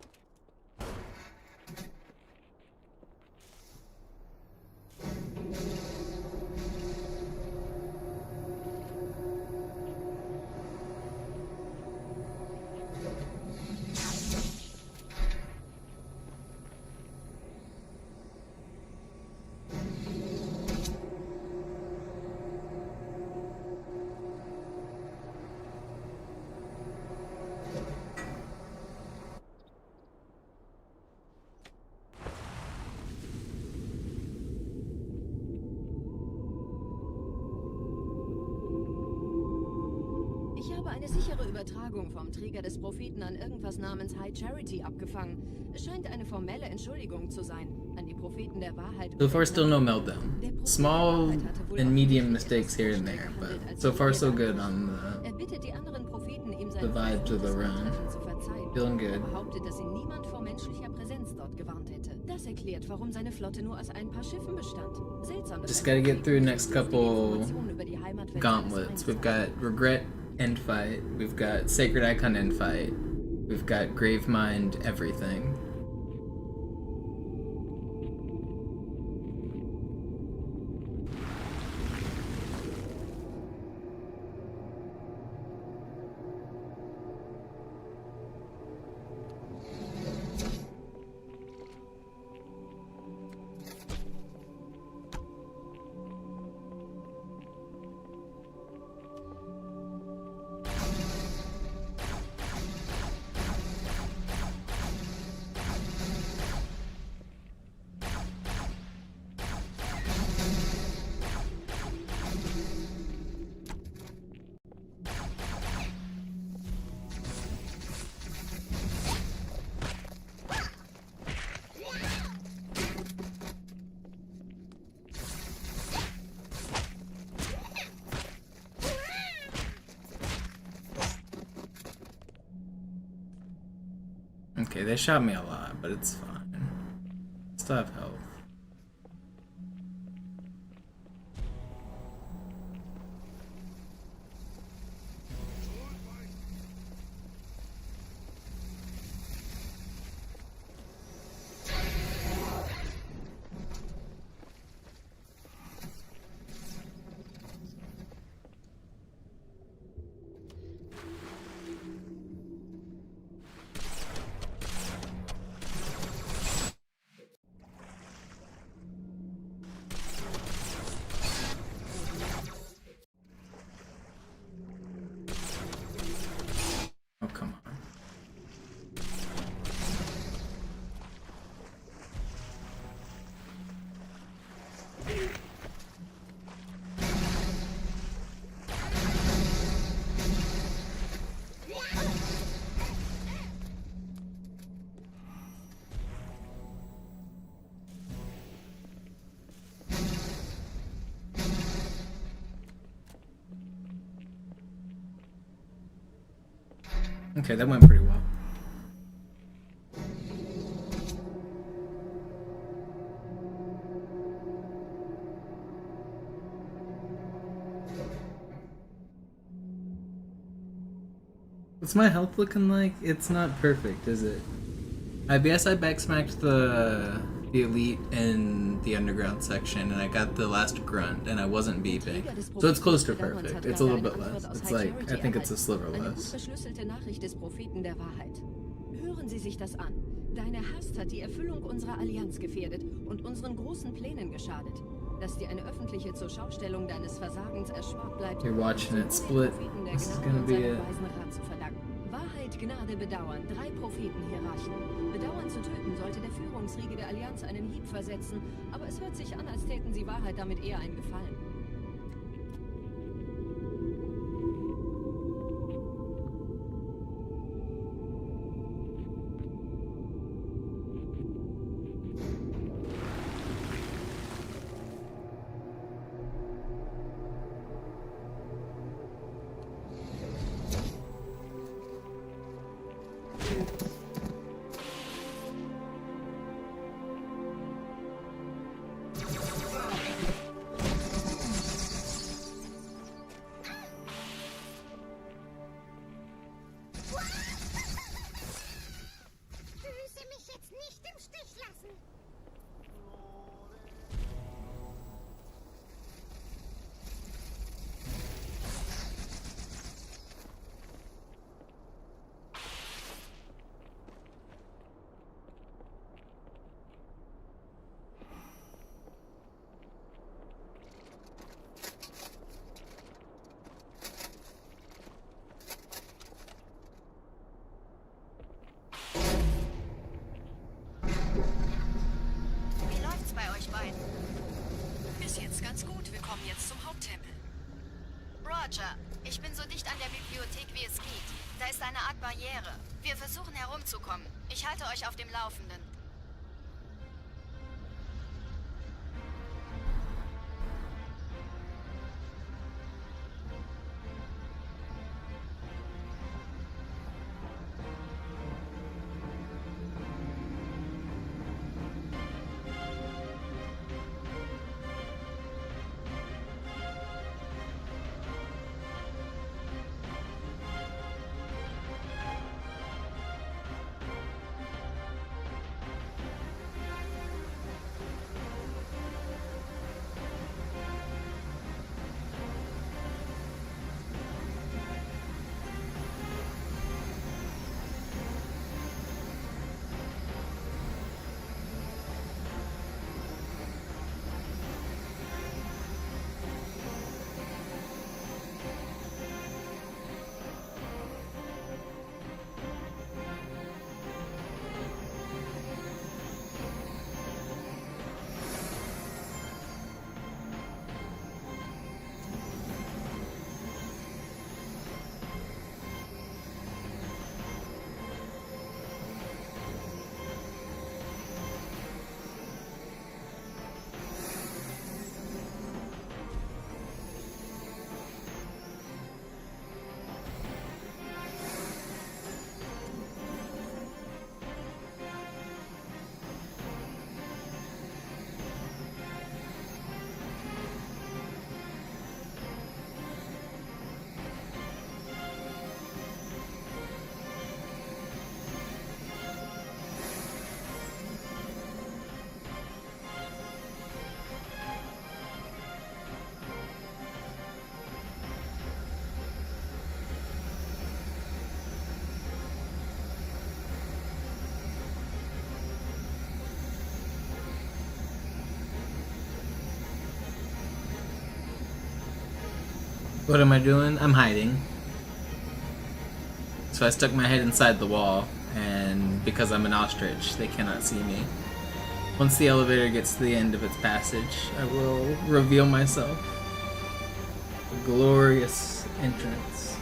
Ich habe eine sichere Übertragung vom Träger des Propheten an irgendwas namens High Charity abgefangen. Es scheint eine formelle Entschuldigung zu sein. An die Propheten der Wahrheit. So far, still no meltdown. Small and medium mistakes here and there, but so far so good on the vibes of the run. Feeling good. Behauptet, dass ihn niemand vor menschlicher Präsenz dort gewarnt hätte. Das erklärt, warum seine Flotte nur aus ein paar Schiffen bestand. Seltsam. Just gotta get through next couple gauntlets. We've got Regret end fight. We've got Sacred Icon end fight. We've got Gravemind everything. Okay, they shot me a lot, but it's fine. Still have health. Oh, come on. Okay, that went pretty well. What's my health looking like? It's not perfect, is it? I guess I backsmacked the elite in the underground section, and I got the last grunt, and I wasn't beeping. So it's close to perfect. It's a little bit less. It's like, I think it's a sliver less. Verschlüsselte Nachricht des Propheten der Wahrheit. Hören Sie sich das an. Deine Hast hat die Erfüllung unserer Allianz gefährdet und unseren großen Plänen geschadet. Dass dir eine öffentliche Zurschaustellung deines Versagens erspart bleibt, You're watching it split. This is gonna be it. zu verdanken. Wahrheit, Gnade, Bedauern. 3 Prophetenhierarchen. Bedauern zu töten sollte der Führungsriege der Allianz einen Hieb versetzen, aber es hört sich an, als täten sie Wahrheit damit eher einen Gefallen. Ganz gut, wir kommen jetzt zum Haupttempel. Roger, ich bin so dicht an der Bibliothek wie es geht. Da ist eine Art Barriere. Wir versuchen herumzukommen. Ich halte euch auf dem Laufenden. What am I doing? I'm hiding. So I stuck my head inside the wall, and because I'm an ostrich, they cannot see me. Once the elevator gets to the end of its passage, I will reveal myself. A glorious entrance.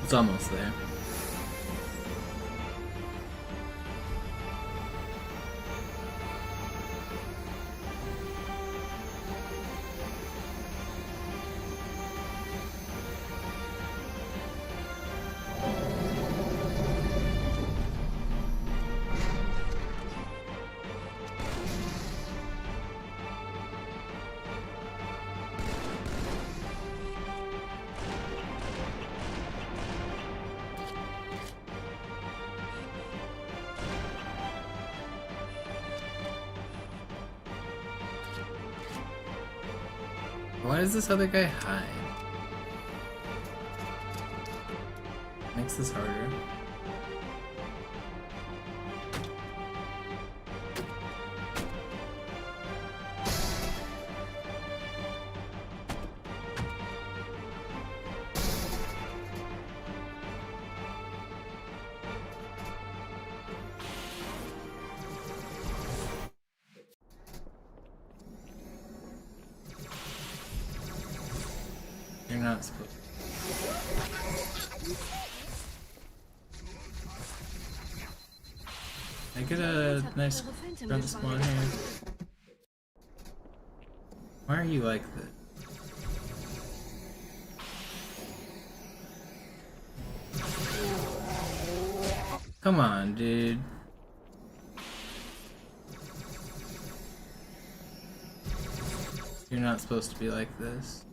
It's almost there. Why does this other guy hide? Makes this harder. You're not supposed to. I get a nice run spawn here. Why are you like this? Come on, dude. You're not supposed to be like this.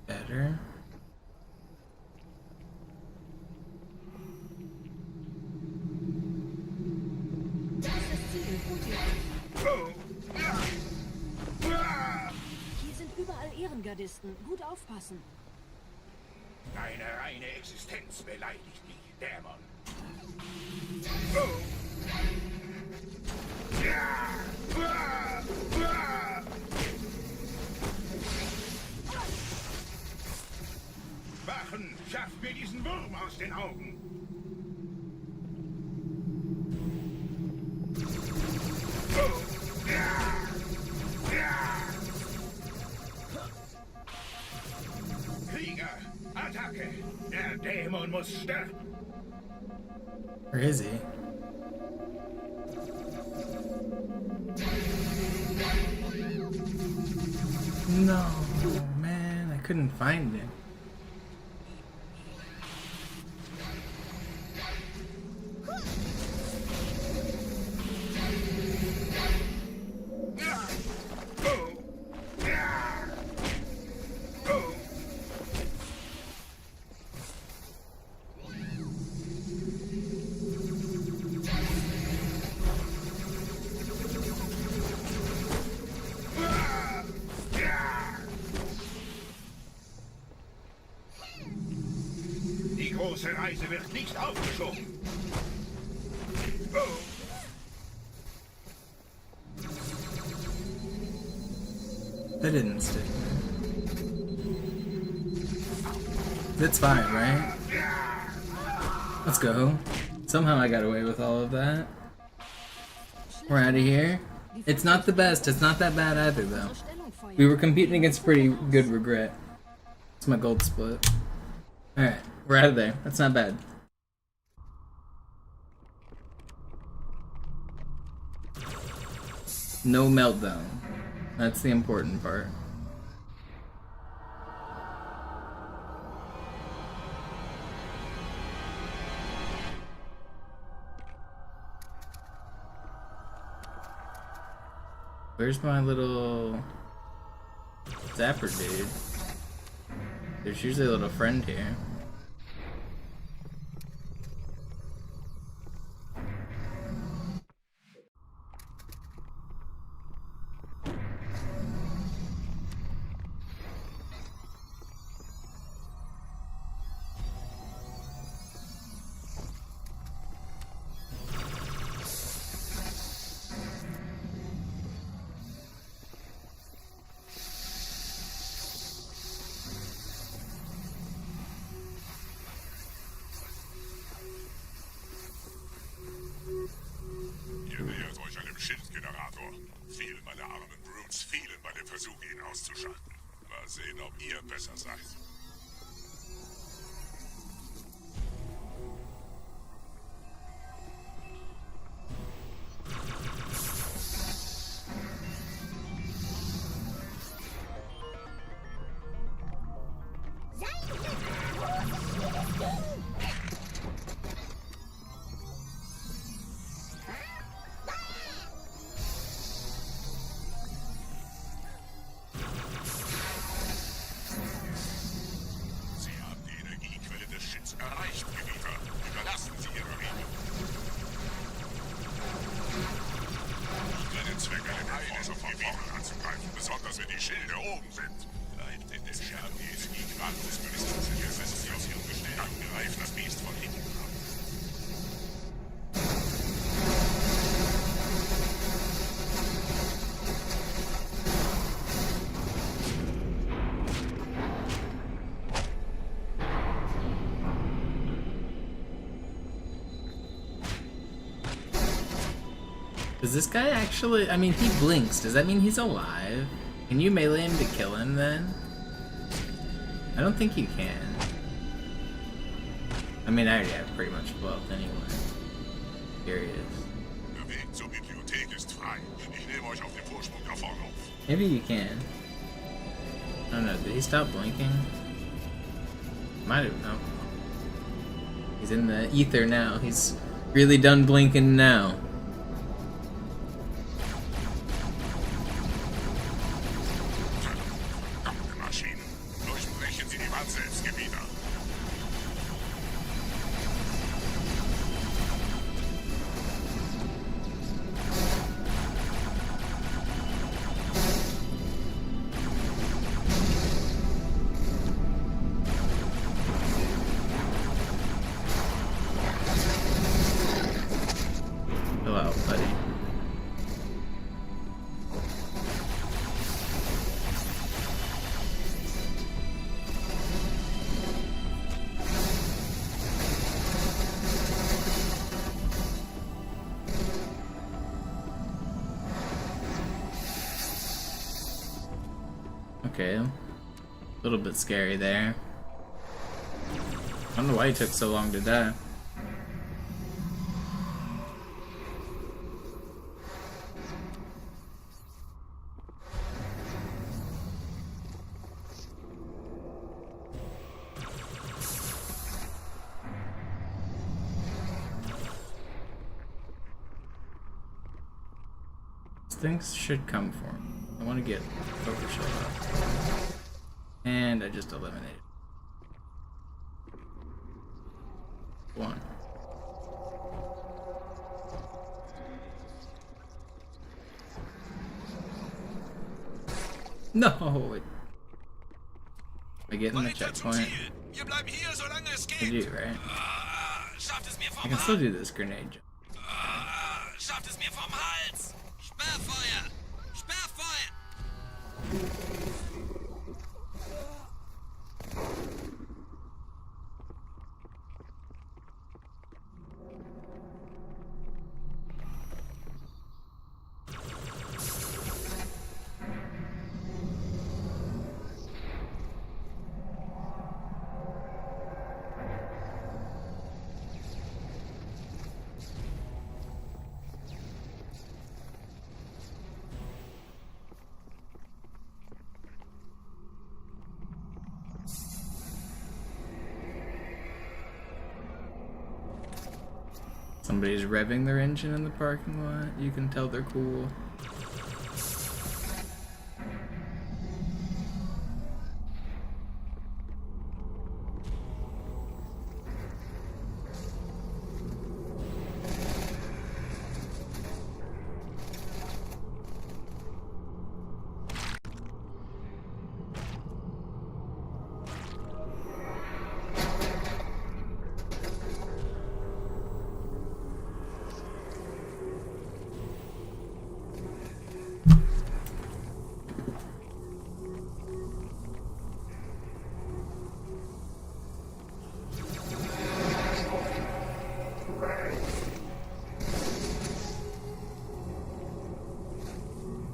Better. Hier sind überall Ehrengardisten. Gut aufpassen. Deine reine Existenz beleidigt mich, Dämon. Wachen, schafft mir diesen Wurm aus den Augen. Krieger, Attacke! Der Dämon muss sterben! Where is he? No, man, I couldn't find him. Die große Reise wird nicht aufgeschoben. That didn't stick. That's fine, right? Let's go. Somehow I got away with all of that. We're out of here. It's not the best. It's not that bad either, though. We were competing against pretty good regret. It's my gold split. Alright, we're out of there. That's not bad. No meltdown. That's the important part. Where's my little zapper dude? There's usually a little friend here. versuche ihn auszuschalten. Mal sehen, ob ihr besser seid. Erreicht, Gebieter. Überlassen Sie Ihre Rede. Für den Zweck einer Heilung von vorn anzugreifen, besonders wenn die Schilde oben sind. Bleibt in den Scherben, die es nie gradlos Investition gestellt. Dann greift das Biest von hinten ab. Does this guy actually... I mean, he blinks. Does that mean he's alive? Can you melee him to kill him, then? I don't think you can. I mean, I already have pretty much both anyway. Here he is. Der Weg zur Bibliothek ist frei. Ich nehme euch auf den Vorsprung da vorne auf. Maybe you can. I don't know. Did he stop blinking? Might have. No. He's in the ether now. He's really done blinking now. Hello, buddy. Okay, a little bit scary there. I don't know why he took so long to die. Things should come for me. I want to get overshield up. And I just eliminated one. No! I get in the checkpoint. I do, right? I can still do this grenade jump. Schafft es mir vom Hals! Sperrfeuer! Sperrfeuer! Somebody's revving their engine in the parking lot. You can tell they're cool.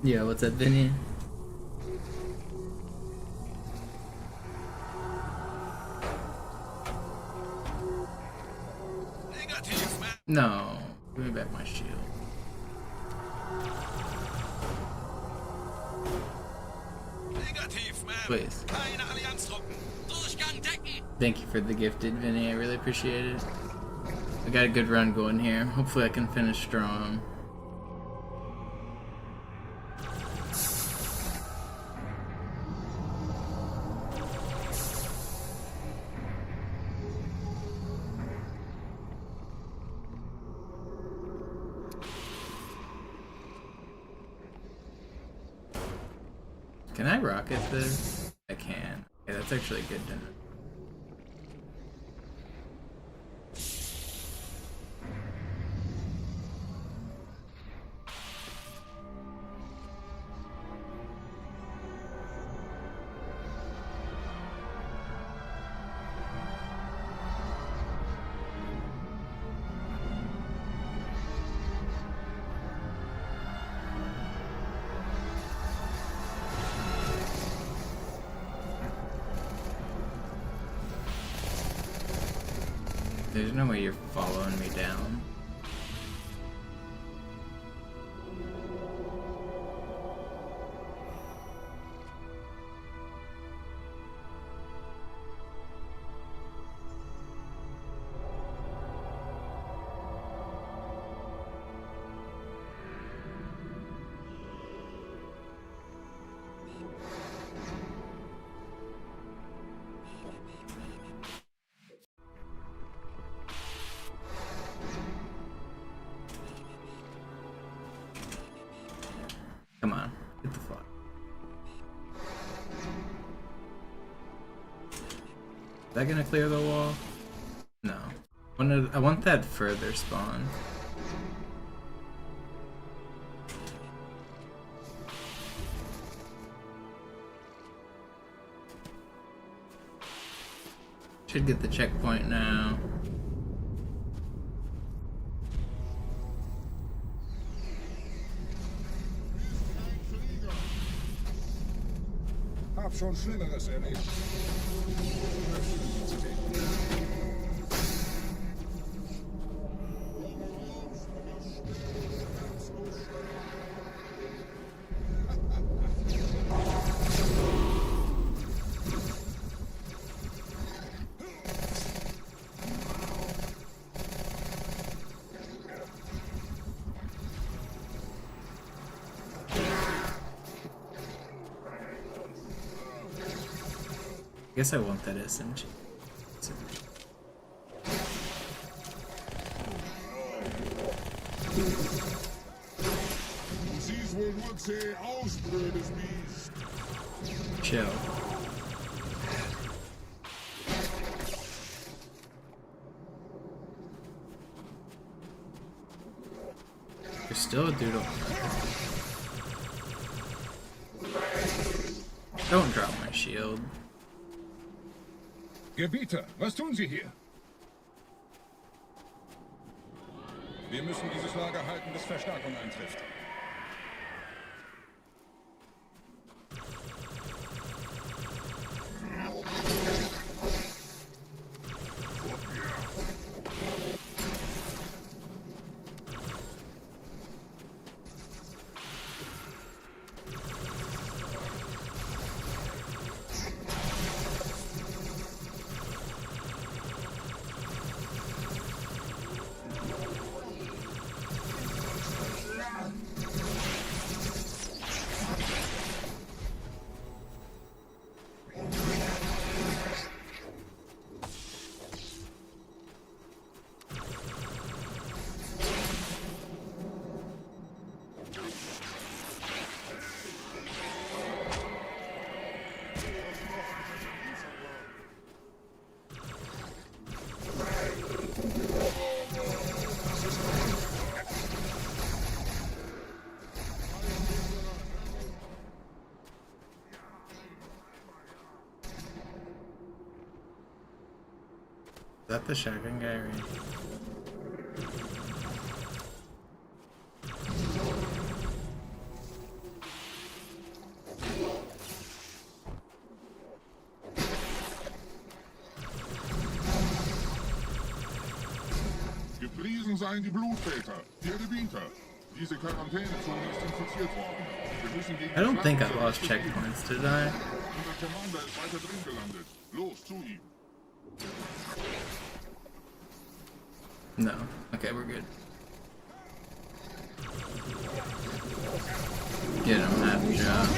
Yeah, what's up, Vinny? Negativ, man. No. Give me back my shield. Negativ, man. Please. Keine Allianztruppen. Durchgang decken. Thank you for the gifted, Vinny. I really appreciate it. I got a good run going here. Hopefully I can finish strong. Can I rocket this? I can. Okay, that's actually good to know. There's no way you're following me down. Come on, get the fuck. Is that gonna clear the wall? No. I want that further spawn. Should get the checkpoint now. Hab schon Schlimmeres erlebt. I guess I want that SMG. Du siehst wohl nur zäh aus, blödes Biest. Chill. There's still a dude on. Don't drop my shield. Gebieter, was tun Sie hier? Wir müssen dieses Lager halten, bis Verstärkung eintrifft. Is that the shotgun guy right here? Gepriesen seien die Blutväter, die Gebieter. Diese Quarantänezone ist infiziert worden. Wir müssen gegen I don't think I die lost checkpoints, did I? Unser Commander ist weiter drin gelandet. Los, zu ihm. No. Okay, we're good. Get him that job.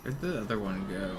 Where'd the other one go?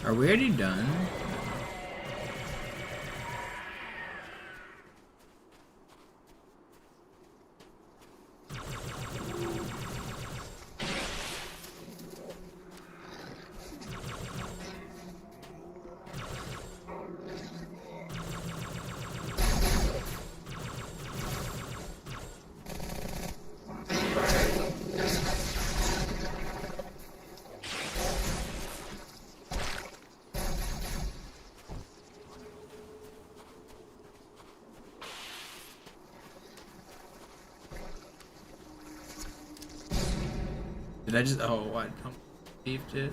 Are we already done? Did I just? Oh, what? Beefed it.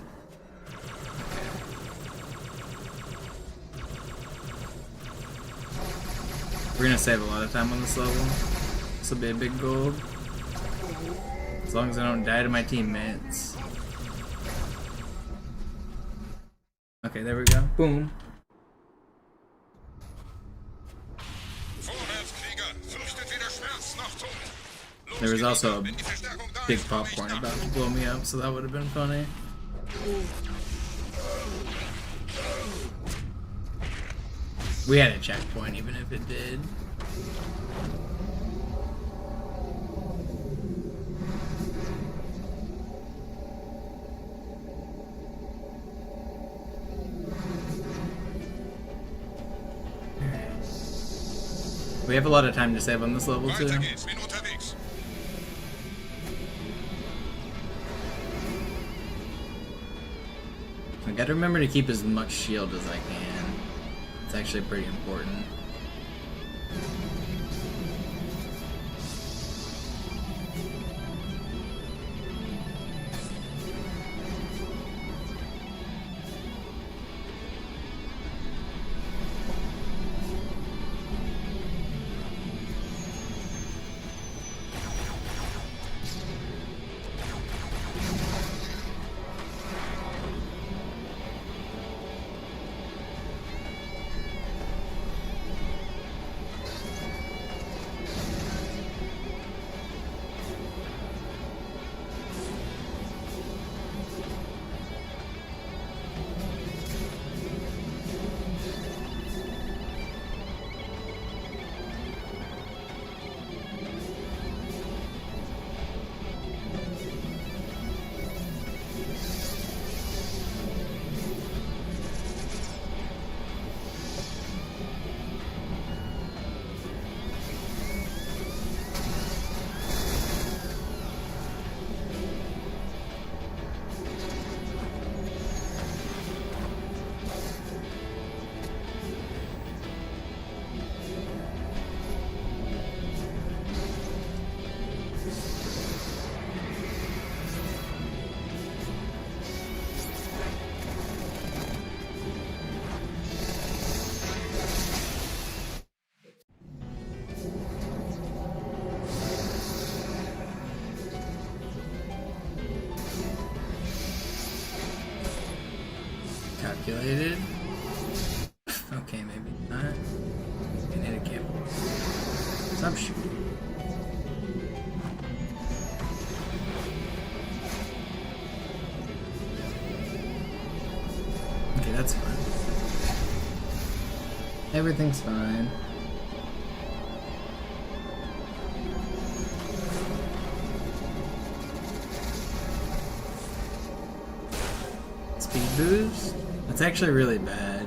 We're gonna save a lot of time on this level. This will be a big gold. As long as I don't die to my teammates. Okay, there we go. Boom. There was also a big popcorn about to blow me up, so that would have been funny. We had a checkpoint, even if it did. We have a lot of time to save on this level too. I gotta remember to keep as much shield as I can. It's actually pretty important. calculated. Okay, maybe not. I need a camera. Stop shooting. Okay, that's fine. Everything's fine. Speed boost? That's actually really bad.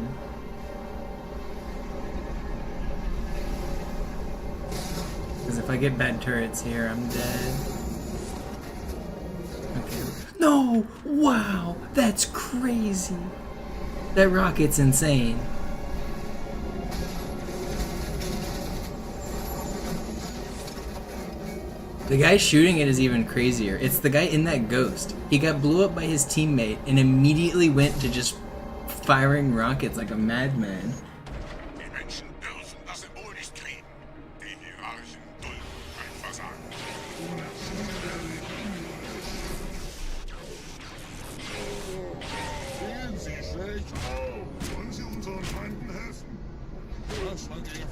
Because if I get bad turrets here, I'm dead. Okay. No! Wow! That's crazy! That rocket's insane. The guy shooting it is even crazier. It's the guy in that ghost. He got blew up by his teammate and immediately went to just firing rockets like a madman. Die Menschen dürfen das Symbol nicht kriegen. Die Hierarchen dulden kein Versagen. Sehen Sie schlecht auf. Wollen Sie unseren Feinden helfen? Das war der Fall.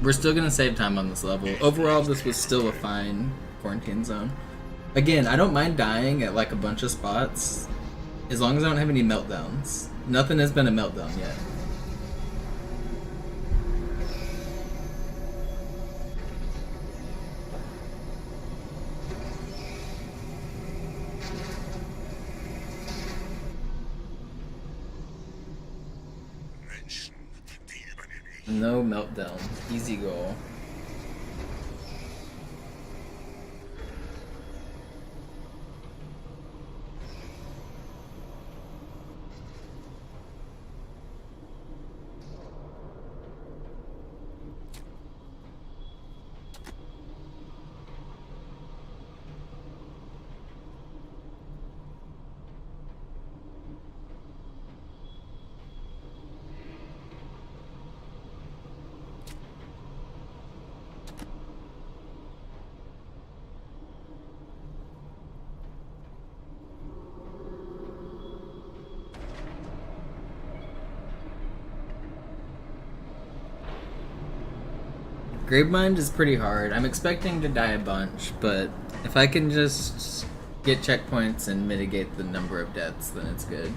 We're still gonna save time on this level. Overall, this was still a fine quarantine zone. Again, I don't mind dying at like a bunch of spots, as long as I don't have any meltdowns. Nothing has been a meltdown yet. Menschen, die übernehmen ich. No meltdown. Easy goal. Gravemind is pretty hard. I'm expecting to die a bunch, but if I can just get checkpoints and mitigate the number of deaths, then it's good.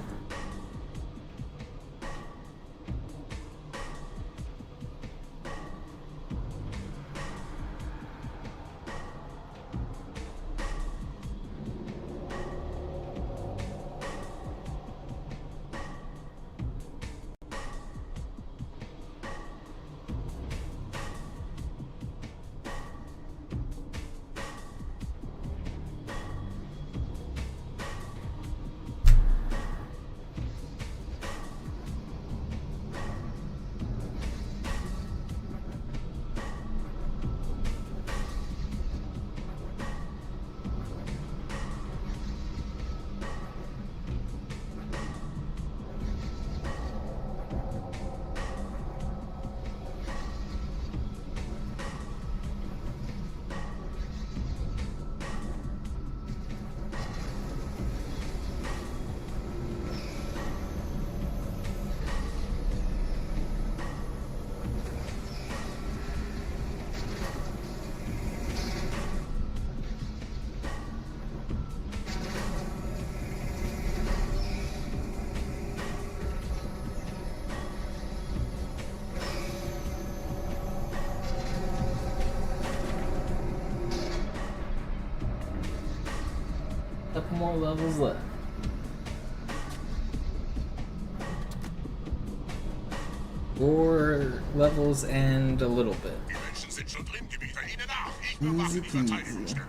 Couple more levels left. Four levels and a little bit. Die Menschen sind schon drin, Gebieter. Ihnen nach. Ich bewache die Verteidigungsstellung.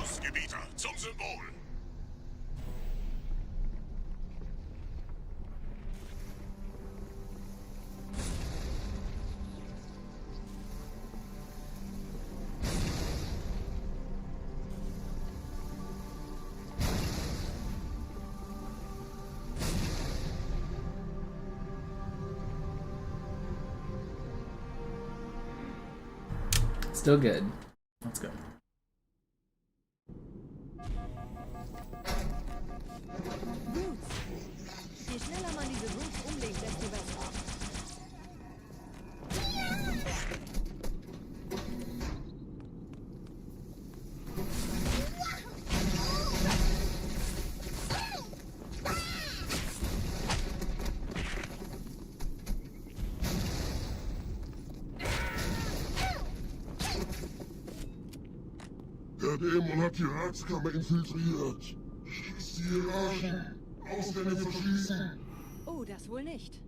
Lustgebieter, zum Symbol! Still good. Let's go. Roots. Je schneller man diese Roots umlegt, desto besser. Der Dämon hat die Ratskammer infiltriert. Schließt die Hierarchen. Ausgänge verschließen. Oh, das wohl nicht.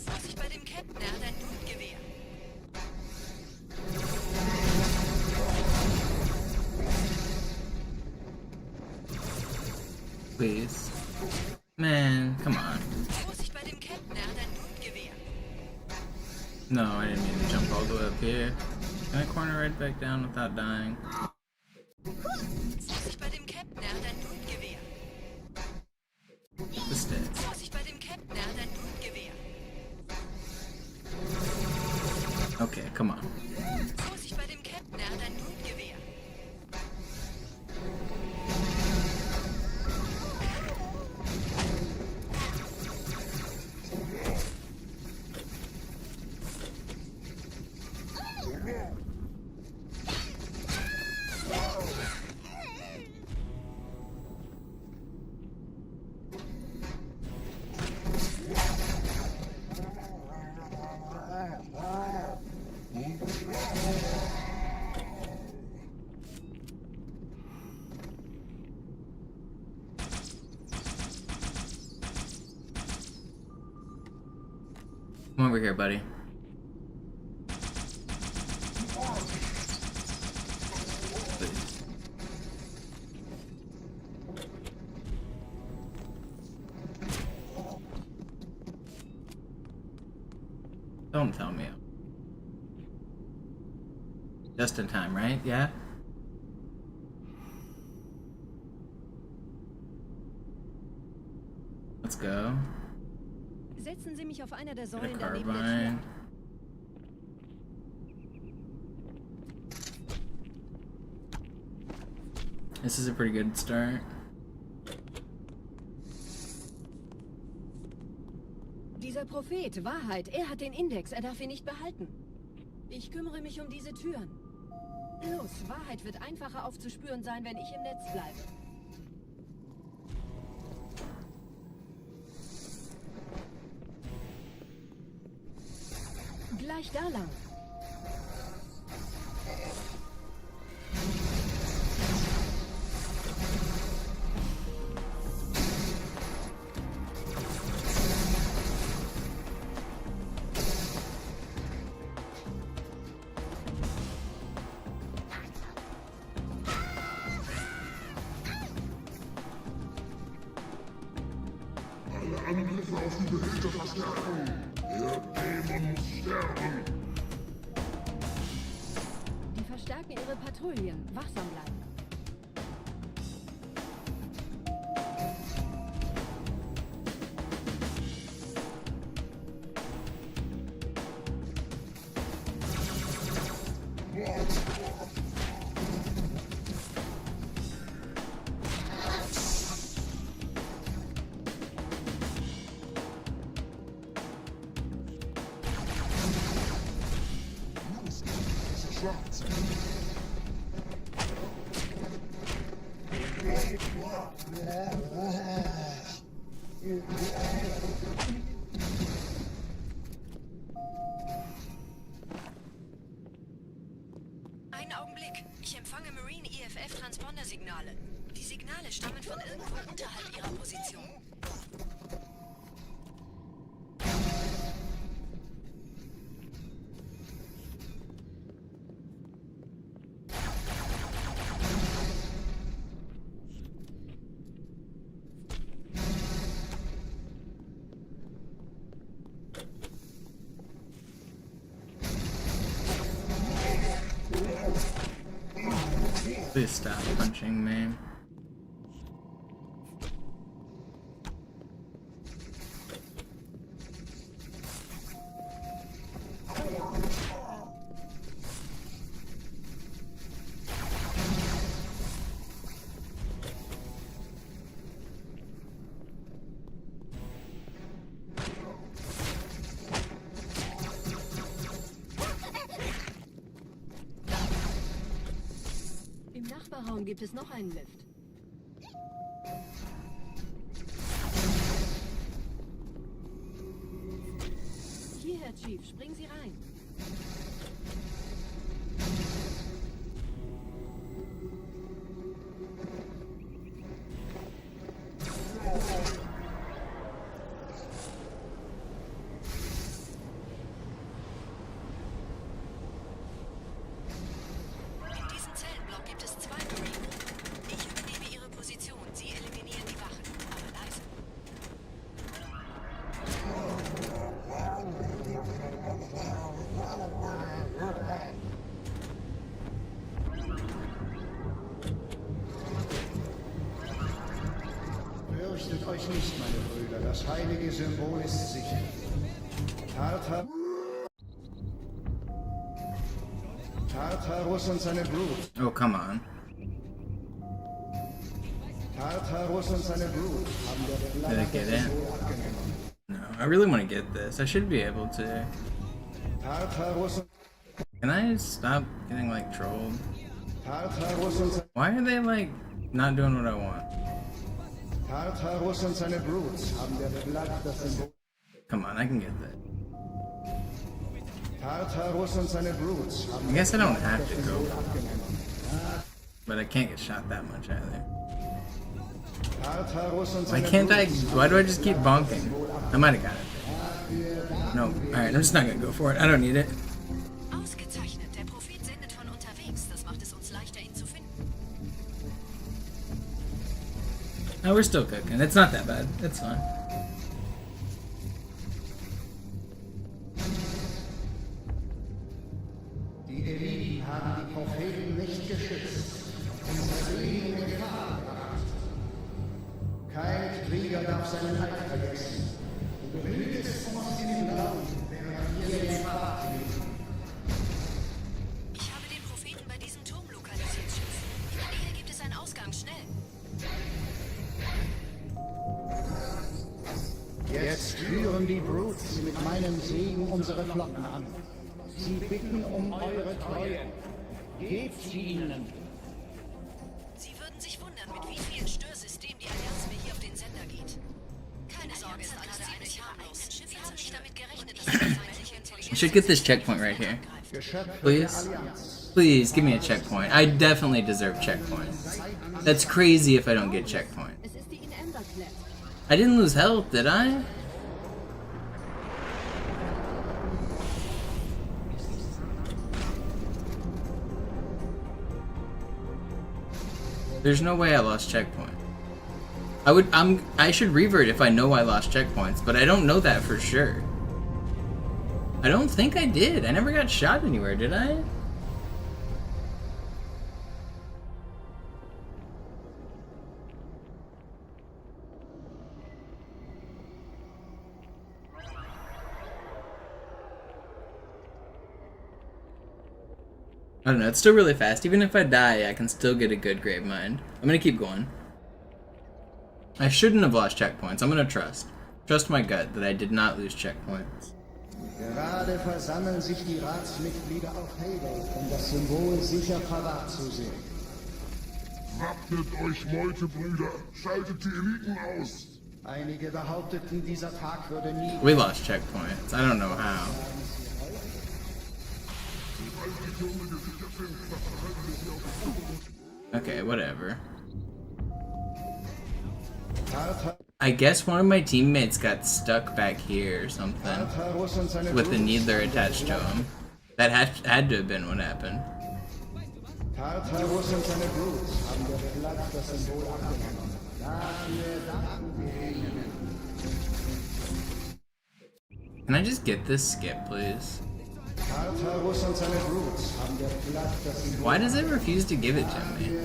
Vorsicht bei dem Captain, er hat ein Blutgewehr. Please. Man, come on. Vorsicht bei dem Captain, er hat ein Blutgewehr. No, I didn't mean to jump all the way up here. Can I corner right back down without dying? Vorsicht bei dem Captain, er hat ein Blutgewehr. This dead. Vorsicht bei dem Captain, er hat ein Blutgewehr. Okay, come on. Vorsicht bei dem Captain, er hat ein Blutgewehr. Come over here, buddy. Please. Don't tell me. Just in time, right? Yeah? Let's go. Setzen Sie mich auf einer der Get a Säulen daneben der Tür. carbine. This is a pretty good start. Dieser Prophet, Wahrheit, er hat den Index, er darf ihn nicht behalten. Ich kümmere mich um diese Türen. Los, Wahrheit wird einfacher aufzuspüren sein, wenn ich im Netz bleibe. Gleich da lang. Alle Angriffe auf die Behälterverstärkung. Der Dämon muss sterben. Die verstärken ihre Patrouillen. Wachsam bleiben. Schwarz. Einen Augenblick. Ich empfange Marine EFF-Transponder-Signale. Die Signale stammen von irgendwo unterhalb ihrer Position. Please stop punching me. Im Nachbarraum gibt es noch einen Lift. Hierher, Chief, springen Sie rein. In diesem Zellenblock gibt es 2 Marine. Ich übernehme ihre Position. Sie eliminieren die Wachen. Aber leise. Fürchtet euch nicht, meine Brüder. Das heilige Symbol ist sicher. Tartarus und seine Brut. Oh, come on. Tartarus und seine Brut haben der Did I get it? No, I really want to get this. I should be able to. Tartarus und Can I stop getting like trolled? Tartarus und Why are they like not doing what I want? Tartarus und seine Brut haben der Flagge das Symbol. Come on, I can get that. Tartarus und seine Brut haben I guess I don't have to go. But I can't get shot that much either. Tartarus und Why seine can't I? Brut Why do I just keep bonking? I might have got it. No. Alright, I'm just not gonna go for it. I don't need it. Ausgezeichnet. Der Prophet sendet von unterwegs. Das macht es uns leichter, ihn zu finden. No, we're still cooking. It's not that bad. It's fine. Die Eliten haben die Propheten nicht geschützt. Unsere Leben in Gefahr gebracht. Kein Krieger darf seinen Eid vergessen. Und behütet es uns im Glauben, während wir den Pfad leben. Ich habe den Propheten bei diesem Turm lokalisiert, Schiff. In der Nähe gibt es einen Ausgang. Schnell. Jetzt führen die Brutes mit meinem Segen unsere Flotten an. Sie bitten um eure Treue. Gebt sie ihnen. Sie würden sich wundern, mit wie vielen Störsystemen die Allianz mir hier auf den Sender geht. Keine Sorge, ist alles ziemlich harmlos. Wir haben nicht damit gerechnet, dass die feindliche Intelligenz... I should get this checkpoint right here. Please? Please, give me a checkpoint. I definitely deserve checkpoints. That's crazy if I don't get checkpoints. Es ist die in Ember Clef. I didn't lose health, did I? There's no way I lost checkpoint. I should revert if I know I lost checkpoints, but I don't know that for sure. I don't think I did. I never got shot anywhere, did I? I don't know, it's still really fast. Even if I die, I can still get a good grave mind. I'm gonna keep going. I shouldn't have lost checkpoints. I'm gonna trust. Trust my gut that I did not lose checkpoints. Gerade versammeln sich die Ratsmitglieder auf Halo, das Symbol sicher parat zu sehen. Wappnet euch, Meutebrüder! Schaltet die Eliten aus! Einige behaupteten, dieser Tag würde nie... We lost checkpoints. I don't know how. Okay, whatever. I guess one of my teammates got stuck back here or something with the needler attached to him. That had to have been what happened. Tartarus und seine Brutes haben der Platt das Symbol abgenommen. Dafür danken wir ihnen. Can I just get this skip, please? Tartarus und seine Brutes haben der Platt das Symbol. Why does it refuse to give it to me?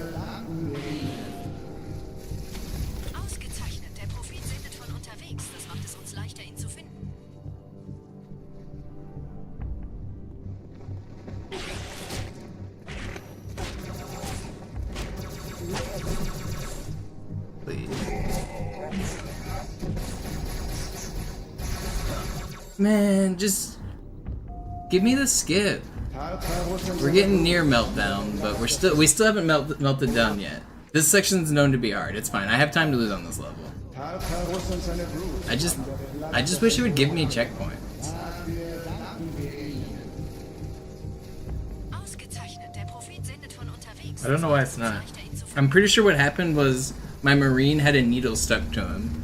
Ausgezeichnet. Der Prophet sendet von unterwegs. Das macht es uns leichter, ihn zu finden. Man, just give me the skip. We're getting near meltdown, but we still haven't melted down yet. This section's known to be hard. It's fine. I have time to lose on this level. I just wish it would give me checkpoints. I don't know why it's not. I'm pretty sure what happened was my Marine had a needle stuck to him,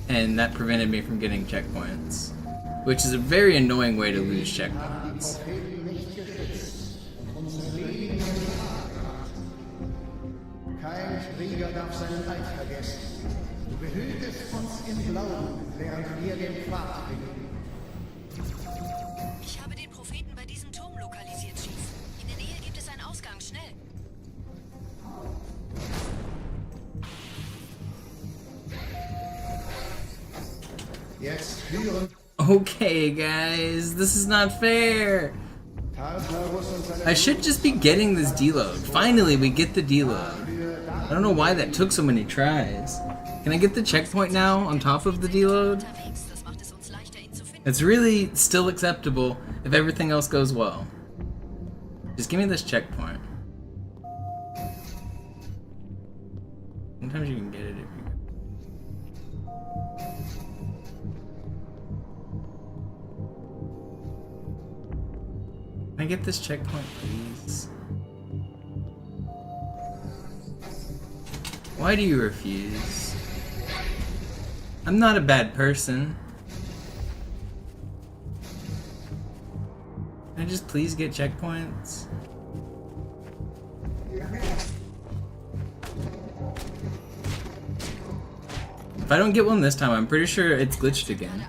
and that prevented me from getting checkpoints. Which is a very annoying way to lose checkpoints. Kein Krieger darf seinen Eid vergessen. Du behütest uns im Glauben, während wir den Pfad finden. Ich habe den Propheten bei diesem Turm lokalisiert, Chief. In der Nähe gibt es einen Ausgang. Schnell! Jetzt führen... Okay, guys, this is not fair. I should just be getting this deload. Finally, we get the deload. I don't know why that took so many tries. Can I get the checkpoint now on top of the deload? It's really still acceptable if everything else goes well. Just give me this checkpoint. Sometimes you can get it if you... Can I get this checkpoint, please? Why do you refuse? I'm not a bad person. Can I just please get checkpoints? If I don't get one this time, I'm pretty sure it's glitched again.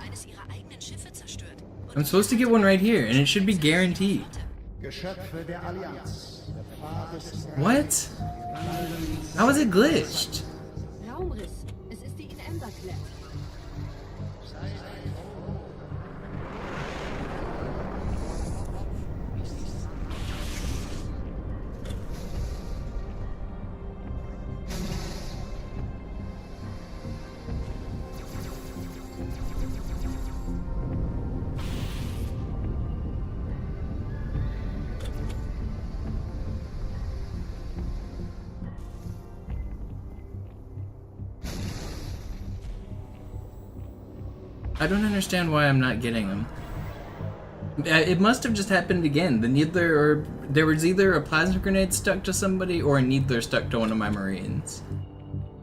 I'm supposed to get one right here, and it should be guaranteed. What? How is it glitched? Raumriss. Es ist die In-Ember-Klett. I don't understand why I'm not getting them. It must have just happened again. The needler, or there was either a plasma grenade stuck to somebody or a needler stuck to one of my Marines,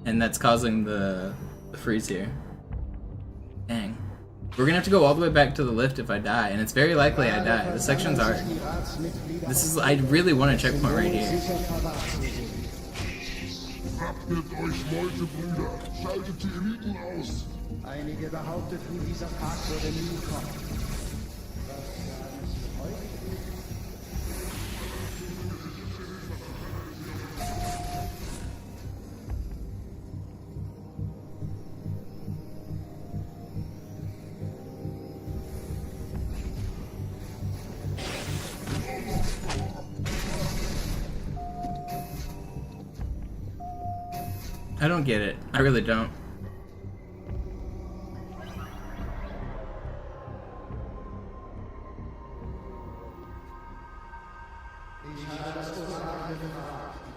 and that's causing the freeze here. Dang. We're gonna have to go all the way back to the lift if I die, and it's very likely I die. This section's hard. This is, I really want a checkpoint right here. Wappnet euch, Meutebrüder! Schaltet die Eliten aus! Einige behaupteten, dieser Tag würde nie kommen. I don't get it. I really don't.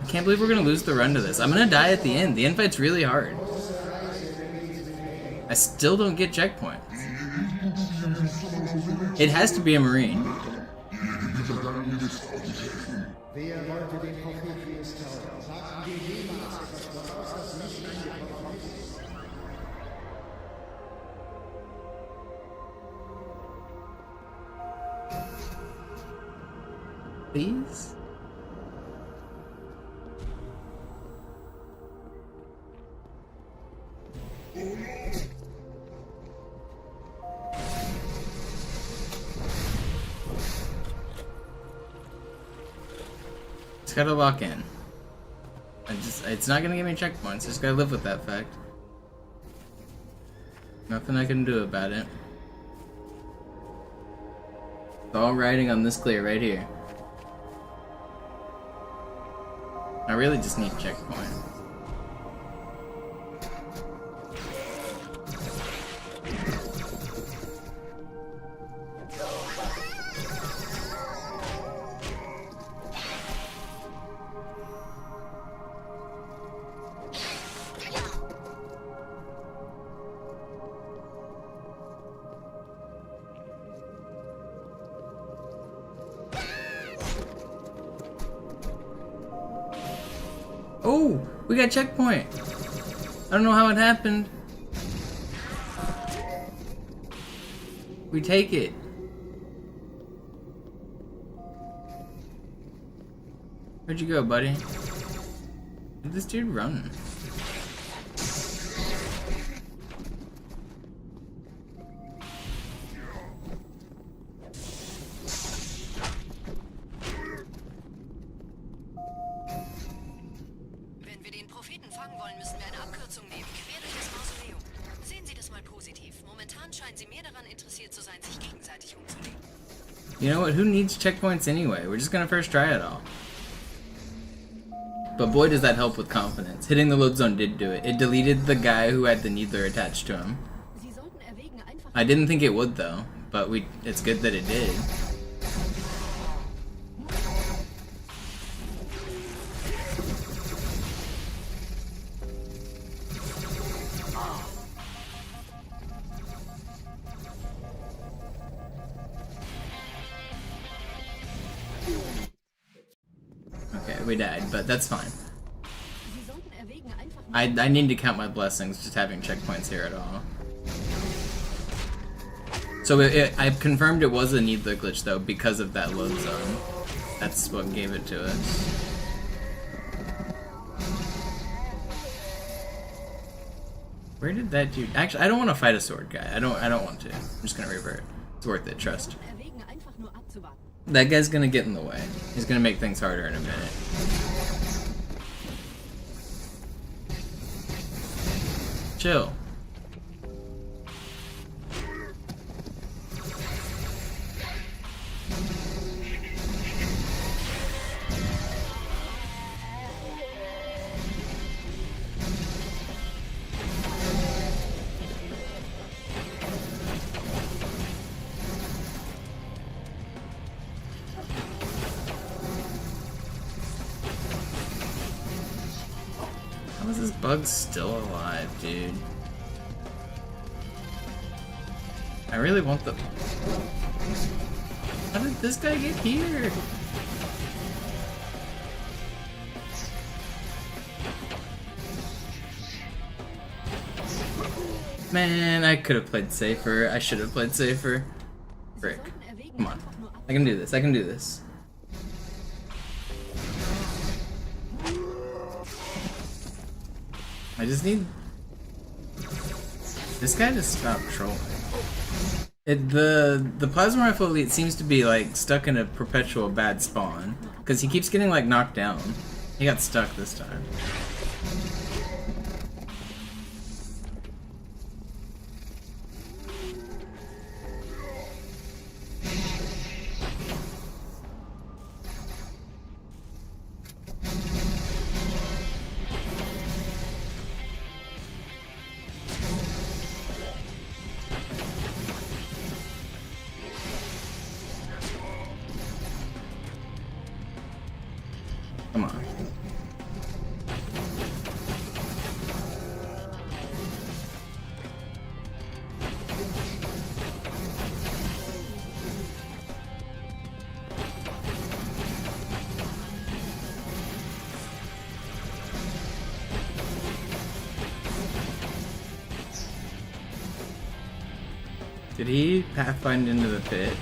I can't believe we're gonna lose the run to this. I'm gonna die at the end. The invite's really hard. I still don't get checkpoints. It has to be a Marine. Wer wollte den Propheten misstrauen? Sagten wir jemals etwas voraus, das nicht angekommen ist? Please? Just gotta lock in. It's not gonna give me checkpoints, just gotta live with that fact. Nothing I can do about it. It's all riding on this clear right here. I really just need checkpoint. Oh, we got checkpoint. I don't know how it happened. We take it. Where'd you go, buddy? Did this dude run? Wenn wir den Propheten fangen wollen, müssen wir eine Abkürzung nehmen. Quer durch das Mausoleum. Sehen Sie das mal positiv. Momentan scheinen Sie mehr daran interessiert zu sein, sich gegenseitig umzulegen. You know what? Who needs checkpoints anyway? We're just gonna first try it all. But boy, does that help with confidence. Hitting the load zone did do it. It deleted the guy who had the needler attached to him. I didn't think it would though, but it's good that it did. Okay, we died, but that's fine. I need to count my blessings just having checkpoints here at all. So I've confirmed it was a needler glitch though because of that load zone. That's what gave it to us. Where did that dude? Actually, I don't want to fight a sword guy. I don't want to. I'm just gonna revert. It's worth it. Trust. That guy's gonna get in the way. He's gonna make things harder in a minute. Chill. How is this bug still alive, dude? I really want the... How did this guy get here? Man, I could have played safer. I should have played safer. Frick. Come on. I can do this. I can do this. I just need this guy to stop trolling. The plasma rifle elite seems to be like stuck in a perpetual bad spawn because he keeps getting like knocked down. He got stuck this time. Come on. Did he pathfind into the pit?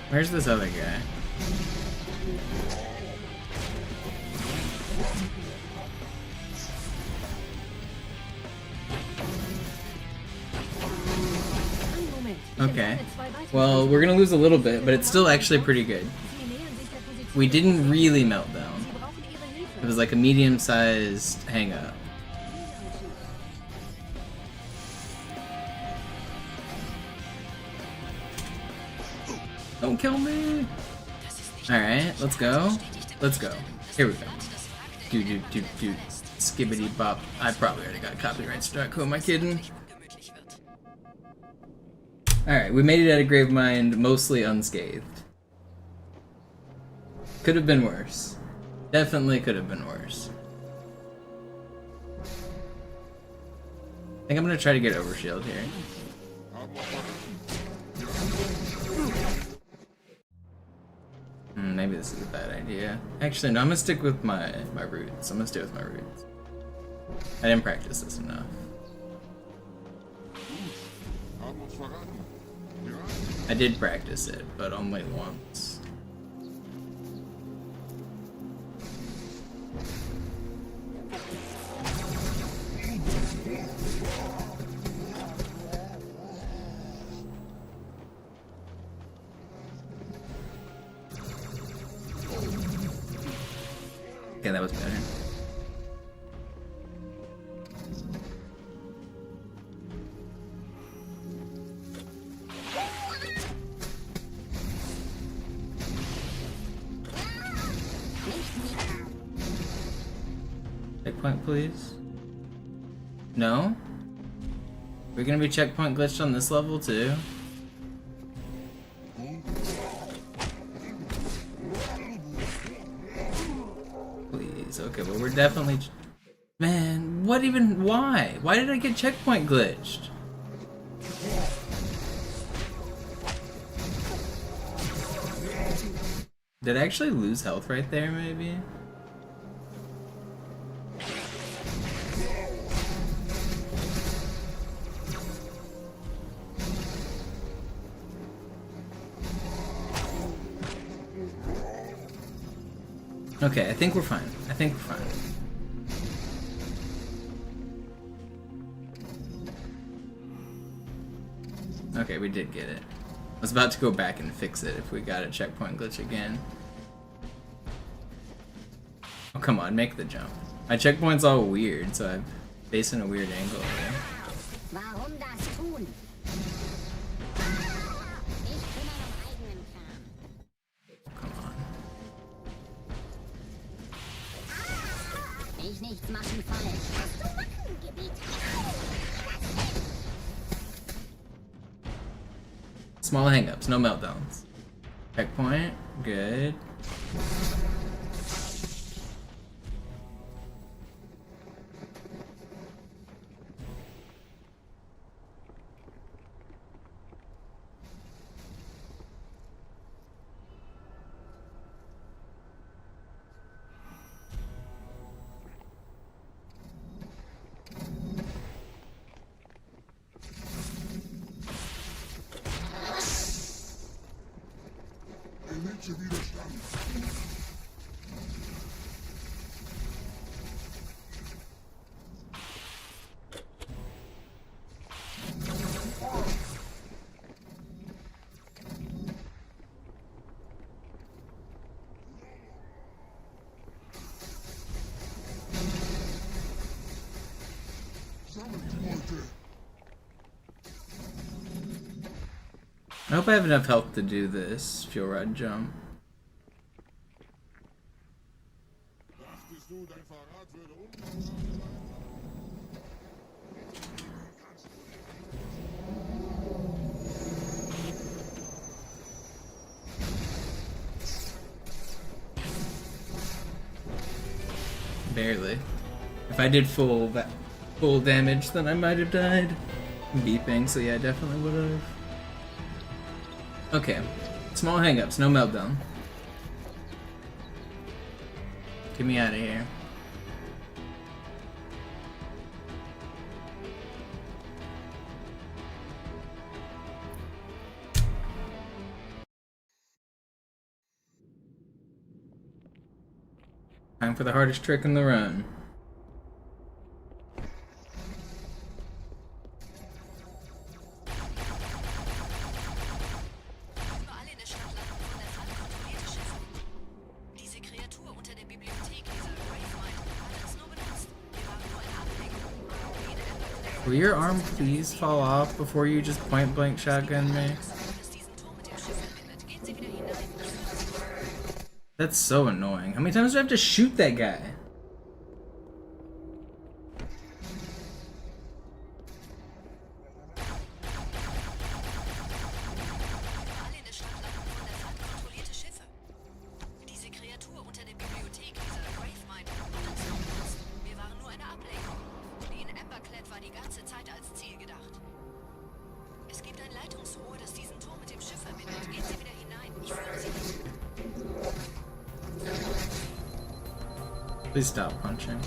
Where's this other guy? Okay. Well, we're gonna lose a little bit, but it's still actually pretty good. We didn't really melt down. It was like a medium-sized hang-up. Don't kill me! Alright, let's go. Let's go. Here we go. Dude. Skibbity bop. I probably already got a copyright struck. Who am I kidding? Alright, we made it out of Gravemind mostly unscathed. Could have been worse. Definitely could have been worse. I think I'm gonna try to get overshield here. Maybe this is a bad idea. Actually, no, I'm gonna stick with my roots. I'm gonna stay with my roots. I didn't practice this enough. I did practice it, but only once. Okay, that was better. Checkpoint, please. No? We're gonna be checkpoint glitched on this level too? Please, okay, but we're definitely... Man, what even... Why? Why did I get checkpoint glitched? Did I actually lose health right there, maybe? Okay, I think we're fine. I think we're fine. Okay, we did get it. I was about to go back and fix it if we got a checkpoint glitch again. Oh, come on, make the jump. My checkpoint's all weird, so I'm facing a weird angle here. Warum das tun? Come on. Ich nichts machen falsch. Small hangups, no meltdowns. Checkpoint, good. I hope I have enough health to do this fuel rod jump. Barely. If I did full damage, then I might have died. Beeping, so yeah, I definitely would have. Okay, small hangups, no meltdown. Get me out of here. Time for the hardest trick in the run. Überall in der Stadt landen von der Flood kontrollierte Schiffe. Diese Kreatur unter der Bibliothek, dieser Gravemind, hat uns nur benutzt. Wir waren nur eine Ablenkung. Wie in Amberclad. Will your arm please fall off before you just point blank shotgun me? That's so annoying. How many times do I have to shoot that guy? Überall in der Stadt landen von der Flood kontrollierte Schiffe. Diese Kreatur unter der Bibliothek, dieser Gravemind, hat uns nur benutzt. Wir waren nur eine Ablenkung. Die in Amberclad war die ganze Zeit als Ziel gedacht. Es gibt ein Leitungsrohr, das diesen Turm mit dem Schiff verbindet. Gehen Sie wieder hinein. Ich führe Sie hin. Please stop punching.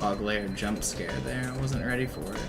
Fog layer jump scare there. I wasn't ready for it.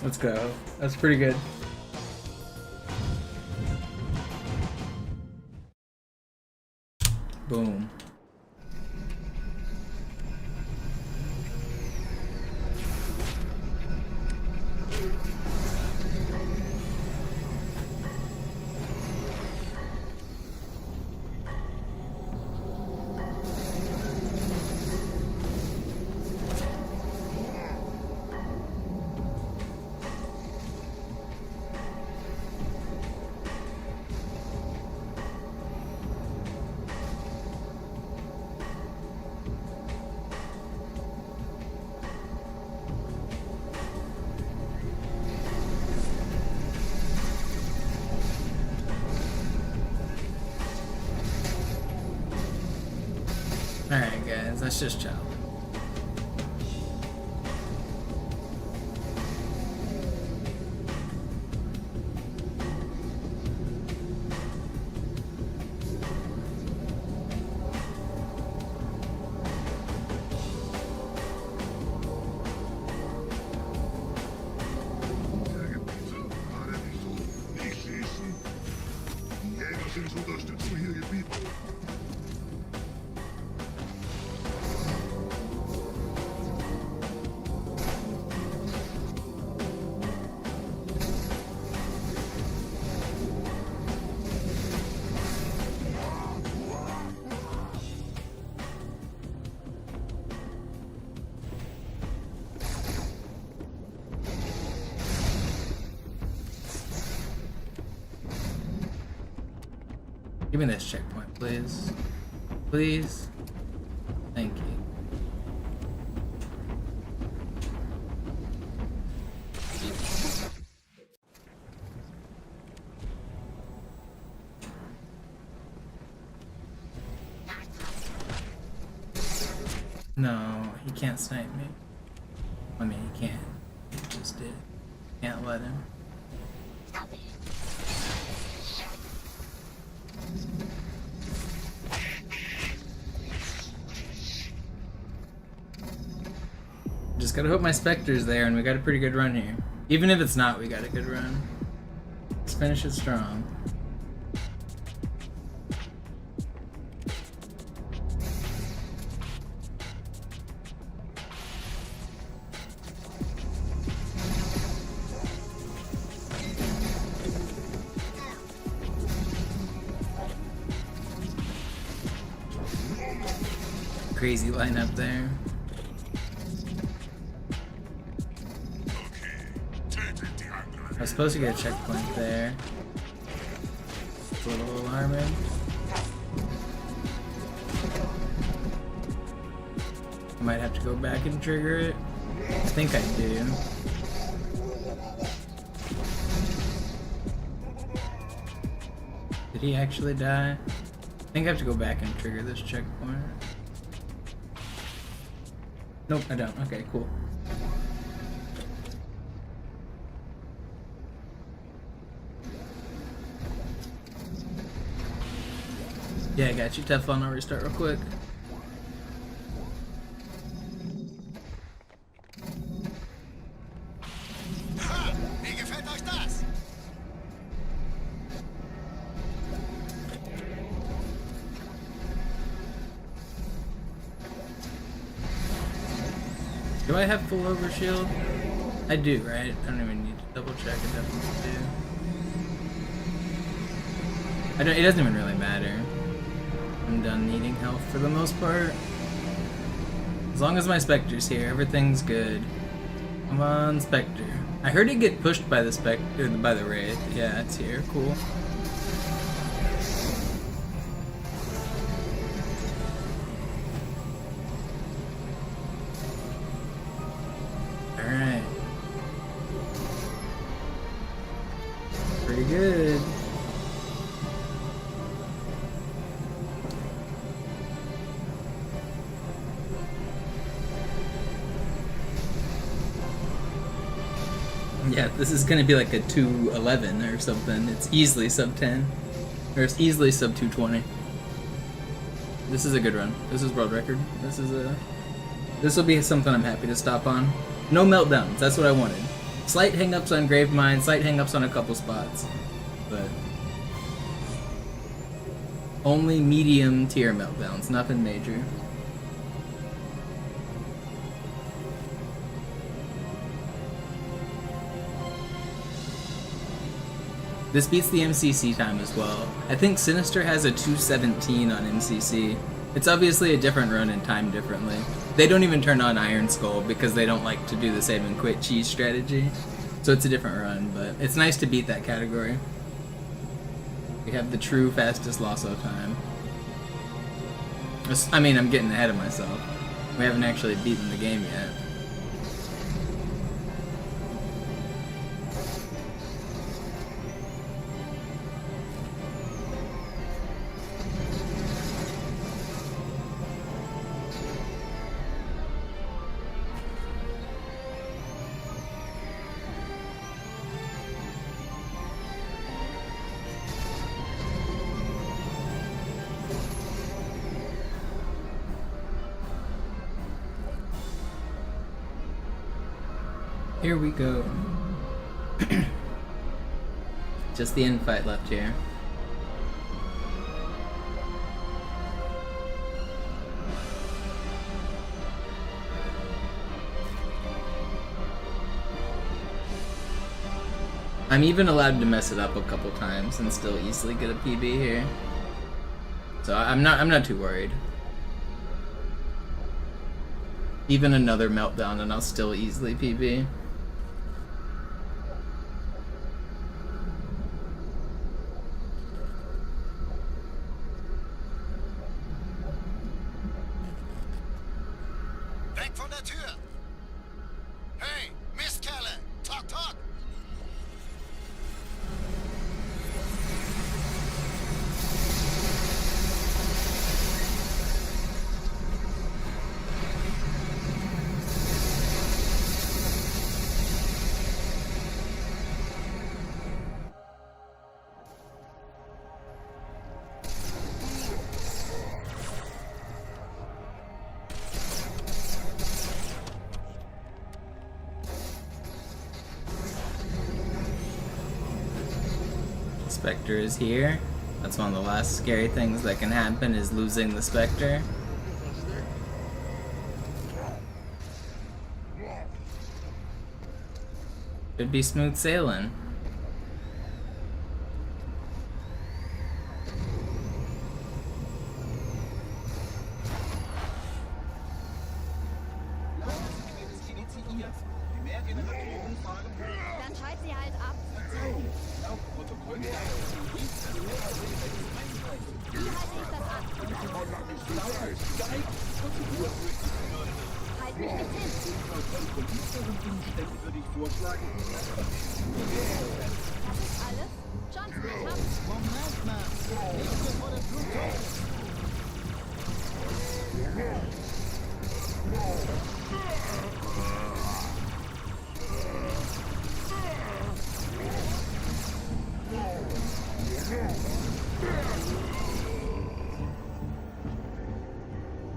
Let's go. That's pretty good. Boom. Alright guys, let's just chill. Nicht schießen! Die Jäger sind zur Unterstützung hier gebieten. Give me this checkpoint, please. Please. Thank you. No, he can't snipe me. I mean, he can't. He just did. Can't let him. Just gotta hope my Spectre's there, and we got a pretty good run here. Even if it's not, we got a good run. Let's finish it strong. Crazy lineup there. I was supposed to get a checkpoint there. It's a little alarming. I might have to go back and trigger it. I think I do. Did he actually die? I think I have to go back and trigger this checkpoint. Nope, I don't. Okay, cool. Yeah, I got you. Teflon, I'll restart real quick. Wie gefällt euch das? Do I have full overshield? I do, right? I don't even need to double check. I definitely do. It doesn't even really matter. I'm done needing health for the most part. As long as my Spectre's here, everything's good. Come on, Spectre. I heard it get pushed by the Spectre, by the Wraith. Yeah, it's here. Cool. Alright. Pretty good. Yeah, this is gonna be like a 211 or something. It's easily sub 10. Or it's easily sub 220. This is a good run. This is world record. This will be something I'm happy to stop on. No meltdowns, that's what I wanted. Slight hangups on Gravemind, slight hangups on a couple spots. But only medium tier meltdowns, nothing major. This beats the MCC time as well. I think Sinister has a 217 on MCC. It's obviously a different run and timed differently. They don't even turn on Iron Skull because they don't like to do the save and quit cheese strategy. So it's a different run, but it's nice to beat that category. We have the true fastest Lasso time. I mean, I'm getting ahead of myself. We haven't actually beaten the game yet. Here we go. Just the end fight left here. I'm even allowed to mess it up a couple times and still easily get a PB here. So I'm not too worried. Even another meltdown and I'll still easily PB. der Tür! Hey, Mistkerle! Talk, talk! Spectre is here. That's one of the last scary things that can happen, is losing the Spectre. Should be smooth sailing. Dann schalt sie halt ab. Wie halte ich das an? Halt mich nicht hin. Das ist alles? Johnson, ich hab's. Moment mal! Nicht bevor der Blut tot ist!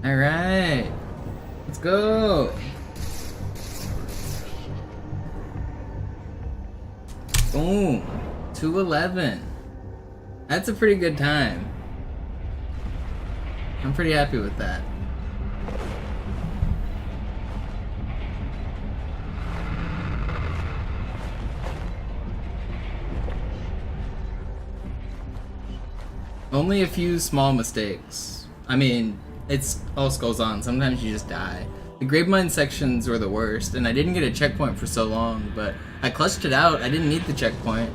All right, let's go. Boom, 2:11. That's a pretty good time. I'm pretty happy with that. Only a few small mistakes. I mean, it's all skulls on. Sometimes you just die. The grave mine sections were the worst, and I didn't get a checkpoint for so long, but I clutched it out. I didn't need the checkpoint.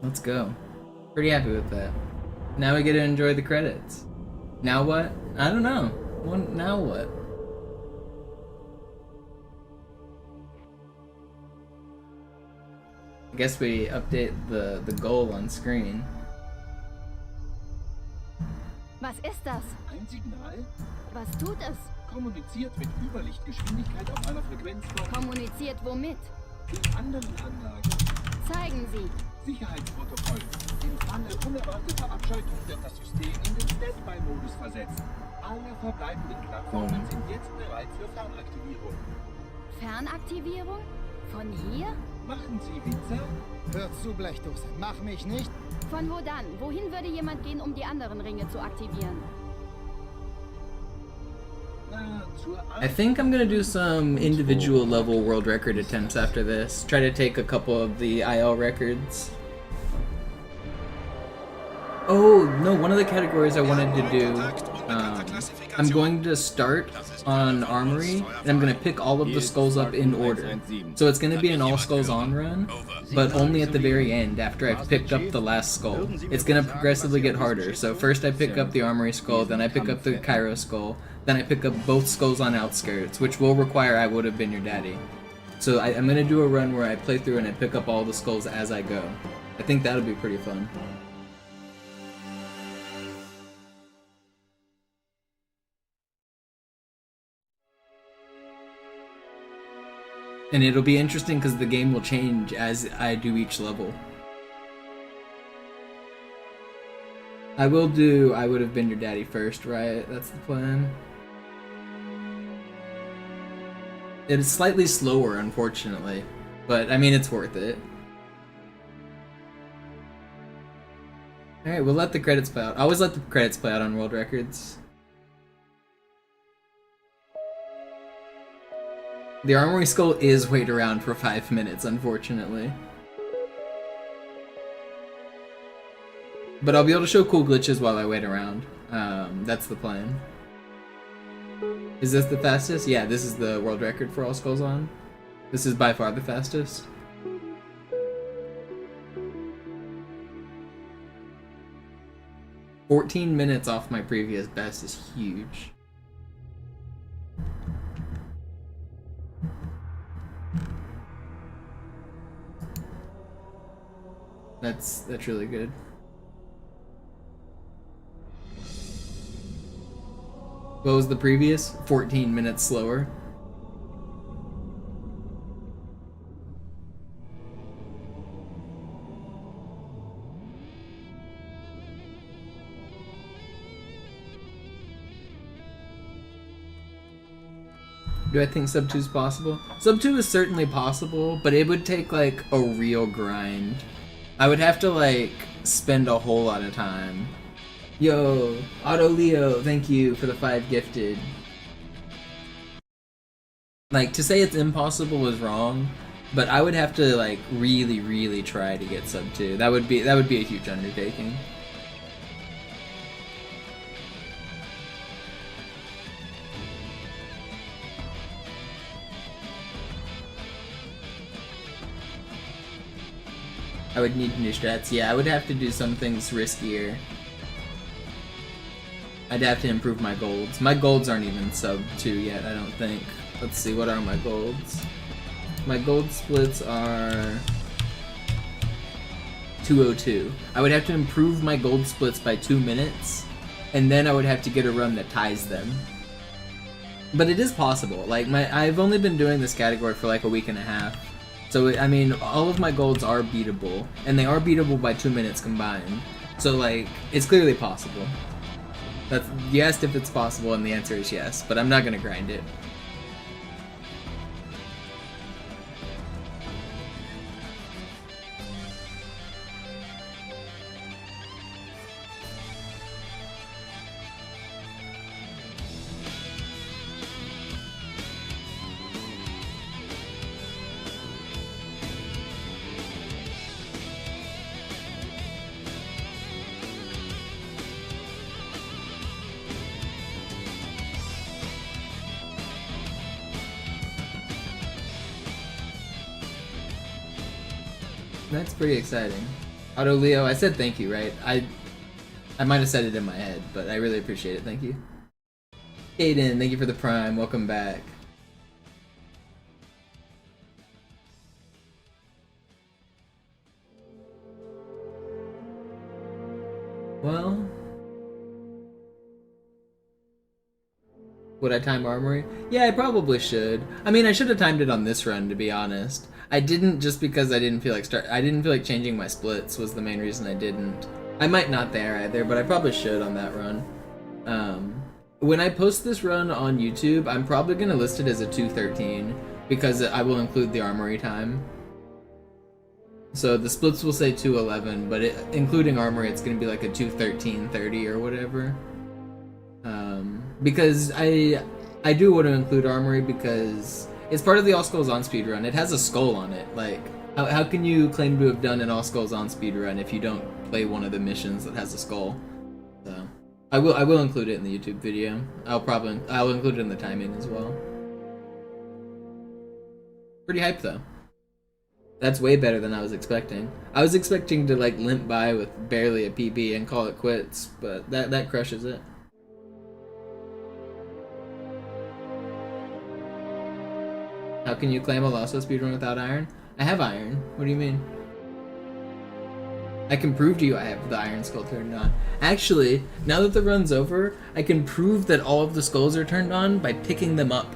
Let's go. Pretty happy with that. Now we get to enjoy the credits. Now what? I don't know. Now what? I guess we update the goal on screen. Was ist das? Ein Signal Was tut es? kommuniziert mit Überlichtgeschwindigkeit auf einer Frequenz von Kommuniziert womit? den anderen Anlagen. Zeigen Sie. Sicherheitsprotokoll. Im Falle unerwarteter Abschaltung wird das System in den Standby-Modus versetzt. Alle verbleibenden Plattformen sind jetzt bereit für Fernaktivierung. Fernaktivierung? Von hier? Machen Sie Witze? Hör zu, Blechdose. Mach mich nicht. Von wo dann? Wohin würde jemand gehen, um die anderen Ringe zu aktivieren? I think I'm gonna do some individual level world record attempts after this. Try to take a couple of the IL records. Oh, no, one of the categories I wanted to do, I'm going to start on Armory, and I'm going to pick all of the skulls up in order. So it's going to be an all skulls on run, but only at the very end, after I've picked up the last skull. It's going to progressively get harder, so first I pick up the Armory skull, then I pick up the Cairo skull, then I pick up both skulls on Outskirts, which will require I Would Have Been Your Daddy. So I'm going to do a run where I play through and I pick up all the skulls as I go. I think that'll be pretty fun. And it'll be interesting because the game will change as I do each level. I will do I Would Have Been Your Daddy first, right? That's the plan. It is slightly slower, unfortunately. But, I mean, it's worth it. Alright, we'll let the credits play out. I always let the credits play out on World Records. The Armory Skull is wait around for 5 minutes, unfortunately. But I'll be able to show cool glitches while I wait around. That's the plan. Is this the fastest? Yeah, this is the world record for all skulls on. This is by far the fastest. 14 minutes off my previous best is huge. That's really good. What was the previous? 14 minutes slower. Do I think sub 2 is possible? Sub 2 is certainly possible, but it would take like a real grind. I would have to like spend a whole lot of time. Yo, Auto Leo, thank you for the 5 gifted. Like, to say it's impossible is wrong, but I would have to like really try to get sub 2. That would be a huge undertaking. I would need new strats. Yeah, I would have to do some things riskier. I'd have to improve my golds. My golds aren't even sub 2 yet, I don't think. Let's see, what are my golds? My gold splits are 202. I would have to improve my gold splits by 2 minutes, and then I would have to get a run that ties them. But it is possible. Like, I've only been doing this category for like a week and a half. So, I mean, all of my golds are beatable, and they are beatable by 2 minutes combined. So, like, it's clearly possible. You asked if it's possible, and the answer is yes, but I'm not gonna grind it. That's pretty exciting. Auto Leo, I said thank you, right? I might have said it in my head, but I really appreciate it. Thank you. Aiden, thank you for the prime. Welcome back. Well, would I time Armory? Yeah, I probably should. I mean, I should have timed it on this run, to be honest. I didn't just because I didn't feel like changing my splits was the main reason I didn't. I might not there either, but I probably should on that run. When I post this run on YouTube, I'm probably gonna list it as a 2:13 because I will include the Armory time. So the splits will say 2:11, but including Armory, it's gonna be like a 2:13:30 or whatever. Because I do want to include Armory because it's part of the All Skulls On speedrun. It has a skull on it. Like, how can you claim to have done an All Skulls On speedrun if you don't play one of the missions that has a skull? So, I will include it in the YouTube video. I'll include it in the timing as well. Pretty hyped though. That's way better than I was expecting. I was expecting to like limp by with barely a PB and call it quits, but that crushes it. How can you claim a Lasso speedrun without iron? I have iron. What do you mean? I can prove to you I have the iron skull turned on. Actually, now that the run's over, I can prove that all of the skulls are turned on by picking them up.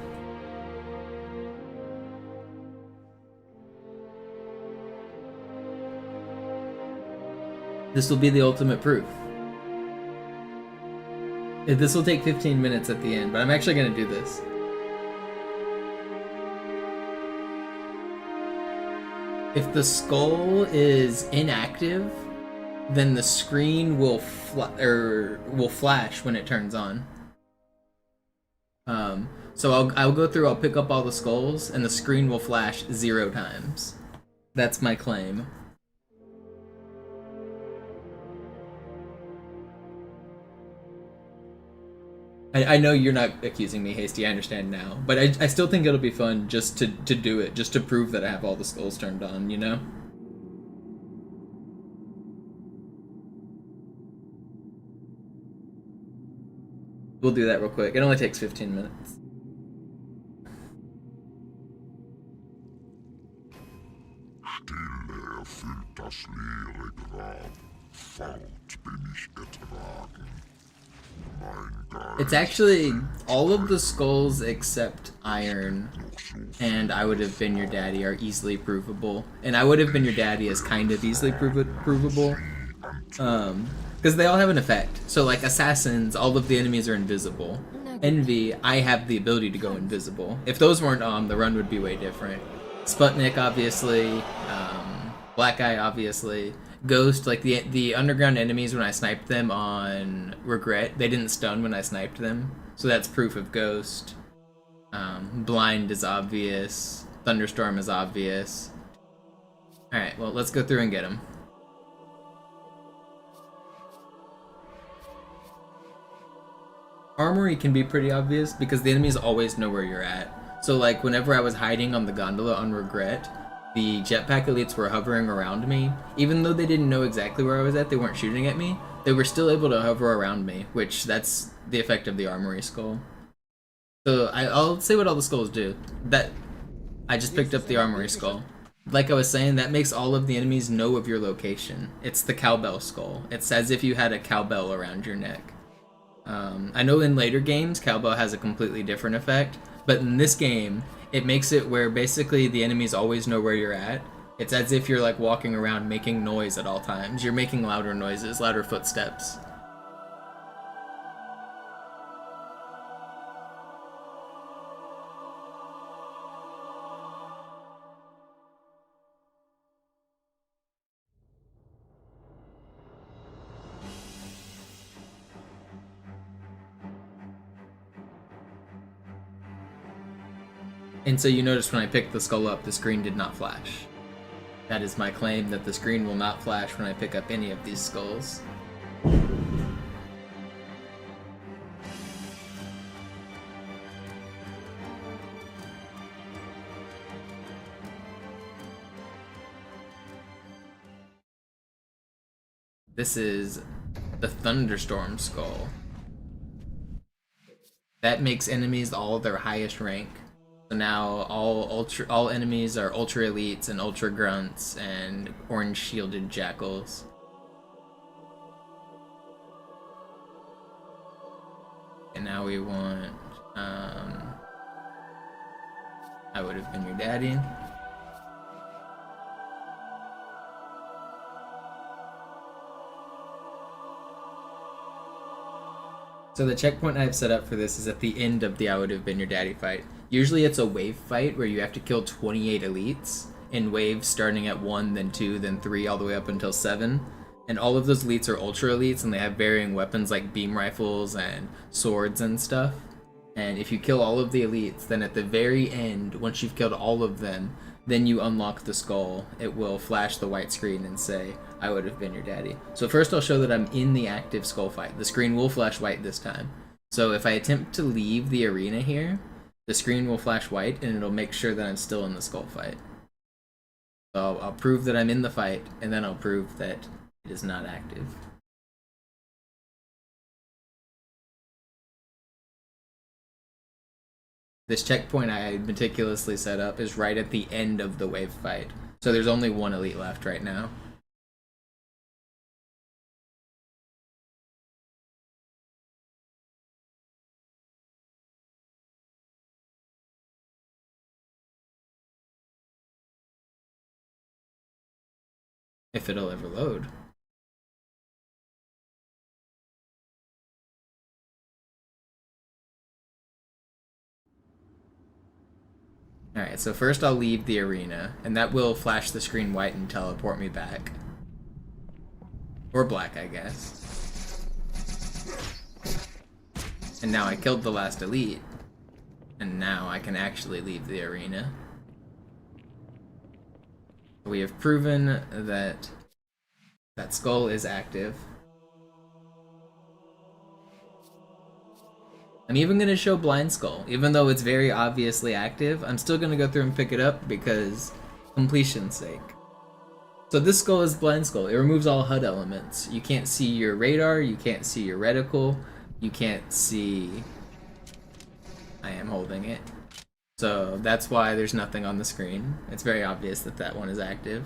This will be the ultimate proof. This will take 15 minutes at the end, but I'm actually going to do this. If the skull is inactive, then the screen will flash when it turns on. So I'll go through, I'll pick up all the skulls, and the screen will flash 0 times. That's my claim. I know you're not accusing me, Hasty, I understand now. But I still think it'll be fun just to do it, just to prove that I have all the skulls turned on, you know? We'll do that real quick. It only takes 15 minutes. Stille erfüllt das leere Grab. Fort bin ich getragen. Mein Geist. It's actually all of the skulls except iron and I Would Have Been Your Daddy are easily provable. And I Would Have Been Your Daddy is kind of easily provable. Because they all have an effect. So like assassins, all of the enemies are invisible. Envy, I have the ability to go invisible. If those weren't on, the run would be way different. Sputnik, obviously. Black Eye, obviously. Ghost, like the underground enemies when I sniped them on Regret, they didn't stun when I sniped them. So that's proof of Ghost. Blind is obvious. Thunderstorm is obvious. Alright, well, let's go through and get them. Armory can be pretty obvious because the enemies always know where you're at. So like whenever I was hiding on the gondola on Regret, the jetpack elites were hovering around me. Even though they didn't know exactly where I was at, they weren't shooting at me, they were still able to hover around me, which that's the effect of the armory skull. So I'll say what all the skulls do. That I just picked up the armory skull. Like I was saying, that makes all of the enemies know of your location. It's the cowbell skull. It's as if you had a cowbell around your neck. I know in later games, cowbell has a completely different effect, but in this game, it makes it where basically the enemies always know where you're at. It's as if you're like walking around making noise at all times. You're making louder noises, louder footsteps. And so you notice when I picked the skull up, the screen did not flash. That is my claim, that the screen will not flash when I pick up any of these skulls. This is the Thunderstorm skull. That makes enemies all their highest rank. So now all enemies are ultra elites and ultra grunts and orange shielded jackals. And now we want I Would Have Been Your Daddy. So the checkpoint I've set up for this is at the end of the I Would Have Been Your Daddy fight. Usually it's a wave fight where you have to kill 28 elites in waves starting at 1, then 2, then 3, all the way up until 7. And all of those elites are ultra elites and they have varying weapons like beam rifles and swords and stuff. And if you kill all of the elites, then at the very end, once you've killed all of them, then you unlock the skull. It will flash the white screen and say, I Would Have Been Your Daddy. So first I'll show that I'm in the active skull fight. The screen will flash white this time. So if I attempt to leave the arena here, the screen will flash white and it'll make sure that I'm still in the skull fight. So I'll prove that I'm in the fight, and then I'll prove that it is not active. This checkpoint I meticulously set up is right at the end of the wave fight. So there's only one elite left right now. If it'll ever load. Alright, so first I'll leave the arena, and that will flash the screen white and teleport me back. Or black, I guess. And now I killed the last elite, and now I can actually leave the arena. We have proven that that skull is active. I'm even going to show Blind Skull. Even though it's very obviously active, I'm still going to go through and pick it up because completion's sake. So this skull is Blind Skull. It removes all HUD elements. You can't see your radar, you can't see your reticle, you can't see I am holding it. So that's why there's nothing on the screen. It's very obvious that that one is active.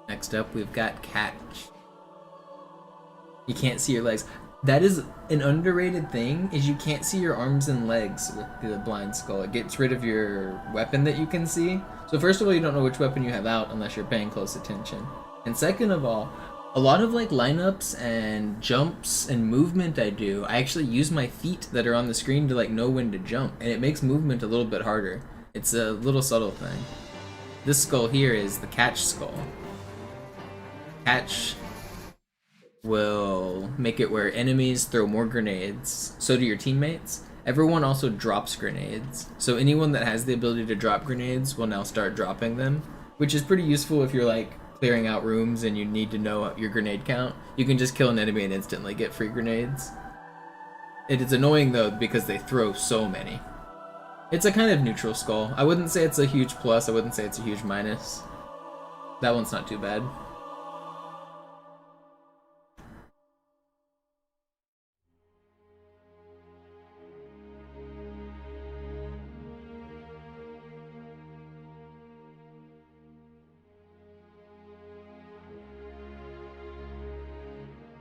Next up, we've got catch. You can't see your legs. That is an underrated thing, is you can't see your arms and legs with the blind skull. It gets rid of your weapon that you can see. So first of all, you don't know which weapon you have out unless you're paying close attention. And second of all, a lot of like lineups and jumps and movement I do, I actually use my feet that are on the screen to like know when to jump, and it makes movement a little bit harder. It's a little subtle thing. This skull here is the catch skull. Catch will make it where enemies throw more grenades, so do your teammates. Everyone also drops grenades, so anyone that has the ability to drop grenades will now start dropping them, which is pretty useful if you're like clearing out rooms and you need to know your grenade count. You can just kill an enemy and instantly get free grenades. It is annoying though because they throw so many. It's a kind of neutral skull. I wouldn't say it's a huge plus, I wouldn't say it's a huge minus. That one's not too bad.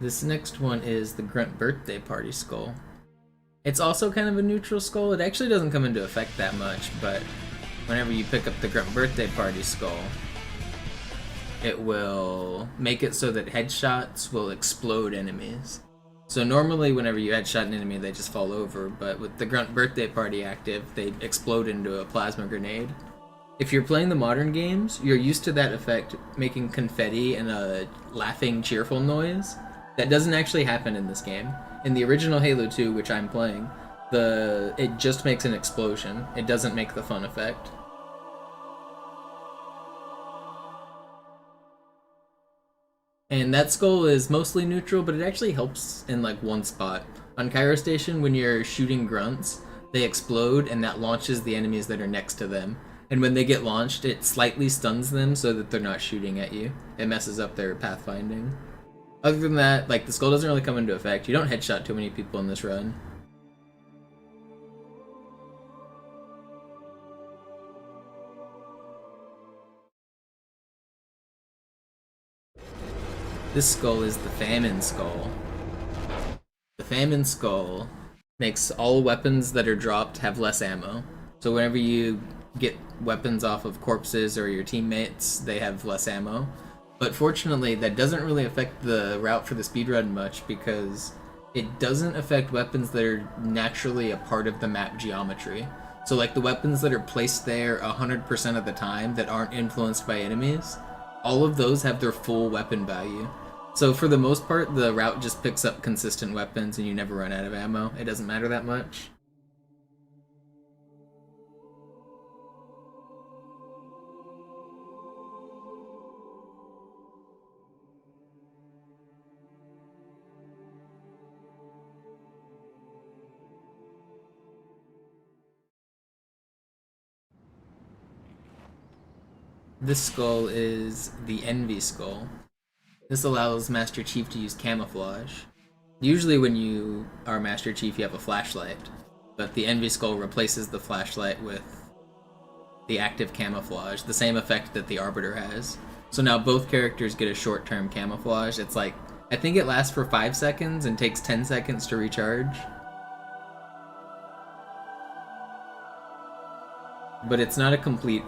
This next one is the Grunt Birthday Party Skull. It's also kind of a neutral skull. It actually doesn't come into effect that much, but whenever you pick up the Grunt Birthday Party Skull, it will make it so that headshots will explode enemies. So normally whenever you headshot an enemy, they just fall over, but with the Grunt Birthday Party active, they explode into a plasma grenade. If you're playing the modern games, you're used to that effect making confetti and a laughing, cheerful noise. That doesn't actually happen in this game. In the original Halo 2, which I'm playing, it just makes an explosion. It doesn't make the fun effect. And that skull is mostly neutral, but it actually helps in like one spot. On Cairo Station, when you're shooting grunts, they explode and that launches the enemies that are next to them. And when they get launched, it slightly stuns them so that they're not shooting at you. It messes up their pathfinding. Other than that, like, the skull doesn't really come into effect. You don't headshot too many people in this run. This skull is the Famine Skull. The Famine Skull makes all weapons that are dropped have less ammo. So whenever you get weapons off of corpses or your teammates, they have less ammo. But fortunately, that doesn't really affect the route for the speedrun much because it doesn't affect weapons that are naturally a part of the map geometry. So like the weapons that are placed there 100% of the time that aren't influenced by enemies, all of those have their full weapon value. So for the most part, the route just picks up consistent weapons and you never run out of ammo. It doesn't matter that much. This skull is the Envy Skull. This allows Master Chief to use camouflage. Usually when you are Master Chief you have a flashlight, but the Envy Skull replaces the flashlight with the active camouflage, the same effect that the Arbiter has. So now both characters get a short-term camouflage. It's like, I think it lasts for 5 seconds and takes 10 seconds to recharge. But it's not a complete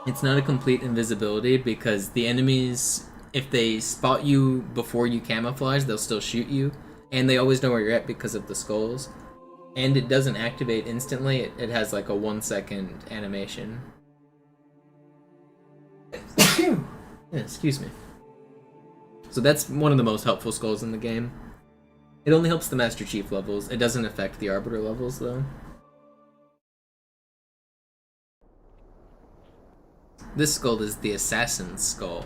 It's not a complete invisibility because the enemies, if they spot you before you camouflage, they'll still shoot you, and they always know where you're at because of the skulls. And it doesn't activate instantly, it has like a 1-second animation. Excuse me. So that's one of the most helpful skulls in the game. It only helps the Master Chief levels, it doesn't affect the Arbiter levels though. This skull is the Assassin's Skull.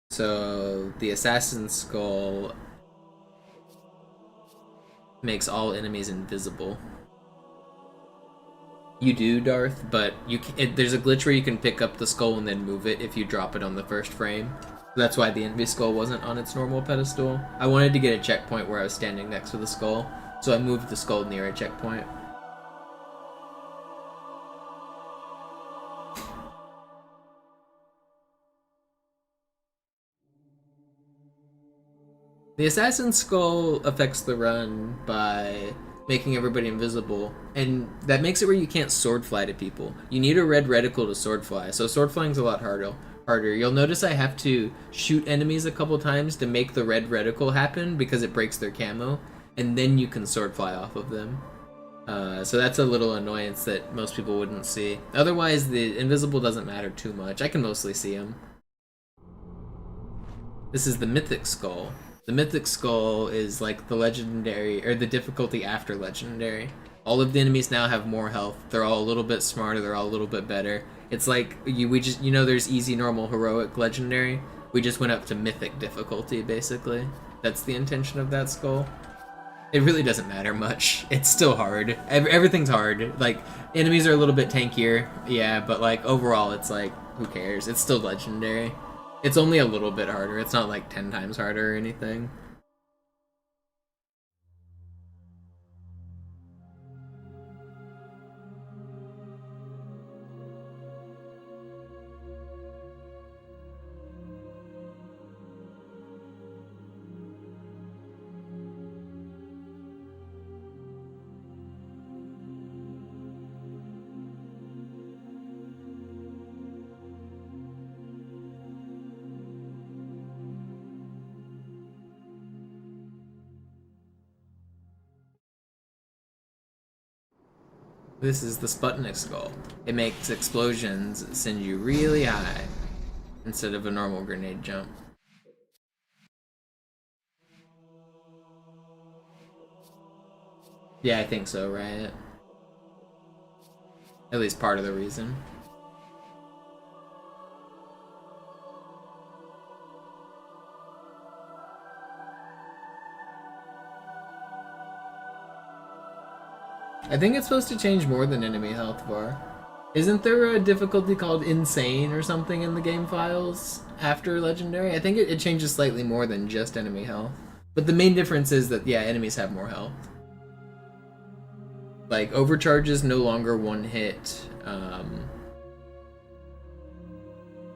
So, the Assassin's Skull makes all enemies invisible. You do, Darth, but there's a glitch where you can pick up the skull and then move it if you drop it on the first frame. That's why the envy skull wasn't on its normal pedestal. I wanted to get a checkpoint where I was standing next to the skull, so I moved the skull near a checkpoint. The assassin's skull affects the run by making everybody invisible, and that makes it where you can't sword fly to people. You need a red reticle to sword fly, so sword flying's a lot harder. You'll notice I have to shoot enemies a couple times to make the red reticle happen because it breaks their camo, and then you can sword fly off of them. So that's a little annoyance that most people wouldn't see. Otherwise, the invisible doesn't matter too much. I can mostly see them. This is the mythic skull. The mythic skull is like the legendary, or the difficulty after legendary. All of the enemies now have more health. They're all a little bit smarter. They're all a little bit better. It's like there's easy, normal, heroic, legendary. We just went up to mythic difficulty, basically. That's the intention of that skull. It really doesn't matter much. It's still hard. Everything's hard. Like, enemies are a little bit tankier, yeah, but like overall, it's like, who cares? It's still legendary. It's only a little bit harder. It's not like 10 times harder or anything. This is the Sputnik skull. It makes explosions send you really high instead of a normal grenade jump. Yeah, I think so, right? At least part of the reason. I think it's supposed to change more than enemy health bar. Isn't there a difficulty called Insane or something in the game files after Legendary? I think it changes slightly more than just enemy health. But the main difference is that, yeah, enemies have more health. Like, Overcharge is no longer one hit.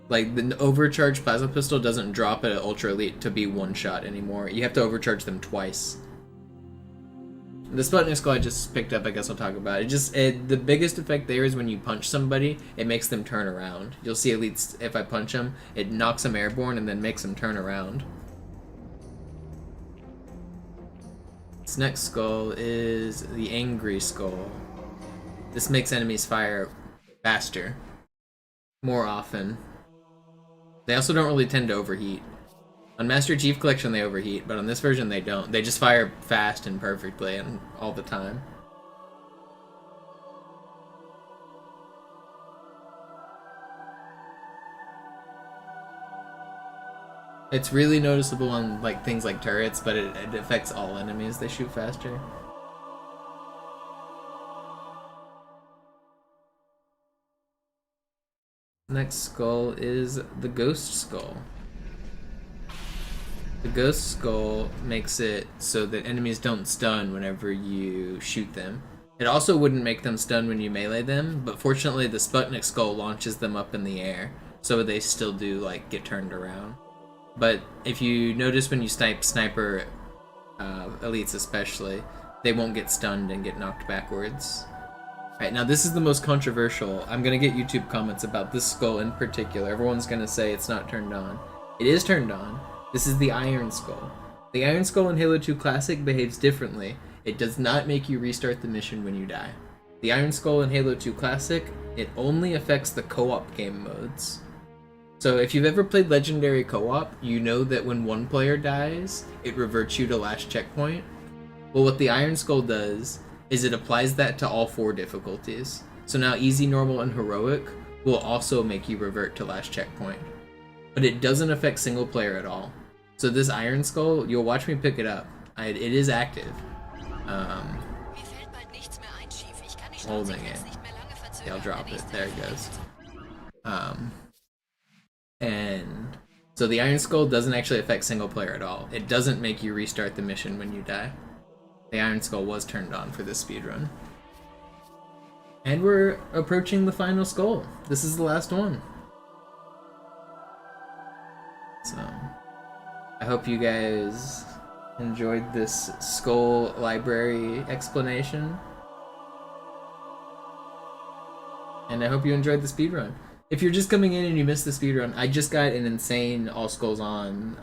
Like, the Overcharge Plasma Pistol doesn't drop at Ultra Elite to be one shot anymore. You have to overcharge them twice. The Sputnik skull I just picked up, I guess I'll talk about. The biggest effect there is when you punch somebody, it makes them turn around. You'll see elites, if I punch them, it knocks them airborne and then makes them turn around. This next skull is the Angry Skull. This makes enemies fire faster, more often. They also don't really tend to overheat. On Master Chief Collection they overheat, but on this version they don't. They just fire fast and perfectly and all the time. It's really noticeable on like things like turrets, but it affects all enemies. They shoot faster. Next skull is the Ghost Skull. The Ghost Skull makes it so that enemies don't stun whenever you shoot them. It also wouldn't make them stun when you melee them, but fortunately the Sputnik Skull launches them up in the air, so they still do like get turned around. But if you notice when you sniper elites especially, they won't get stunned and get knocked backwards. Alright, now this is the most controversial. I'm gonna get YouTube comments about this skull in particular. Everyone's gonna say it's not turned on. It is turned on. This is the Iron Skull. The Iron Skull in Halo 2 Classic behaves differently. It does not make you restart the mission when you die. The Iron Skull in Halo 2 Classic, it only affects the co-op game modes. So if you've ever played Legendary co-op, you know that when one player dies, it reverts you to last checkpoint. Well, what the Iron Skull does is it applies that to all 4 difficulties. So now Easy, Normal, and Heroic will also make you revert to last checkpoint. But it doesn't affect single player at all. So this Iron Skull, you'll watch me pick it up. It is active. Holding it. See, I'll drop it. There it goes. And so the Iron Skull doesn't actually affect single player at all. It doesn't make you restart the mission when you die. The Iron Skull was turned on for this speedrun. And we're approaching the final skull. This is the last one. So, I hope you guys enjoyed this skull library explanation. And I hope you enjoyed the speedrun. If you're just coming in and you missed the speedrun, I just got an insane All Skulls On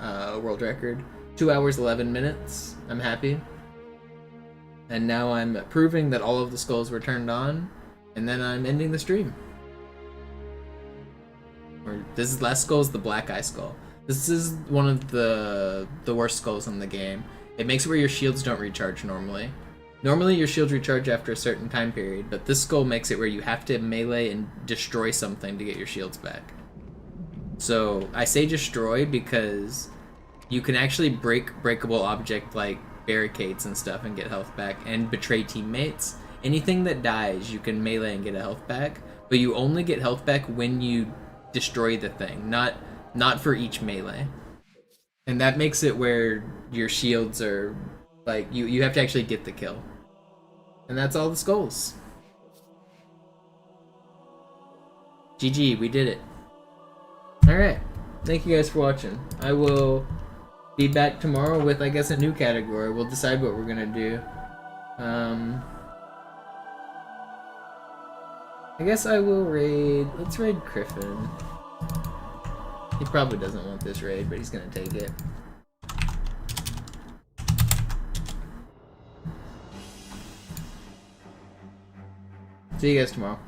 world record. 2 hours, 11 minutes. I'm happy. And now I'm proving that all of the skulls were turned on, and then I'm ending the stream. This last skull is the Black Eye Skull. This is one of the worst skulls in the game. It makes it where your shields don't recharge normally. Normally your shields recharge after a certain time period, but this skull makes it where you have to melee and destroy something to get your shields back. So I say destroy because you can actually break breakable object like barricades and stuff and get health back, and betray teammates. Anything that dies you can melee and get a health back, but you only get health back when you destroy the thing, not for each melee. And that makes it where your shields are like you have to actually get the kill. And that's all the skulls. GG, we did it. Alright, thank you guys for watching. I will be back tomorrow with, I guess, a new category. We'll decide what we're gonna do. I guess I will raid... Let's raid Griffin. He probably doesn't want this raid, but he's gonna take it. See you guys tomorrow.